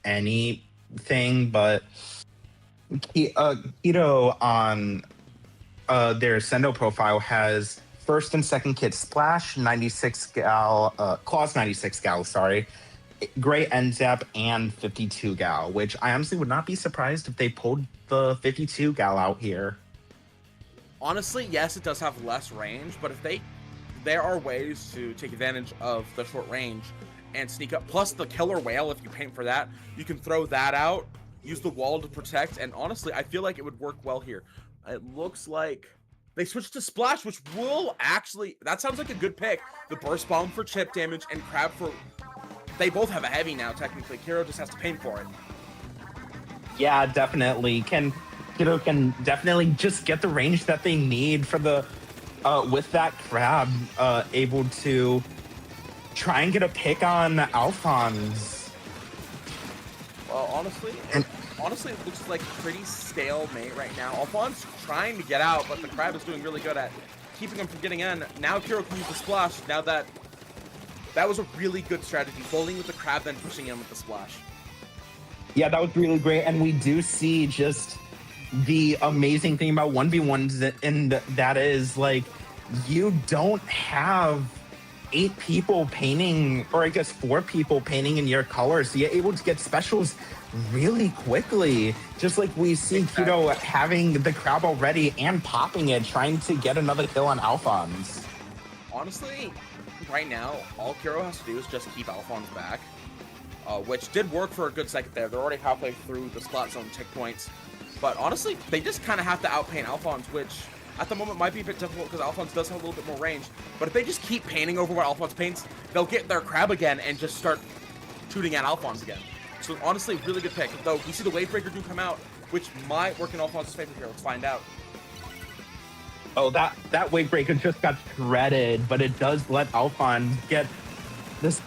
anything, but Kiddo on their Sendo profile has first and second kit Splash, 96 gal, Claws 96 gal, sorry, Gray NZAP, and 52 gal, which I honestly would not be surprised if they pulled the 52 gal out here. Honestly, yes, it does have less range, but if there are ways to take advantage of the short range and sneak up, plus the killer whale, if you paint for that, you can throw that out, use the wall to protect, and honestly, I feel like it would work well here. It looks like they switched to Splash, which will actually, that sounds like a good pick. The Burst Bomb for chip damage and Crab for, they both have a heavy now, technically. Kiro just has to paint for it. Yeah, definitely. Kiddo can definitely just get the range that they need for the, with that Crab, able to try and get a pick on Alphonse. Well, honestly, it looks like a pretty stalemate right now. Alphonse trying to get out, but the Crab is doing really good at keeping him from getting in. Now Kiro can use the Splash. Now that was a really good strategy, bowling with the Crab, then pushing in with the Splash. Yeah, that was really great. And we do see just the amazing thing about 1v1s, and that is, like, you don't have 8 people painting, or I guess 4 people painting in your colors, so you're able to get specials really quickly. Just like we see Kiddo having the Crab already and popping it, trying to get another kill on Alphonse. Honestly, right now, all Kiro has to do is just keep Alphonse back, which did work for a good second there. They're already halfway through the Splat Zone tick points. But honestly, they just kind of have to outpaint Alphonse, which at the moment might be a bit difficult because Alphonse does have a little bit more range. But if they just keep painting over what Alphonse paints, they'll get their Crab again and just start shooting at Alphonse again. So honestly, really good pick. Though we see the Wavebreaker do come out, which might work in Alphonse's favor here. Let's find out. Oh, that Wavebreaker just got shredded, but it does let Alphonse get this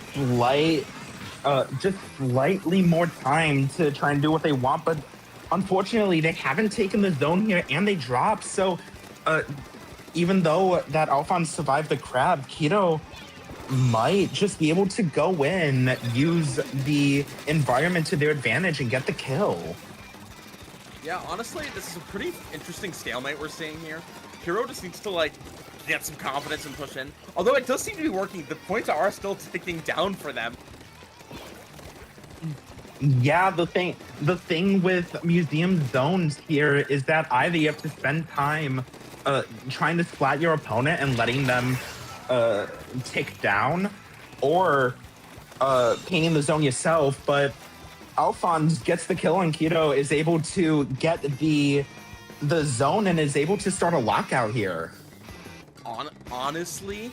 just slightly more time to try and do what they want. But unfortunately, they haven't taken the zone here, and they dropped. So uh, even though that Alphonse survived the crab, Keto might just be able to go in, use the environment to their advantage, and get the kill. Yeah, honestly, this is a pretty interesting stalemate we're seeing here. Hero just needs to, like, get some confidence and push in. Although it does seem to be working. The points are still ticking down for them. Yeah, the thing with museum zones here is that either you have to spend time trying to splat your opponent and letting them tick down, or painting the zone yourself. But Alphonse gets the kill on Keto, is able to get the zone, and is able to start a lockout here. Honestly,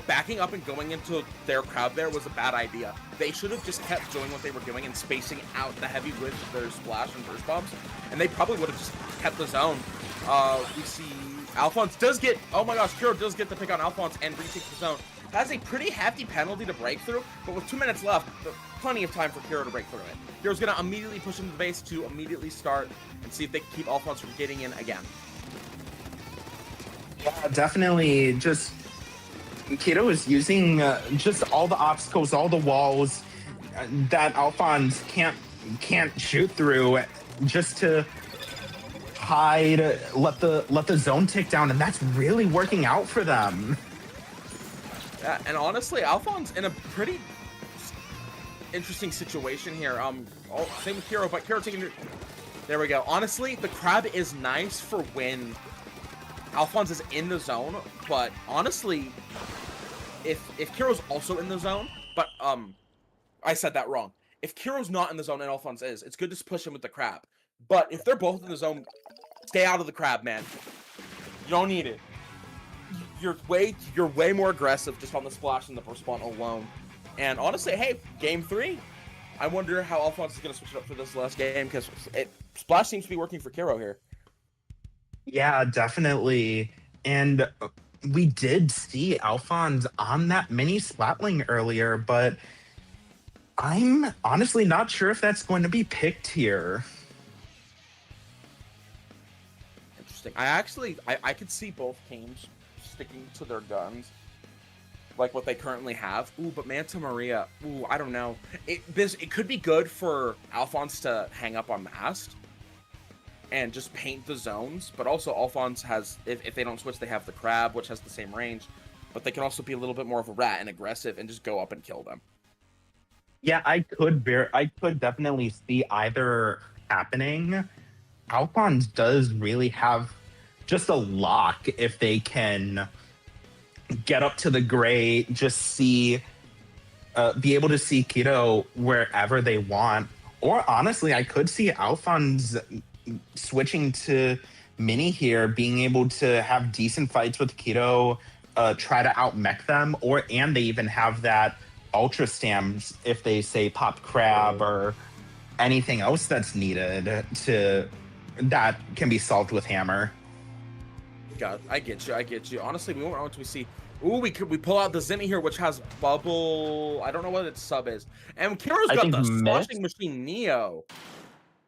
backing up and going into their crowd there was a bad idea. They should have just kept doing what they were doing and spacing out the heavy with their splash and burst bombs, and they probably would have just kept the zone. We see Alphonse does get, oh my gosh, Kiro does get the pick on Alphonse and retakes the zone. Has a pretty hefty penalty to break through, but with 2 minutes left, plenty of time for Kiro to break through it. Kiro's gonna immediately push into the base to immediately start and see if they can keep Alphonse from getting in again. Yeah, definitely. Just Keto is using just all the obstacles, all the walls that Alphonse can't shoot through, just to hide, let the zone tick down, and that's really working out for them. Yeah, and honestly, Alphonse in a pretty interesting situation here. Same with Kiro, but Kiro taking it. There we go. Honestly, the crab is nice for when Alphonse is in the zone, but honestly, if Kiro's also in the zone, but I said that wrong. If Kiro's not in the zone and Alphonse is, it's good to push him with the crab. But if they're both in the zone, stay out of the crab, man. You don't need it. You're way more aggressive just on the splash and the respawn alone. And honestly, hey, game 3. I wonder how Alphonse is going to switch it up for this last game, because splash seems to be working for Kiro here. Yeah, definitely. And we did see Alphonse on that mini splatling earlier, but I'm honestly not sure if that's going to be picked here. Interesting. I could see both teams sticking to their guns, like what they currently have. Ooh, but Manta Maria, ooh, I don't know. It could be good for Alphonse to hang up on Mast and just paint the zones, but also Alphonse has, if they don't switch, they have the crab, which has the same range, but they can also be a little bit more of a rat and aggressive and just go up and kill them. Yeah, I could definitely see either happening. Alphonse does really have just a lock if they can get up to the gray, just be able to see Keto wherever they want. Or honestly, I could see Alphonse switching to Mini here, being able to have decent fights with Keto, try to out-mech them, and they even have that ultra stamps if they say pop crab or anything else that's needed that can be solved with hammer. God, I get you. Honestly, we won't know until we see. Ooh, we pull out the Zimmy here, which has bubble. I don't know what its sub is. And Kiro's got the sloshing machine Neo.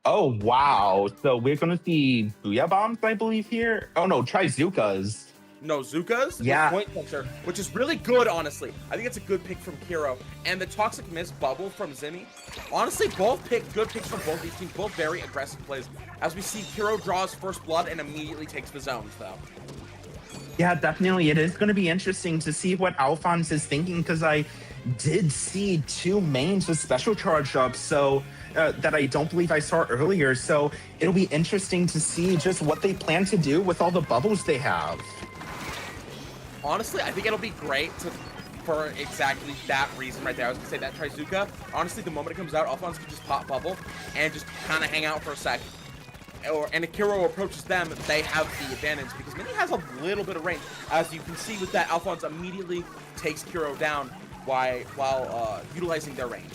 Oh wow! So we're gonna see Booyah Bombs, I believe here. Oh no, try Zukas. No, Zukas? Yeah. Point puncher, which is really good, honestly. I think it's a good pick from Kiro. And the Toxic Mist Bubble from Zimmy. Honestly, good picks from both these teams. Both very aggressive plays. As we see, Kiro draws first blood and immediately takes the zones, though. Yeah, definitely. It is going to be interesting to see what Alphonse is thinking, because I did see 2 mains with special charge up, so that I don't believe I saw earlier. So it'll be interesting to see just what they plan to do with all the bubbles they have. Honestly, I think it'll be great for exactly that reason right there. I was going to say that Trizuka. Honestly, the moment it comes out, Alphonse can just pop bubble and just kind of hang out for a second. And if Kiro approaches them, they have the advantage because Mini has a little bit of range. As you can see with that, Alphonse immediately takes Kiro down while utilizing their range.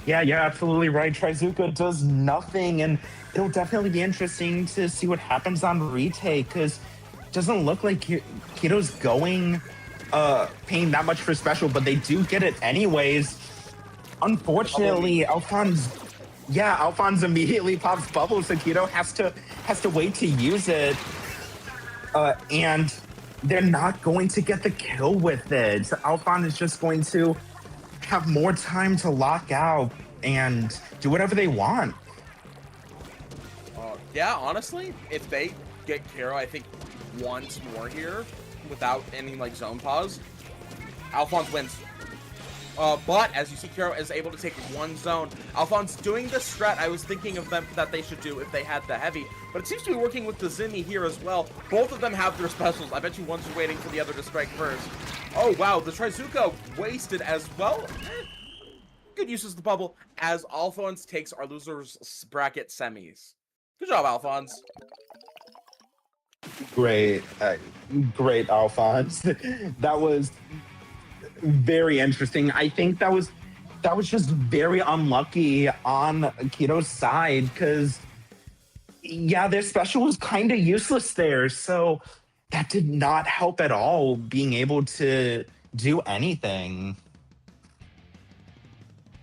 Yeah, you're absolutely right. Trizuka does nothing, and it'll definitely be interesting to see what happens on retake, because it doesn't look like Kito's going paying that much for special, but they do get it anyways. Unfortunately, Alphonse immediately pops bubbles, so Keto has to has to wait to use it, and they're not going to get the kill with it. So Alphon is just going to have more time to lock out and do whatever they want. Yeah, honestly, if they get Kiro, I think once more here without any like zone pause, Alphonse wins. But as you see, Kiro is able to take one zone. Alphonse doing the strat I was thinking of them that they should do if they had the heavy, but it seems to be working with the Zimmy here as well. Both of them have their specials. I bet you one's waiting for the other to strike first. Oh wow, the Trizuka wasted as well. Good use of the bubble as Alphonse takes our losers bracket semis. Good job, Alphonse. Great, great, Alphonse. That was very interesting. I think that was just very unlucky on Keto's side because, yeah, their special was kind of useless there. So that did not help at all being able to do anything.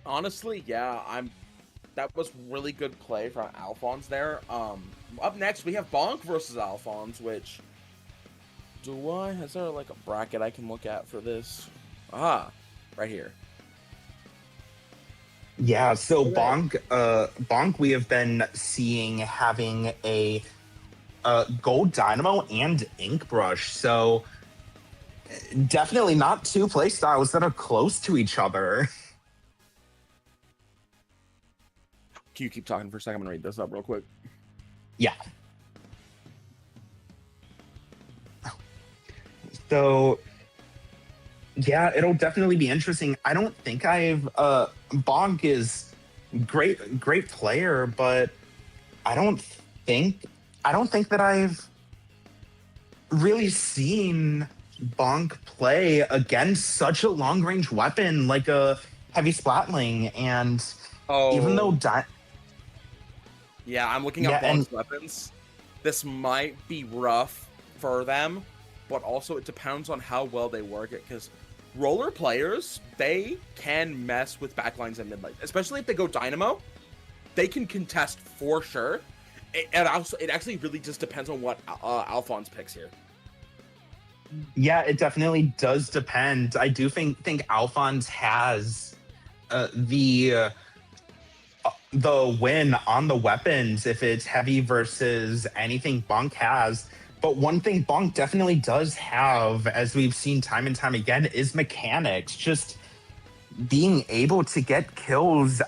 Honestly, yeah, that was really good play from Alphonse there. Up next we have Bonk versus Alphonse, which is there like a bracket I can look at for this? Right here. Yeah, so Bonk we have been seeing having a gold dynamo and ink brush. So definitely not two play styles that are close to each other. Can you keep talking for a second? I'm gonna read this up real quick. Yeah. So, yeah, it'll definitely be interesting. I don't think Bonk is great player, but I don't think that I've really seen Bonk play against such a long range weapon like a heavy splatling, and even though yeah, I'm looking at Bonk's weapons. This might be rough for them, but also it depends on how well they work it, because roller players, they can mess with backlines and mid lane, especially if they go Dynamo. They can contest for sure. It actually really just depends on what Alphonse picks here. Yeah, it definitely does depend. I do think Alphonse has the win on the weapons if it's heavy versus anything Bonk has. But one thing Bonk definitely does have, as we've seen time and time again, is mechanics. Just being able to get tons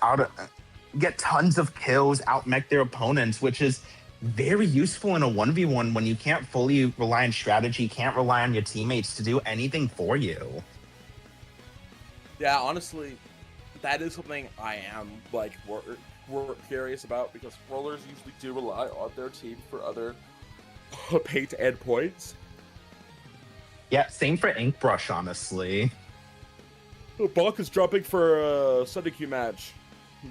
of kills, outmech their opponents, which is very useful in a 1v1 when you can't fully rely on strategy, can't rely on your teammates to do anything for you. Yeah, honestly, that is something I am we're curious about, because rollers usually do rely on their team for other paint endpoints. Yeah, same for Ink Brush, honestly. Bonk is dropping for a Sunday Q match.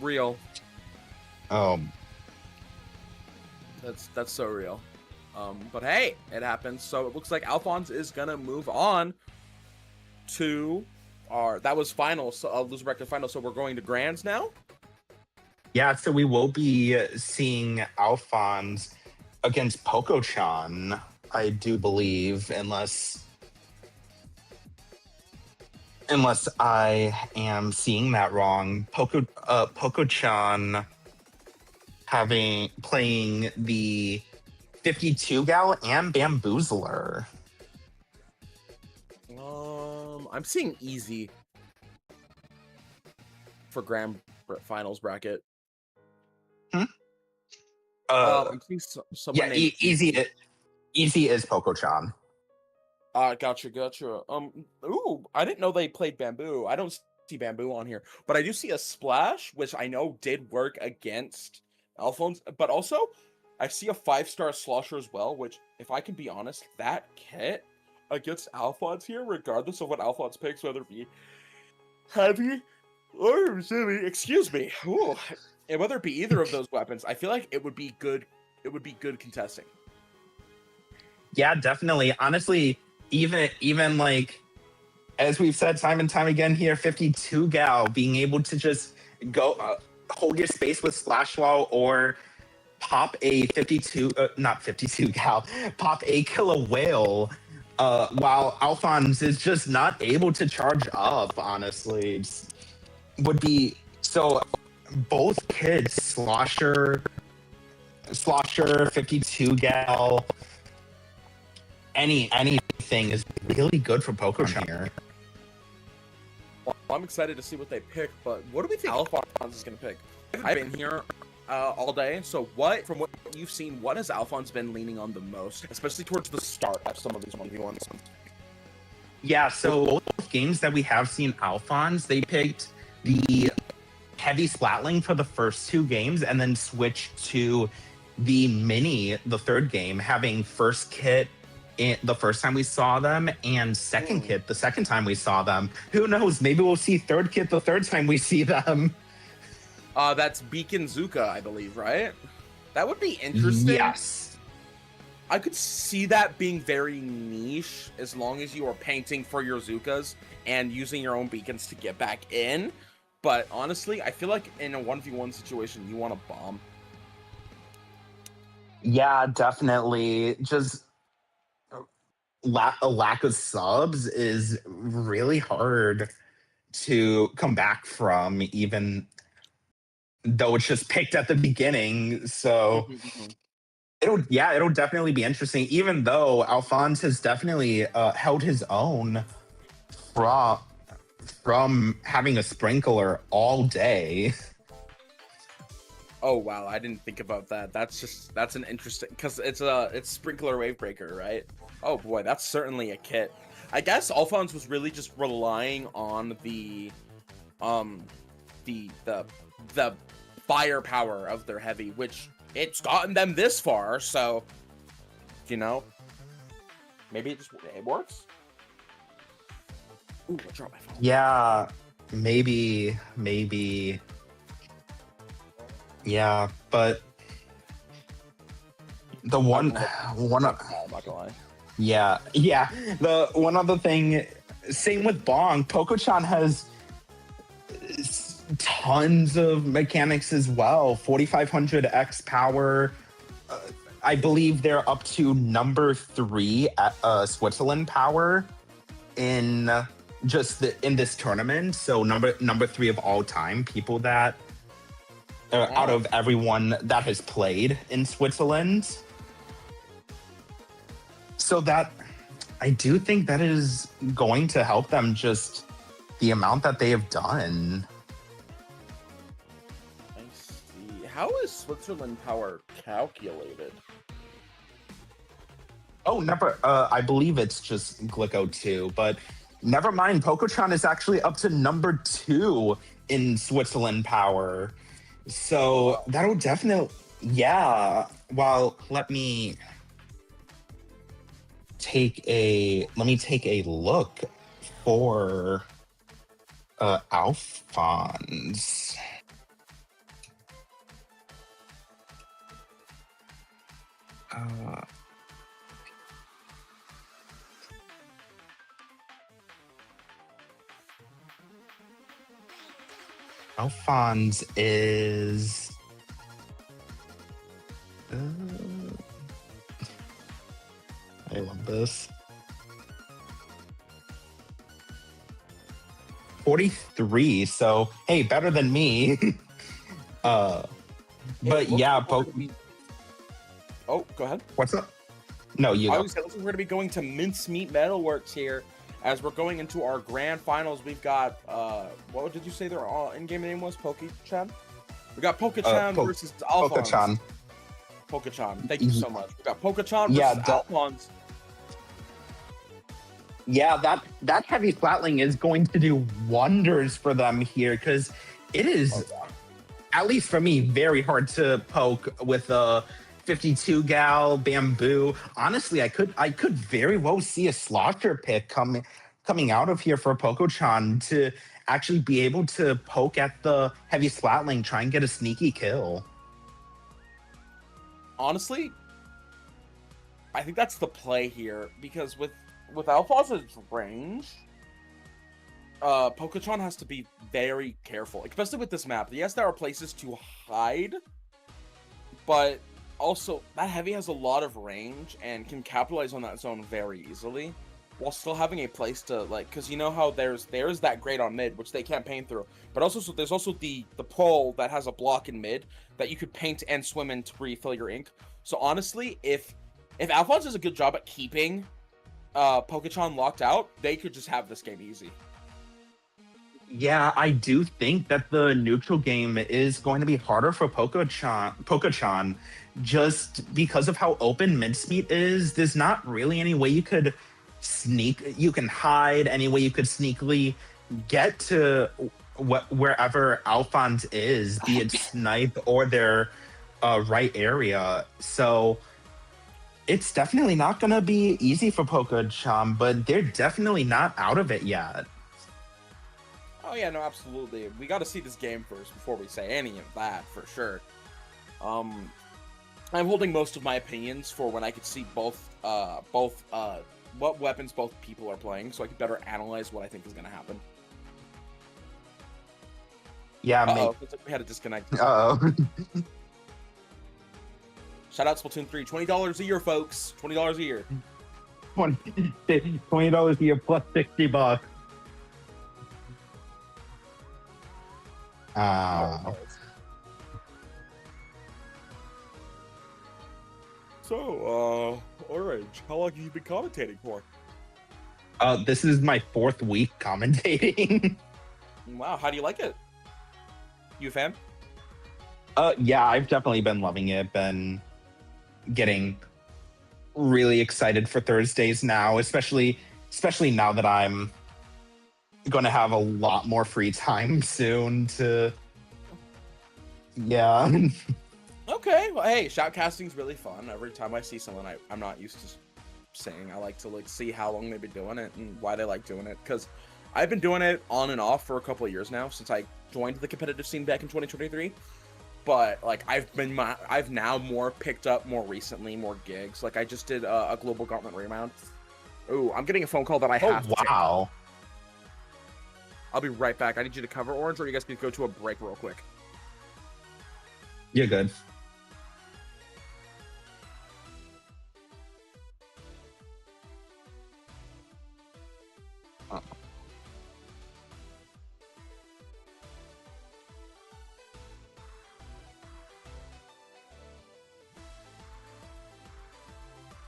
Real. That's so real. But hey, it happens. So it looks like Alphonse is gonna move on to that was finals, loser bracket final. So we're going to grands now. Yeah, so we will be seeing Alphonse against Poco-chan, I do believe, unless I am seeing that wrong. Poco-chan playing the 52 gal and Bamboozler. I'm seeing easy for grand finals bracket. I'm seeing someone named easy is Poco-chan. Gotcha. Ooh, I didn't know they played Bamboo. I don't see Bamboo on here, but I do see a Splash, which I know did work against Alphonse, but also I see a 5-star Slosher as well, which, if I can be honest, that kit against Alphonse here, regardless of what Alphonse picks, whether it be heavy or semi, excuse me, ooh, and whether it be either of those weapons, I feel like it would be good. It would be good contesting. Yeah, definitely. Honestly, even like, as we've said time and time again here, 52 gal being able to just go hold your space with Splash Wall or pop a 52, not 52 cal, pop a killer whale, while Alphonse is just not able to charge up, honestly. Would be so both kids, Slosher, 52 gal, anything is really good for Pokemon here. Well, I'm excited to see what they pick, but what do we think Alphonse is going to pick? I've been here all day, so from what you've seen, what has Alphonse been leaning on the most, especially towards the start of some of these 1v1s? Yeah, so both games that we have seen Alphonse, they picked the heavy Splatling for the first 2 games and then switched to the mini the third game, having first kit the first time we saw them and second kit the second time we saw them. Who knows? Maybe we'll see third kit the third time we see them. That's Beacon Zuka, I believe, right? That would be interesting. Yes. I could see that being very niche as long as you are painting for your Zukas and using your own beacons to get back in. But honestly, I feel like in a 1v1 situation, you want to bomb. Yeah, definitely. Just a lack of subs is really hard to come back from, even though it's just picked at the beginning. So it'll definitely be interesting, even though Alphonse has definitely held his own from having a sprinkler all day. Oh wow, I didn't think about that. That's an interesting, because it's Sprinkler Wave Breaker, right? Oh boy, that's certainly a kit. I guess Alphonse was really just relying on the firepower of their heavy, which it's gotten them this far, so you know, maybe it works. Ooh, I dropped my phone. Yeah, maybe. Yeah, but the one I'm not gonna lie. Yeah. The one other thing, same with Bong. Poco-chan has tons of mechanics as well. 4,500 X power. I believe they're up to number 3 at Switzerland power in in this tournament. So number 3 of all time people that out of everyone that has played in Switzerland. So that, I do think that is going to help them, just the amount that they have done. I see. How is Switzerland power calculated? Oh, never. I believe it's just Glico 2, but never mind. Poco-chan is actually up to number 2 in Switzerland power. So that'll definitely, yeah. Well, let me take a look for Alphonse. Alphonse is I love this. 43, so hey, better than me. But yeah, Oh, go ahead. What's up? No, you I go. was saying, we're going to be going to Mincemeat Metalworks here. As we're going into our grand finals, we've got, what did you say their in-game name was? Poke-chan? We got Poke-chan versus Alphonse. Poke-chan. Poke-chan, thank you so much. We got Poke-chan versus Alphonse. Yeah, that heavy flatling is going to do wonders for them here, because it is, at least for me, very hard to poke with a 52 gal bamboo. Honestly, I could very well see a slaughter pick coming out of here for Poco-chan to actually be able to poke at the heavy slatling, try and get a sneaky kill. Honestly, I think that's the play here, because with Alphonse's range, Poco-chan has to be very careful, especially with this map. Yes, there are places to hide, but also that heavy has a lot of range and can capitalize on that zone very easily, while still having a place to like, because you know how there's that grate on mid which they can't paint through, but also so there's also the pole that has a block in mid that you could paint and swim in to refill your ink. So honestly, if Alphonse does a good job at keeping Pokechan locked out, they could just have this game easy. Yeah, I do think that the neutral game is going to be harder for Pokechan just because of how open Mincemeat is. There's not really any way you could you can hide, any way you could sneakily get to wherever Alphonse is, be it snipe or their right area. So it's definitely not going to be easy for Pokechan, but they're definitely not out of it yet. Oh yeah, no, absolutely. We got to see this game first before we say any of that, for sure. I'm holding most of my opinions for when I could see both what weapons both people are playing, so I could better analyze what I think is going to happen. Yeah, looks like we had a disconnect. Uh-oh. Shout out Splatoon 3, $20 a year, folks. $20 a year. $20 a year plus $60. So, Orange, how long have you been commentating for? This is my 4th week commentating. Wow, how do you like it? You a fan? Yeah, I've definitely been loving it. Been getting really excited for Thursdays now, especially now that I'm going to have a lot more free time soon to... Yeah. Okay, well, hey, shoutcasting's really fun. Every time I see someone I'm not used to saying, I like to see how long they've been doing it and why they like doing it, because I've been doing it on and off for a couple of years now since I joined the competitive scene back in 2023. But like I've now more picked up more recently, more gigs. Like I just did a global gauntlet rebound. Ooh, I'm getting a phone call that I have to take. Wow. I'll be right back. I need you to cover Orange, or you guys can go to a break real quick. You're good.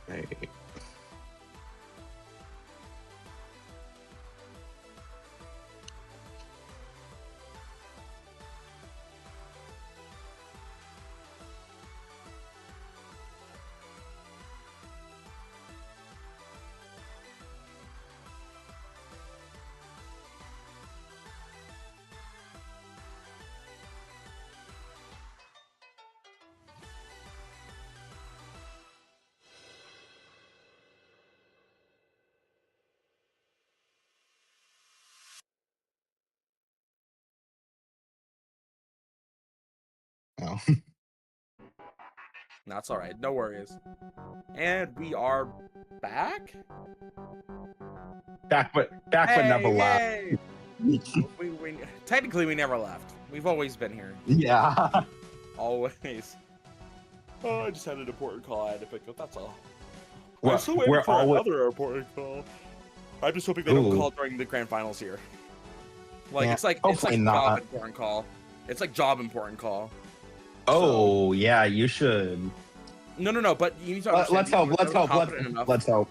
Okay. Oh. That's all right. No worries. And we are back. Back but never left. Hey. we technically we never left. We've always been here. Yeah. Always. Oh, I just had an important call I had to pick up. That's all. Well, I'm still waiting we're for always- another important call. I'm just hoping they don't Ooh. call during the grand finals here. Like Yeah, it's like hopefully job not. important call. It's like job important call. Oh, yeah, you should. No. But you need to understand. Let's hope.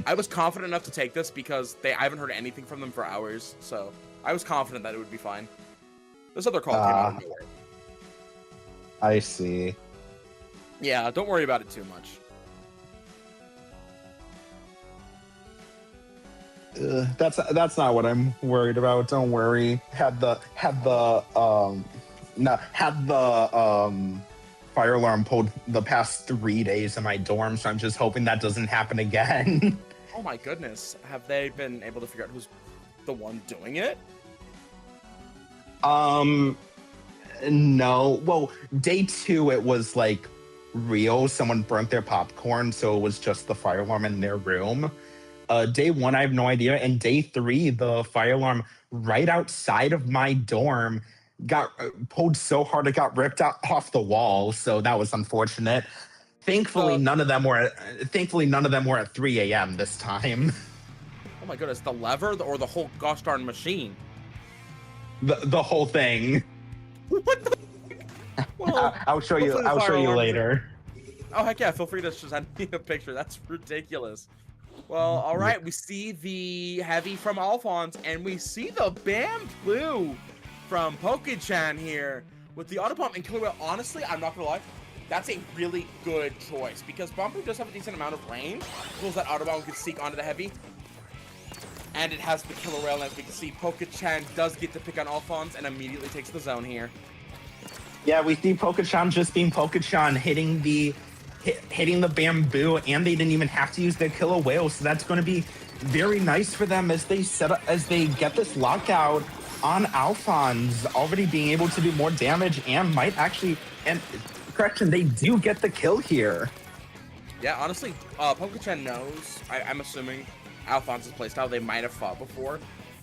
I was confident enough to take this because I haven't heard anything from them for hours, so I was confident that it would be fine. This other call came out of nowhere. I see. Yeah, don't worry about it too much. That's not what I'm worried about. Don't worry. Had the fire alarm pulled the past 3 days in my dorm, so I'm just hoping that doesn't happen again. Oh my goodness. Have they been able to figure out who's the one doing it? No. Well, day 2 it was like real. Someone burnt their popcorn, so it was just the fire alarm in their room. Day 1, I have no idea. And day 3, the fire alarm right outside of my dorm got pulled so hard it got ripped out off the wall. So that was unfortunate. Thankfully, none of them were. Thankfully, none of them were at 3 a.m. this time. Oh my goodness, the lever or the whole gosh darn machine? The whole thing. What the? Well, I'll show you. I'll show you later. Oh heck yeah! Feel free to send me a picture. That's ridiculous. Well, all right. We see the heavy from Alphonse, and we see the bamboo from Poke-chan here with the auto pump and killer whale. Honestly, I'm not gonna lie, that's a really good choice because bamboo does have a decent amount of range. Pulls that auto bomb, can sneak onto the heavy, and it has the killer whale. And as we can see, Poke-chan does get to pick on Alphonse and immediately takes the zone here. Yeah, we see Poke-chan just being Poke-chan, hitting the bamboo, and they didn't even have to use their killer whale. So that's going to be very nice for them as they get this lockout on Alphonse, already being able to do more damage and might actually. And correction, they do get the kill here. Yeah, honestly, Poke-chan knows. I'm assuming Alphonse's playstyle. They might have fought before,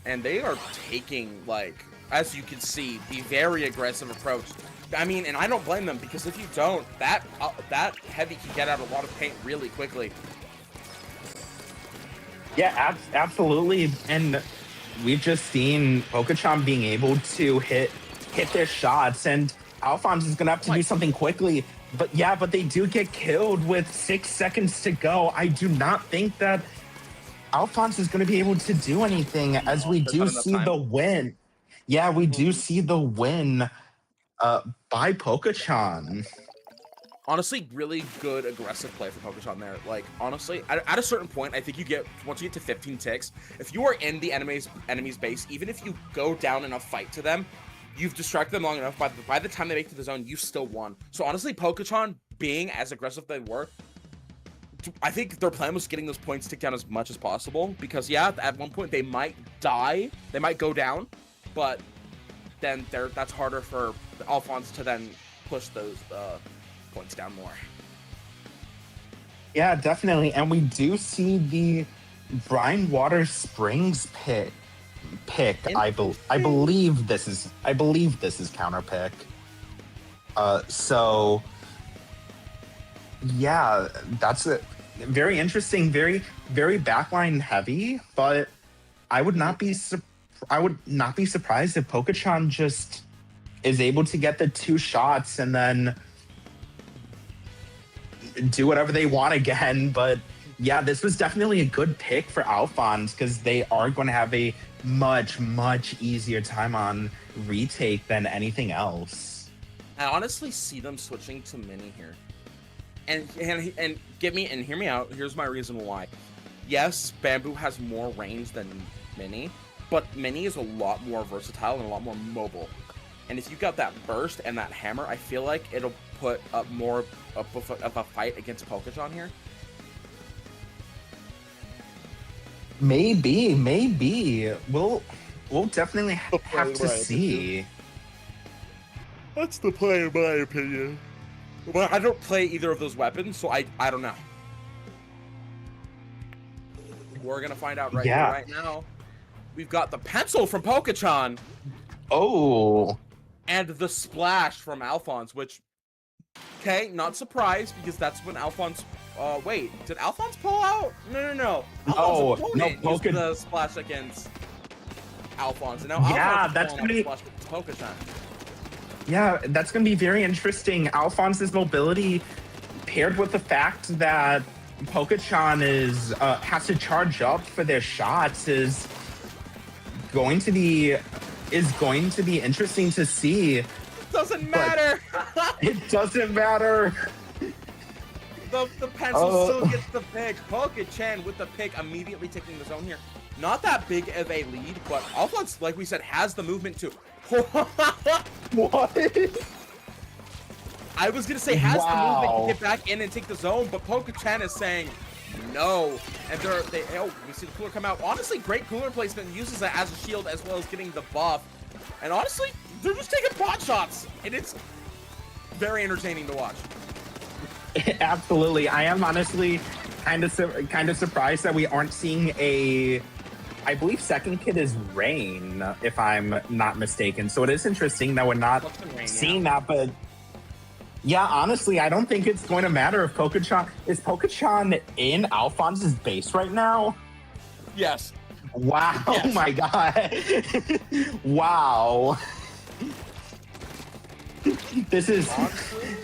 and they are taking, like, as you can see, the very aggressive approach. I mean, and I don't blame them because if you don't, that heavy can get out a lot of paint really quickly. Yeah, absolutely. And we've just seen Poke-chan being able to hit their shots, and Alphonse is going to have to do something quickly. But they do get killed with 6 seconds to go. I do not think that Alphonse is going to be able to do anything as we do see the win. Yeah, we do see the win by Poke-chan. Honestly, really good aggressive play for Poke-chan there. Like, honestly, at a certain point, I think once you get to 15 ticks, if you are in the enemy's base, even if you go down in a fight to them, you've distracted them long enough. By the time they make it to the zone, you still won. So honestly, Poke-chan being as aggressive they were, I think their plan was getting those points ticked down as much as possible. Because yeah, at one point they might die, they might go down, but then that's harder for Alphonse to then push those points down more. Yeah, definitely. And we do see the Brine Water Springs pick. I believe this is counter pick. So yeah, that's it. Very interesting, very backline heavy, but I would not be surprised if Poke-chan just is able to get the 2 shots and then do whatever they want again. But yeah, this was definitely a good pick for Alphonse because they are going to have a much easier time on retake than anything else. I honestly see them switching to Mini here. And hear me out. Here's my reason why. Yes, Bamboo has more range than Mini, but Mini is a lot more versatile and a lot more mobile. And if you got that burst and that hammer, I feel like it'll put up more of a fight against Poke-chan here. Maybe. We'll definitely have to see. That's the play, in my opinion. Well, I don't play either of those weapons, so I don't know. We're gonna find out right here, right now. We've got the pencil from Poke-chan. Oh. And the splash from Alphonse, which, okay, not surprised because that's when Alphonse. Wait, did Alphonse pull out? No. Alphonse used the splash against Alphonse, and now Alphonse that's gonna be splash against Poke-chan. Yeah, that's going to be very interesting. Alphonse's mobility paired with the fact that Poke-chan has to charge up for their shots is going to be interesting to see. It doesn't matter. It doesn't matter. The pencil still gets the pick. Poke-chan with the pick, immediately taking the zone here. Not that big of a lead, but Alphonse, like we said, has the movement too. What? I was gonna say has the movement to get back in and take the zone, but Poke-chan is saying no. And we see the cooler come out. Honestly, great cooler placement, uses it as a shield as well as getting the buff. And honestly, they're just taking pot shots, and it's very entertaining to watch. Absolutely, I am honestly kind of surprised that we aren't seeing a I believe second kid is Rain, if I'm not mistaken. So it is interesting that we're not seeing that, but yeah, honestly, I don't think it's going to matter if Pokechan is Pokechan in Alphonse's base right now. Yes. Wow! Yes. Oh my god! Wow! This is. Honestly,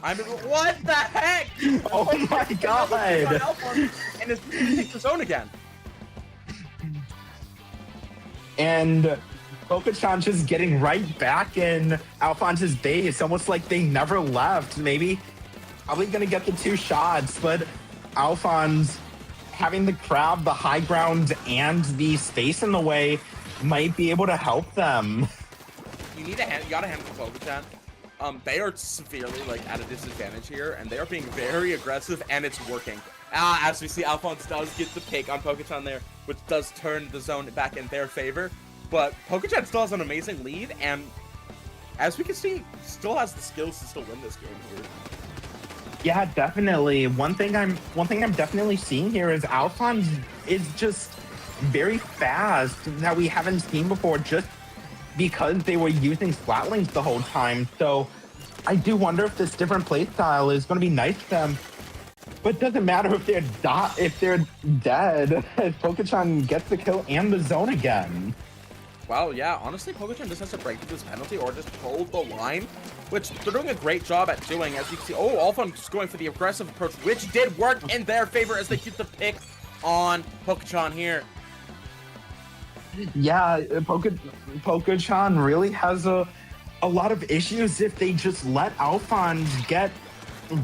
I mean, what the heck? Oh my god! And it's take the zone again. And Pokechan just getting right back in Alphonse's base, almost like they never left. Maybe, probably gonna get the 2 shots, but Alphonse having the crab, the high ground, and the space in the way might be able to help them. You gotta handle Pokechan. They are severely like at a disadvantage here, and they are being very aggressive, and it's working. As we see, Alphonse does get the pick on Pokechan there, which does turn the zone back in their favor. But Pokechan still has an amazing lead, and as we can see, still has the skills to still win this game here. Yeah, definitely. One thing I'm definitely seeing here is Alphonse is just very fast that we haven't seen before, just because they were using Splatlings the whole time. So I do wonder if this different playstyle is going to be nice to them. But it doesn't matter if they're dead, as Pokechan gets the kill and the zone again. Well, yeah, honestly, Pokechan just has to break through this penalty or just hold the line, which they're doing a great job at doing. As you can see, Alphonse is going for the aggressive approach, which did work in their favor as they keep the pick on Pokechan here. Yeah, Pokechan really has a lot of issues if they just let Alphonse get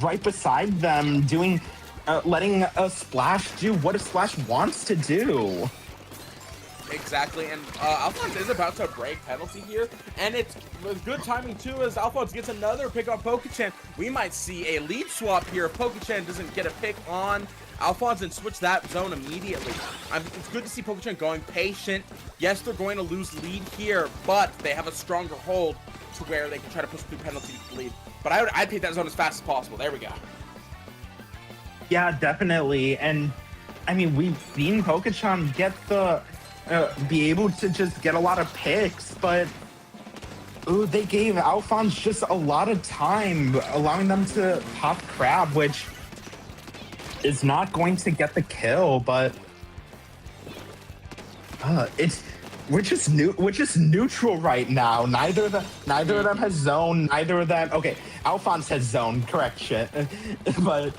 right beside them, letting a Splash do what a Splash wants to do. Exactly, and Alphonse is about to break penalty here, and it's with good timing too, as Alphonse gets another pick on Pokechan. We might see a lead swap here if Pokechan doesn't get a pick on Alphonse and switch that zone immediately. It's good to see Pokechan going patient. Yes, they're going to lose lead here, but they have a stronger hold to where they can try to push through penalty lead. But I'd take that zone as fast as possible. There we go. Yeah, definitely. And I mean, we've seen Pokechan get be able to just get a lot of picks, but they gave Alphonse just a lot of time, allowing them to pop crab, which is not going to get the kill, but we're just neutral right now. Neither of them has zone. Neither of them. Okay, Alphonse has zone. Correction, but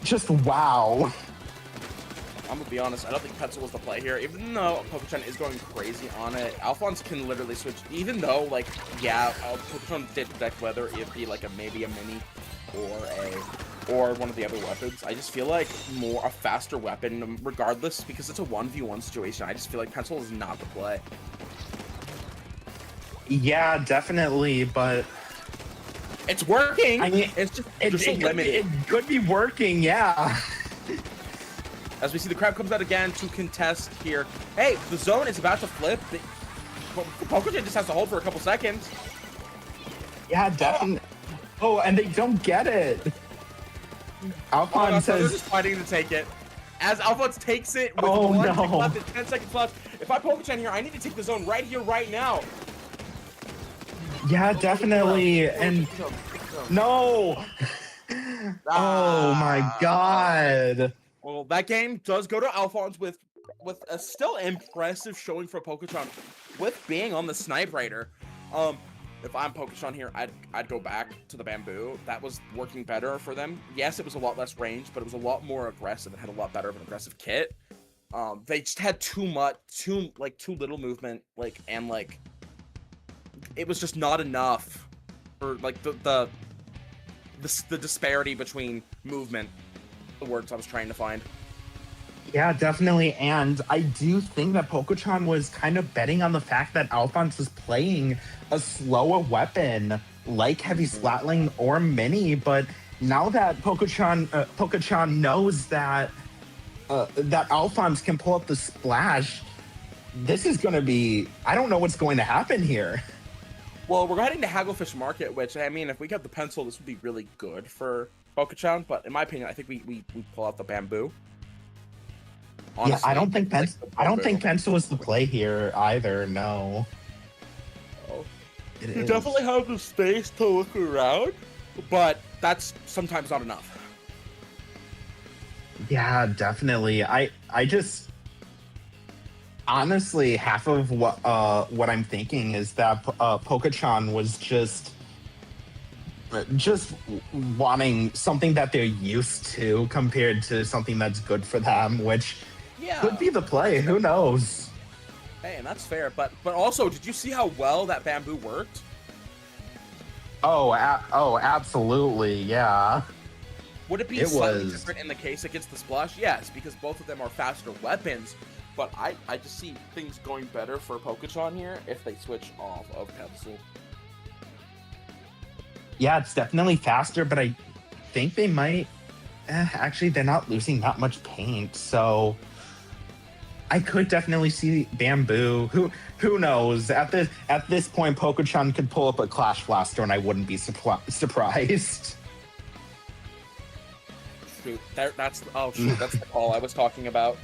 just wow. I'm gonna be honest, I don't think Pencil was the play here. Even though Pokechan is going crazy on it, Alphonse can literally switch. Even though, like, yeah, Pokechan did predict whether it be like maybe a mini or one of the other weapons. I just feel like a faster weapon, regardless, because it's a 1v1 situation. I just feel like Pencil is not the play. Yeah, definitely, but it's working. I mean, it's just so limited. It could be working, yeah. As we see the crab comes out again to contest here. Hey, the zone is about to flip. Pokechan just has to hold for a couple seconds. Yeah, definitely. Oh, and they don't get it. Alphonse says... They're just fighting to take it. As Alphonse takes it with 1 tick left and 10 seconds left. If I'm Pokechan here, I need to take the zone right here, right now. Yeah, definitely. And no. Oh my god. Well, that game does go to Alphonse with a still impressive showing for Pokechan with being on the Snipe Raider. If I'm Pokechan here, I'd go back to the Bamboo. That was working better for them. Yes, it was a lot less range, but it was a lot more aggressive and had a lot better of an aggressive kit. They just had too little movement, it was just not enough for the disparity between movement. The words I was trying to find. Yeah, definitely. And I do think that Pokechan was kind of betting on the fact that Alphonse was playing a slower weapon like Heavy Splatling or Mini, but now that Pokechan knows that that Alphonse can pull up the Splash, this is going to be... I don't know what's going to happen here. Well, we're heading to Hagglefish Market, which, I mean, if we get the pencil, this would be really good for Pokechan, but in my opinion, I think we pull out the Bamboo. Honestly, Yeah, I don't think like I don't think Bamboo. pencil is the play here either. No, Oh, it you is. definitely have the space to look around, but that's sometimes not enough. Yeah, definitely. I just honestly half of what I'm thinking is that Poke-chan was just wanting something that they're used to compared to something that's good for them, which could Yeah. be the play. Who knows? Hey, and that's fair. But also, did you see how well that bamboo worked? Oh, absolutely, yeah. Would it be It slightly was. different in the case against the Splash? Yes, because both of them are faster weapons. But I just see things going better for Poke-chan here if they switch off of Pencil. Yeah, it's definitely faster, but I think they might. Actually, they're not losing that much paint, so I could definitely see Bamboo. Who knows? At this point, Poke-chan could pull up a Clash Blaster, and I wouldn't be surprised. Shoot, that's the call I was talking about.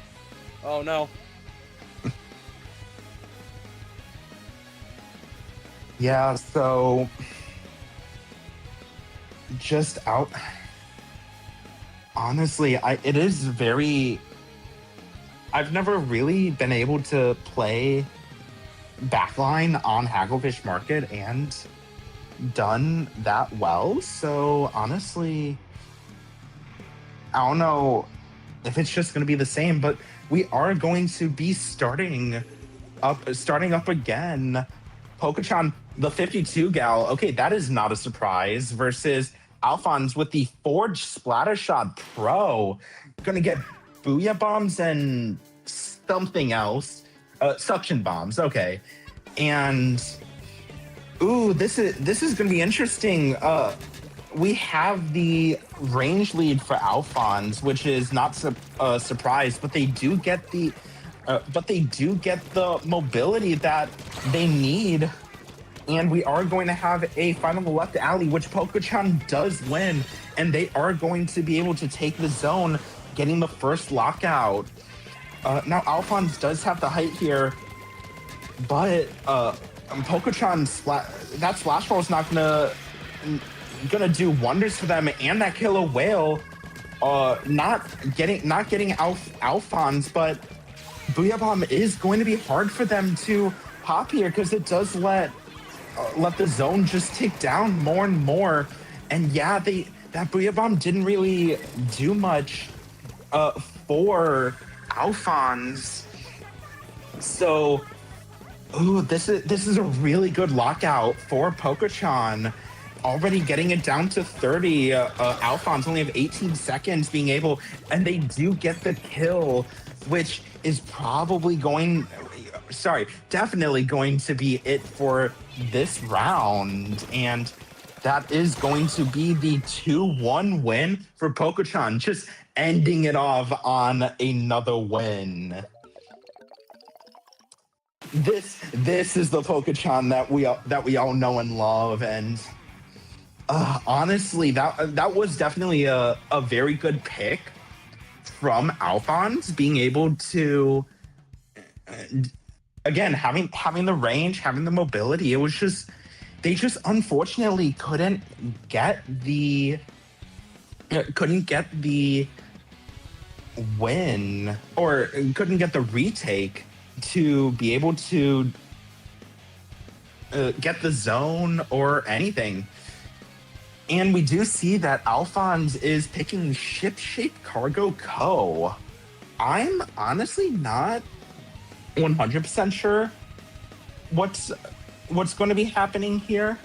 Oh no. Yeah, so just out. Honestly, it is very. I've never really been able to play backline on Hagglefish Market and done that well. So honestly, I don't know if it's just going to be the same, but we are going to be starting up again. Poke-chan, the 52 gal. Okay, that is not a surprise. Versus Alphonse with the Forge Splattershot Pro, gonna get Booyah Bombs and something else, suction bombs. Okay, and ooh, this is gonna be interesting. We have the range lead for Alphonse, which is not a surprise, but they do get the mobility that they need. And we are going to have a final left alley, which Poke-chan does win, and they are going to be able to take the zone, getting the first lockout. Now Alphonse does have the height here, but Poke-chan that splash ball is not gonna do wonders for them, and that killer whale, not getting Alphonse, but Booyah Bomb is going to be hard for them to pop here because it does let the zone just tick down more and more. And yeah, that Booyah Bomb didn't really do much for Alphonse. So, ooh, this is a really good lockout for Poke-chan. Already getting it down to 30. Alphonse only have 18 seconds being able, and they do get the kill, which is definitely going to be it for this round. And that is going to be the 2-1 win for Poke-chan, just ending it off on another win. This is the Poke-chan that we all know and love, and honestly, that was definitely a very good pick from Alphonse, being able to again having the range, having the mobility. It was just they just unfortunately couldn't get the win, or couldn't get the retake to be able to get the zone or anything. And we do see that Alphonse is picking Ship-Shape Cargo Co. I'm honestly not 100% sure what's going to be happening here,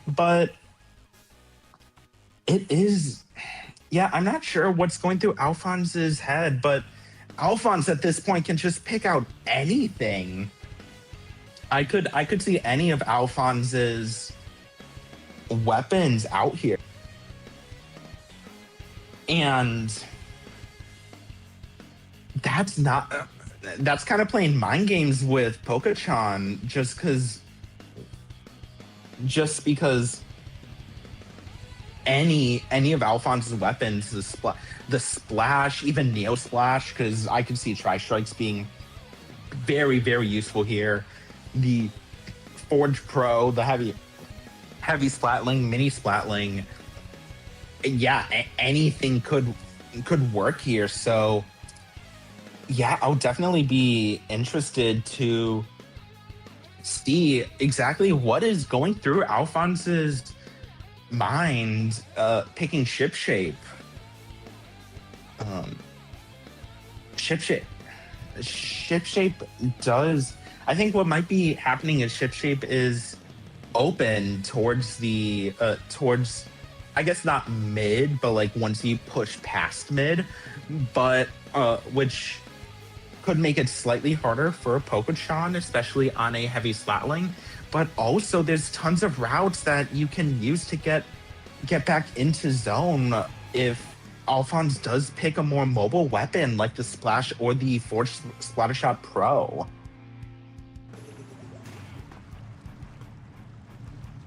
but it is. Yeah, I'm not sure what's going through Alphonse's head, but Alphonse at this point can just pick out anything. I could see any of Alphonse's weapons out here, and that's kind of playing mind games with Poke-chan, just because any of Alphonse's weapons, the splash, even Neo Splash, because I can see Tri-Strikes being very, very useful here. The Forge Pro, the heavy Splatling, mini Splatling. Yeah, anything could work here. So yeah, I'll definitely be interested to see exactly what is going through Alphonse's mind picking ship shape. Ship shape does. I think what might be happening is ship shape is open towards the towards, I guess not mid, but like once you push past mid, but which could make it slightly harder for Pokéchan, especially on a heavy Splatling. But also there's tons of routes that you can use to get back into zone if Alphonse does pick a more mobile weapon like the Splash or the Forge Splattershot Pro.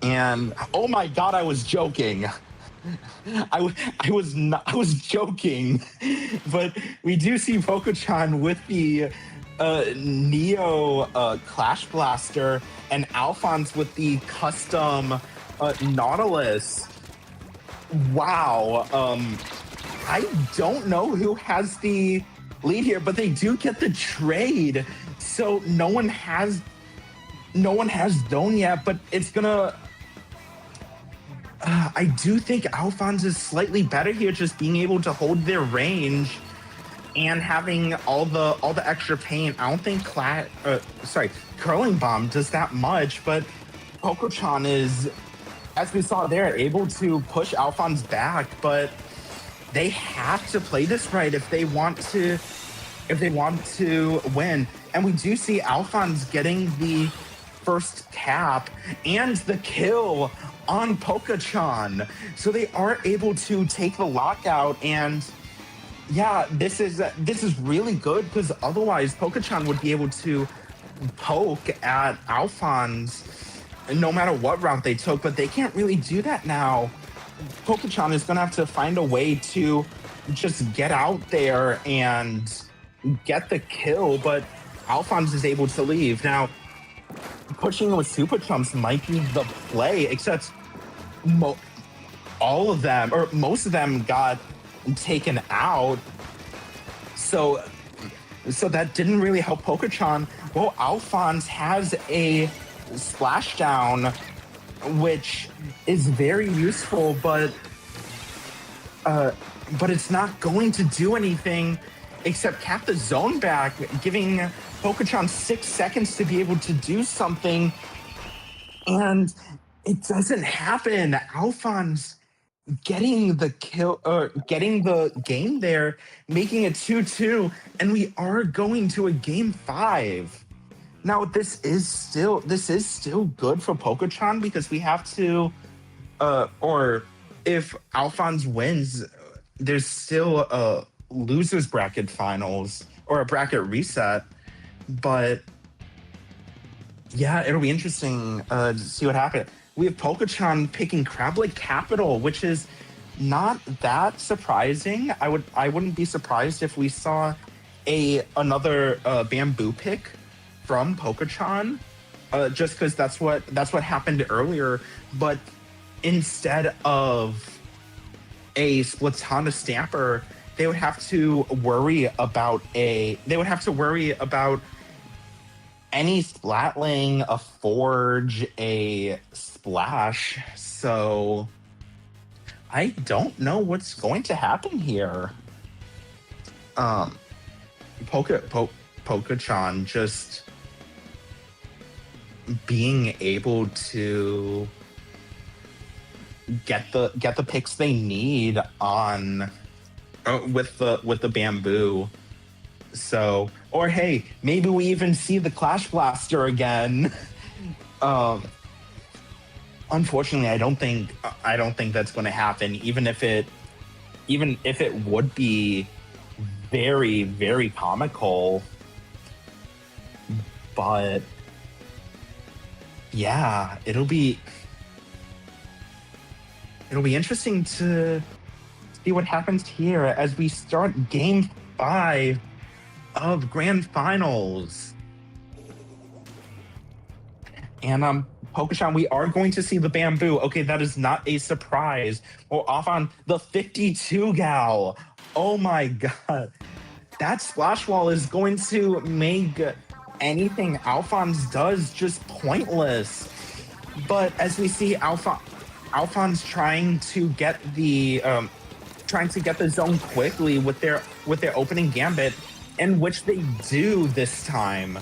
And oh my god, I was joking. I was joking, but we do see Pokéchan with the Neo Clash Blaster and Alphonse with the custom Nautilus. Wow. I don't know who has the lead here, but they do get the trade. So no one has Zone yet, but it's gonna. I do think Alphonse is slightly better here, just being able to hold their range and having all the extra paint. I don't think Curling Bomb does that much, but Pokéchan is, as we saw there, able to push Alphonse back, but they have to play this right if they want to win. And we do see Alphonse getting the first tap and the kill on Pokéchan. So they are able to take the lockout, and yeah, this is really good because otherwise Pokéchan would be able to poke at Alphonse no matter what route they took, but they can't really do that now. Pokéchan is gonna have to find a way to just get out there and get the kill, but Alphonse is able to leave. Now, pushing with Super Chumps might be the play, except all of them, or most of them, got taken out. So that didn't really help Pokéchan. Well, Alphonse has a splashdown, which is very useful, but it's not going to do anything except cap the zone back, giving Pokéchan 6 seconds to be able to do something, and it doesn't happen. Alphonse getting the kill, getting the game there, making it 2-2, and we are going to a game 5. Now, this is still good for Pokéchan because we have to, or if Alphonse wins, there's still a losers bracket finals or a bracket reset. But yeah, it'll be interesting to see what happens. We have Pokéchan picking Crablet Capital, which is not that surprising. I wouldn't be surprised if we saw another Bamboo pick from Pokéchan, just because that's what happened earlier. But instead of a Splatana Stamper, they would have to worry about any Splatling, a Forge, a Splash. So I don't know what's going to happen here. Pokéchan just being able to get the picks they need on with the Bamboo. So, or hey, maybe we even see the Clash Blaster again. Unfortunately, I don't think that's going to happen. Even if it would be very, very comical, but yeah, it'll be it'll be interesting to see what happens here as we start Game 5 of Grand Finals. And Pokemon, we are going to see the bamboo. Okay, that is not a surprise. We're off on the 52 gal. Oh my god. That splash wall is going to make anything Alphonse does just pointless. But as we see Alphonse trying to get the zone quickly with their opening gambit, in which they do this time.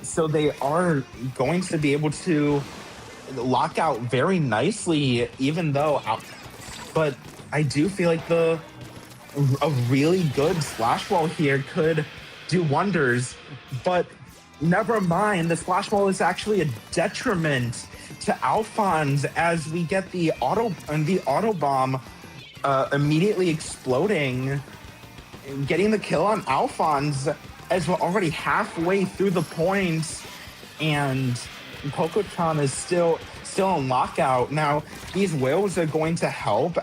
So they are going to be able to lock out very nicely, even though. But I do feel like a really good splash wall here could do wonders. But never mind, the splash wall is actually a detriment to Alphonse as we get the auto bomb immediately exploding, getting the kill on Alphonse as we're already halfway through the points, and Pokochan is still in lockout. Now, these whales are going to help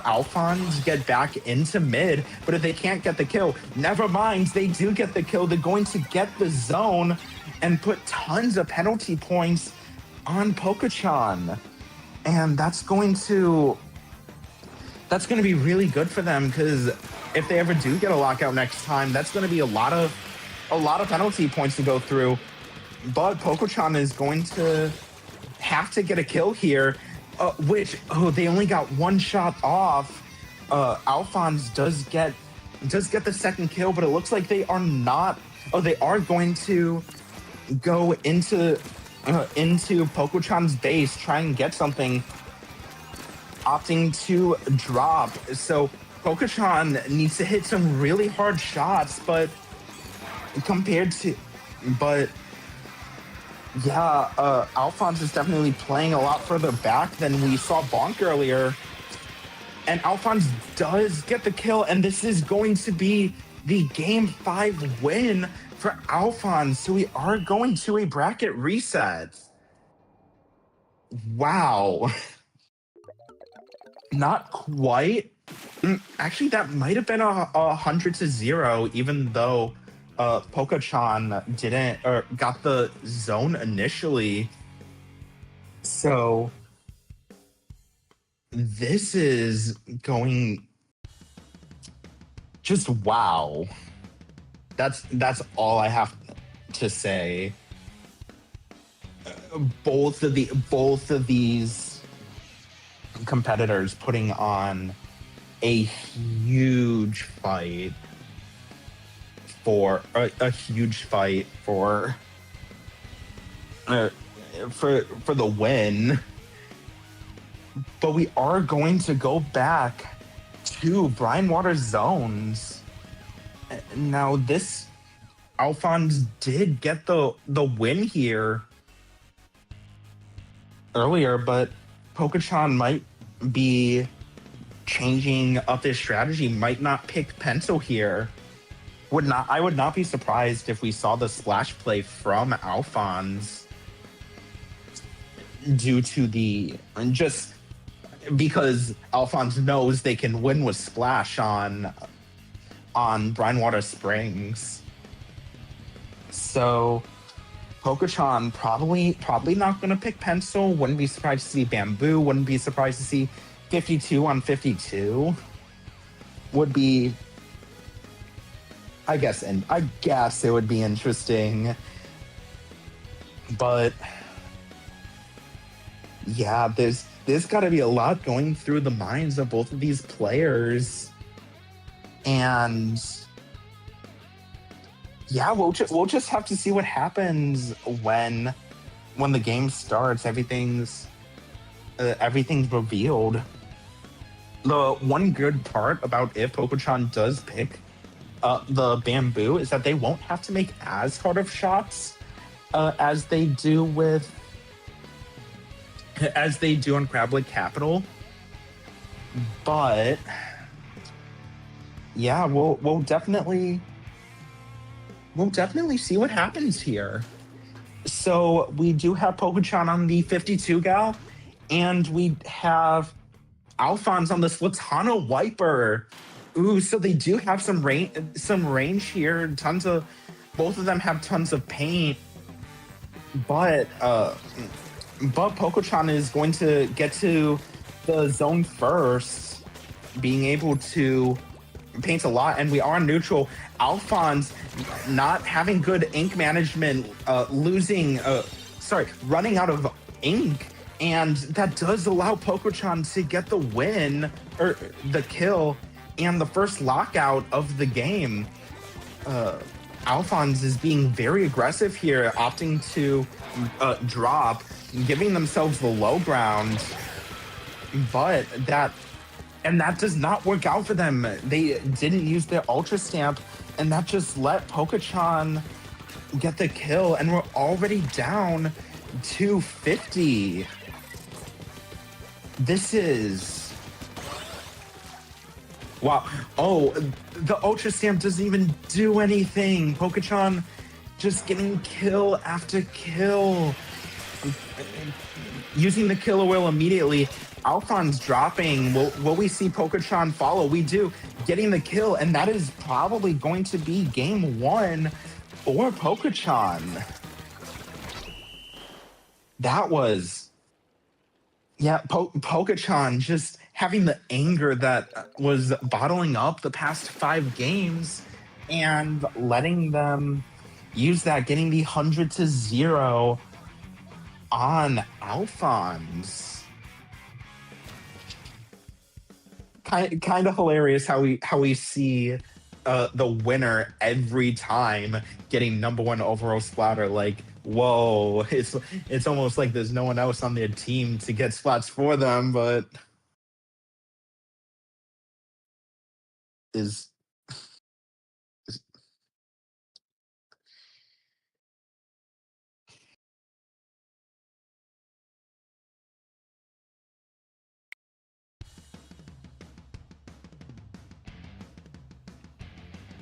Alphonse get back into mid, but if they can't get the kill, never mind, they do get the kill. They're going to get the zone and put tons of penalty points on Pokochan. And that's going to be really good for them, because if they ever do get a lockout next time, that's going to be a lot of penalty points to go through. But Pokochan is going to have to get a kill here, they only got one shot off. Alphonse does get the second kill, but it looks like they are not. They are going to go into Pokochan's base, try and get something, opting to drop. So Pokochan needs to hit some really hard shots, but Alphonse is definitely playing a lot further back than we saw Bonk earlier. And Alphonse does get the kill, and this is going to be the Game 5 win for Alphonse. So we are going to a bracket reset. Wow. Not quite. Actually, that might have been a 100-0, even though Pokochan didn't got the zone initially. So this is going just wow. That's all I have to say. Both of these competitors putting on a huge fight for the win. But we are going to go back to Brine Water Zones. Now, this Alphonse did get the win here earlier, but Pokochan might be changing up his strategy, might not pick Pencil here. I would not be surprised if we saw the splash play from Alphonse just because Alphonse knows they can win with splash on Brinewater Springs. So Pokochan probably not going to pick Pencil. Wouldn't be surprised to see Bamboo. Wouldn't be surprised to see 52 on 52. Would be, I guess it would be interesting. But yeah, there's got to be a lot going through the minds of both of these players. And yeah, we'll just have to see what happens when the game starts. Everything's revealed. The one good part about if Pokochan does pick the Bamboo is that they won't have to make as hard of shots as they do on Crab Capital. But yeah, we'll definitely see what happens here. So we do have Pokochan on the 52 gal, And we have Alphonse on the Slatana Wiper. Ooh, so they do have some range here. Both of them have tons of paint. But Poco-chan is going to get to the zone first, being able to paint a lot, and we are neutral. Alphonse not having good ink management, running out of ink, and that does allow Poco-chan to get the win, or the kill, and the first lockout of the game. Alphonse is being very aggressive here, opting to drop, giving themselves the low ground, but that does not work out for them. They didn't use their Ultra Stamp, and that just let Poco-chan get the kill, and we're already down 250. This is... Wow. Oh, the Ultra Stamp doesn't even do anything. Poco-chan just getting kill after kill. Using the killer whale immediately. Alphonse dropping. Will we see Poco-chan follow? We do. Getting the kill, and that is probably going to be game 1 for Poco-chan. That was... Yeah, Poco-chan just having the anger that was bottling up the past 5 games and letting them use that, getting the 100-0 on Alphonse. Kind of hilarious how we see the winner every time getting #1 overall splatter. Like, whoa, it's almost like there's no one else on their team to get splats for them, but is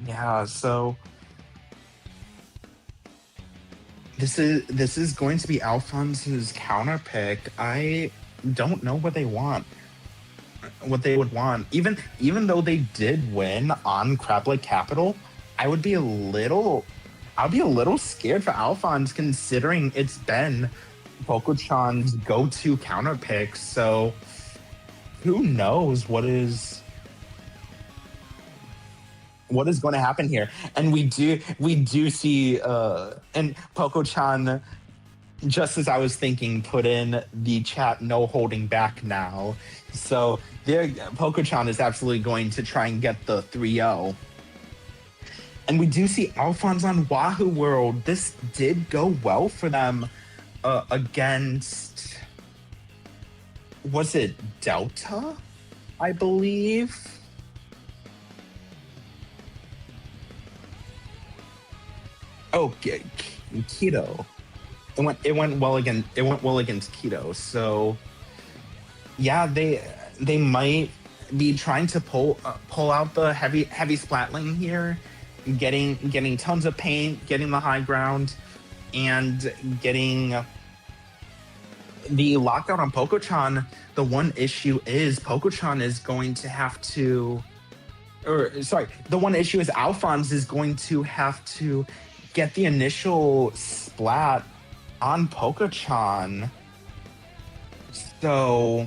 yeah, so this is going to be Alphonse's counter pick. I don't know what they want. What they would want. Even though they did win on Crab Lake Capital, I'd be a little scared for Alphonse, considering it's been Poco-chan's go-to counter pick. So who knows what is going to happen here. And we do see and Poco-chan, just as I was thinking, put in the chat, no holding back now. So Poco-chan is absolutely going to try and get the 3-0. And we do see Alphonse on Wahoo World. This did go well for them against, was it Delta, I believe? Oh, Keto. It went well against Keto. So yeah, they might be trying to pull out the heavy splat lane here, getting tons of paint, getting the high ground, and getting the lockout on Poco-chan. The one issue is Poco-chan is going to have to, the one issue is Alphonse is going to have to get the initial splat on Poco-chan. So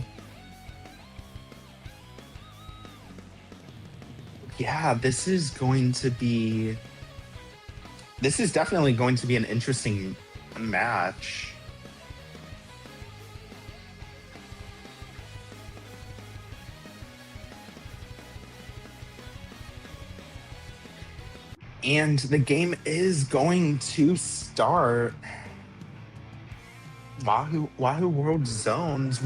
yeah, this is definitely going to be an interesting match. And the game is going to start. Wahoo World Zones.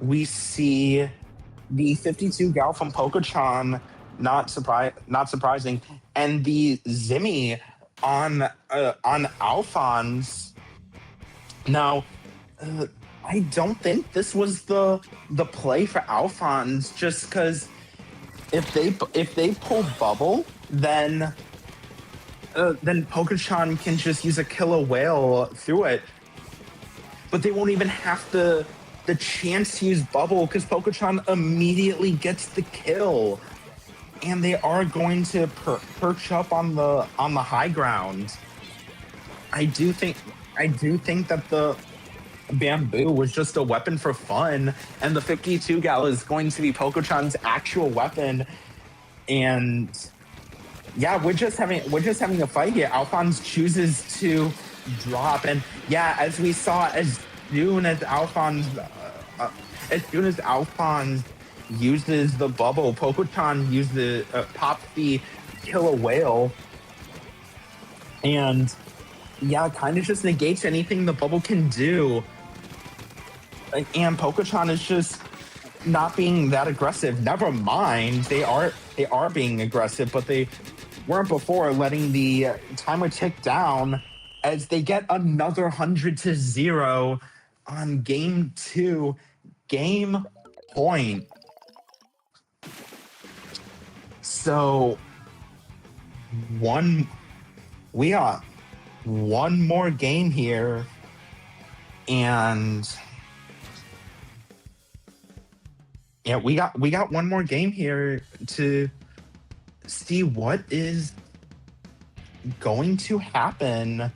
We see the 52 gal from Poco-chan, not surprising, and the Zimmy on Alphonse. Now, I don't think this was the play for Alphonse, just because if they pull bubble, then Poco-chan can just use a killer whale through it. But they won't even have to the chance to use bubble because Pokochan immediately gets the kill, and they are going to perch up on the high ground. I do think that the bamboo was just a weapon for fun, and the 52 gal is going to be Pokochan's actual weapon. And yeah, we're just having a fight here. Alphonse chooses to drop, and yeah, as we saw, as soon as Alphonse uses the bubble, Pokochan uses pops the killer whale, and yeah, kind of just negates anything the bubble can do. And Pokochan is just not being that aggressive. Never mind, they are being aggressive, but they weren't before, letting the timer tick down as they get another 100-0 on game 2. Game point. So we got one more game here, and yeah, we got one more game here to see what is going to happen.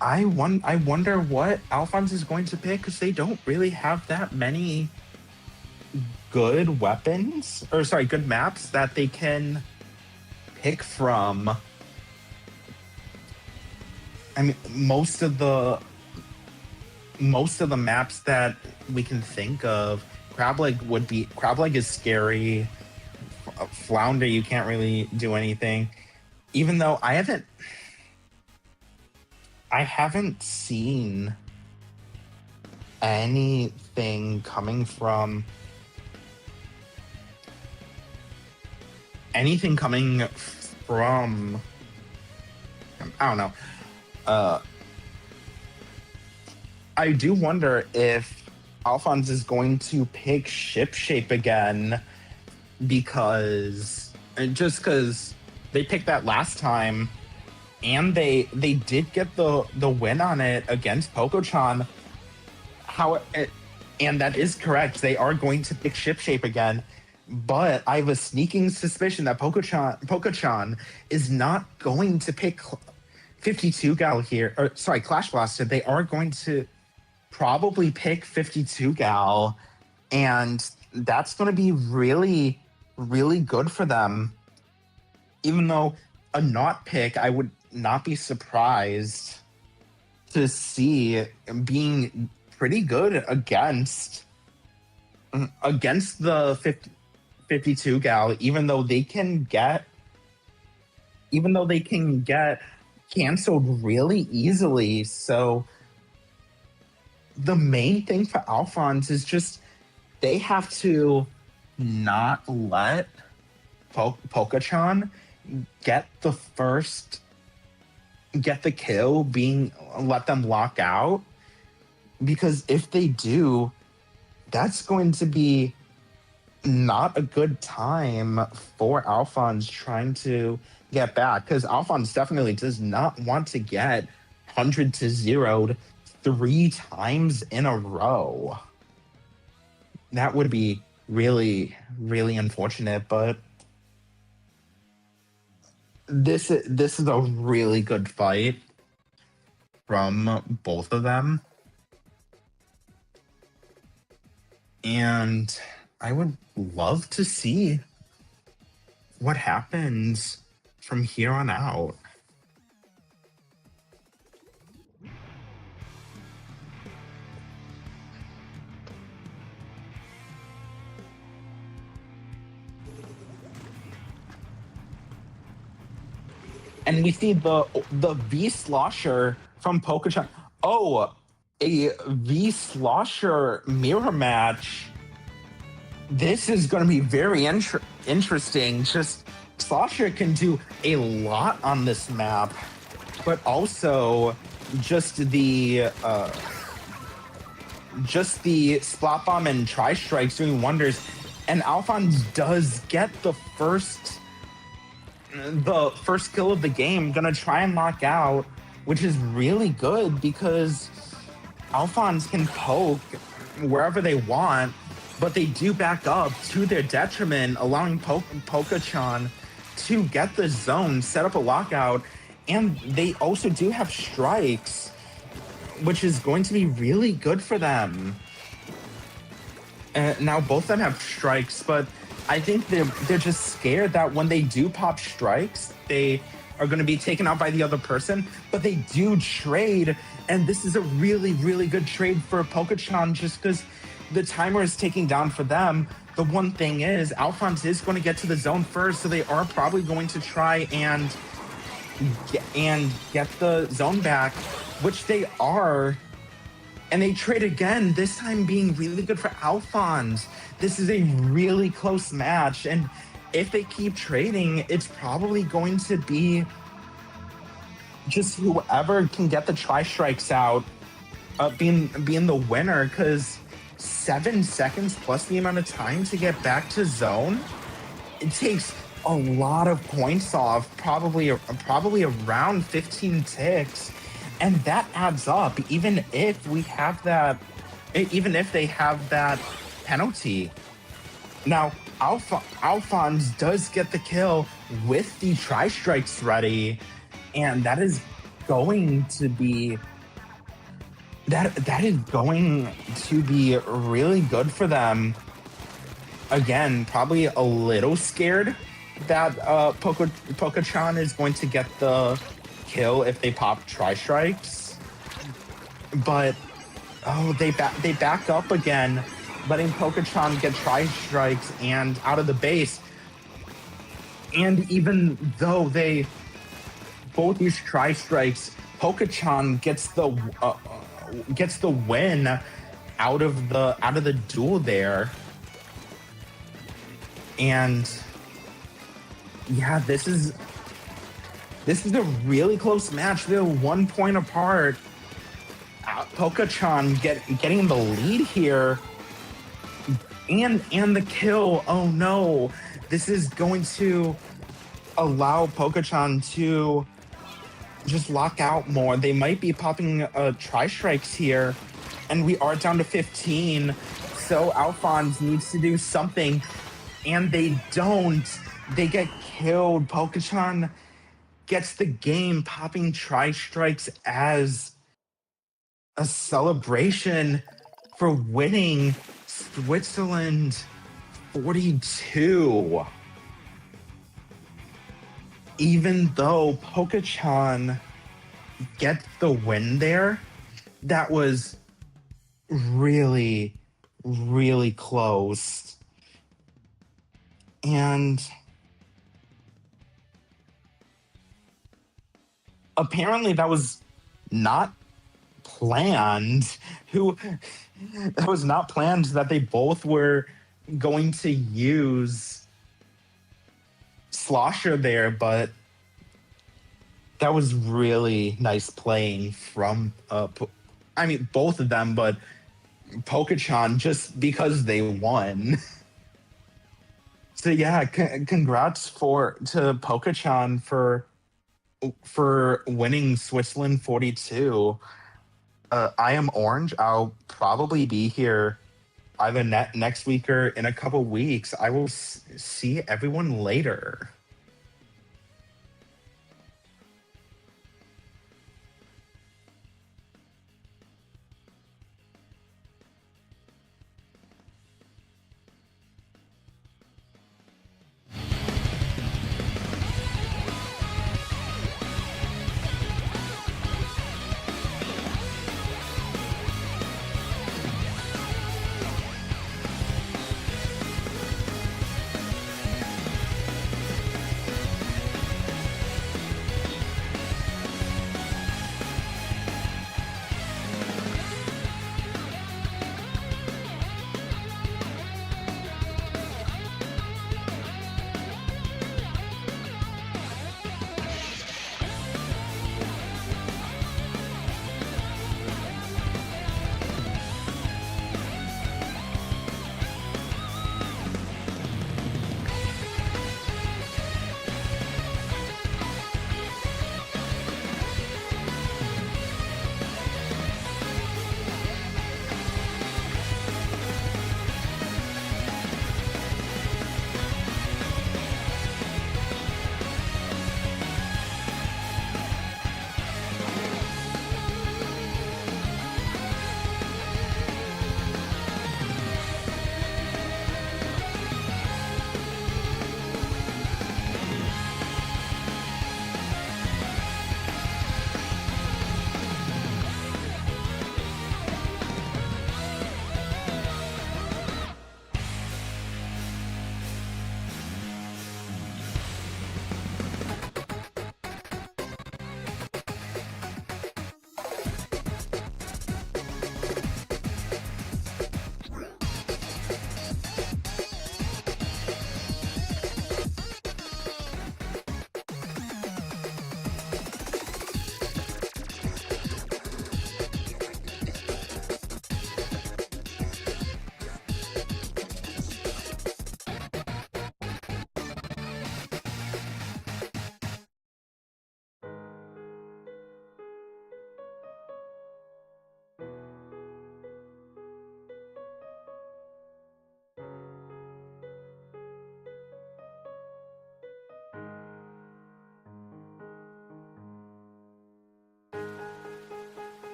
I wonder what Alphonse is going to pick, because they don't really have that many good weapons, or sorry, good maps that they can pick from. I mean, most of the maps that we can think of, Crab Leg is scary. Flounder, you can't really do anything. Even though I haven't seen anything coming from I don't know. I do wonder if Alphonse is going to pick ship shape again, because they picked that last time, and they did get the win on it against Pokochan. And that is correct. They are going to pick ship shape again, but I have a sneaking suspicion that Pokochan is not going to pick 52 gal here, or sorry, Clash Blaster. They are going to probably pick 52 gal, and that's going to be really, really good for them. Even though a not pick, I would not be surprised to see being pretty good against the 52 gal, even though they can get canceled really easily. So the main thing for Alphonse is just they have to not let Pokochan get the kill, let them lock out, because if they do, that's going to be not a good time for Alphonse trying to get back, because Alphonse definitely does not want to get 100-0 3 times in a row. That would be really, really unfortunate, but this is a really good fight from both of them. And I would love to see what happens from here on out. And we see the V Slosher from Pokochan. Oh, a V Slosher mirror match. This is going to be very interesting. Just Slosher can do a lot on this map, but also just the Splat Bomb and Tri Strikes doing wonders. And Alphonse does get the first kill of the game, gonna try and lock out, which is really good, because Alphonse can poke wherever they want, but they do back up to their detriment, allowing Poke-chan to get the zone, set up a lockout, and they also do have strikes, which is going to be really good for them. Now both of them have strikes, but I think they're just scared that when they do pop strikes, they are going to be taken out by the other person, but they do trade, and this is a really, really good trade for Poke-chan just because the timer is ticking down for them. The one thing is, Alphonse is going to get to the zone first, so they are probably going to try and get the zone back, which they are. And they trade again, this time being really good for Alphonse. This is a really close match, and if they keep trading, it's probably going to be just whoever can get the tri-strikes out being the winner, because 7 seconds plus the amount of time to get back to zone, it takes a lot of points off, probably around 15 ticks, and that adds up even if they have that penalty. Now Alphonse does get the kill with the tri-strikes ready, and that is going to be really good for them. Again, probably a little scared that Poke-chan is going to get the kill if they pop tri-strikes, but they back up again, letting Poke-chan get tri-strikes and out of the base. And even though they both use tri-strikes, Poke-chan gets the win out of the duel there. And yeah, this is a really close match. They're 1 point apart. Poke-chan getting the lead here, and the kill. Oh no, this is going to allow Poke-chan to just lock out more. They might be popping tri-strikes here, and we are down to 15. So Alphonse needs to do something, and they don't. They get killed. Poke-chan gets the game, popping tri-strikes as a celebration for winning Switzerland 42. Even though Poke-chan gets the win there, that was really, really close. And apparently that was not planned. That was not planned that they both were going to use Slosher there, but that was really nice playing from both of them, but Poke-chan just because they won. So yeah, congrats to Poke-chan for winning Switzerland 42. I am Orange. I'll probably be here either next week or in a couple weeks. I will see everyone later.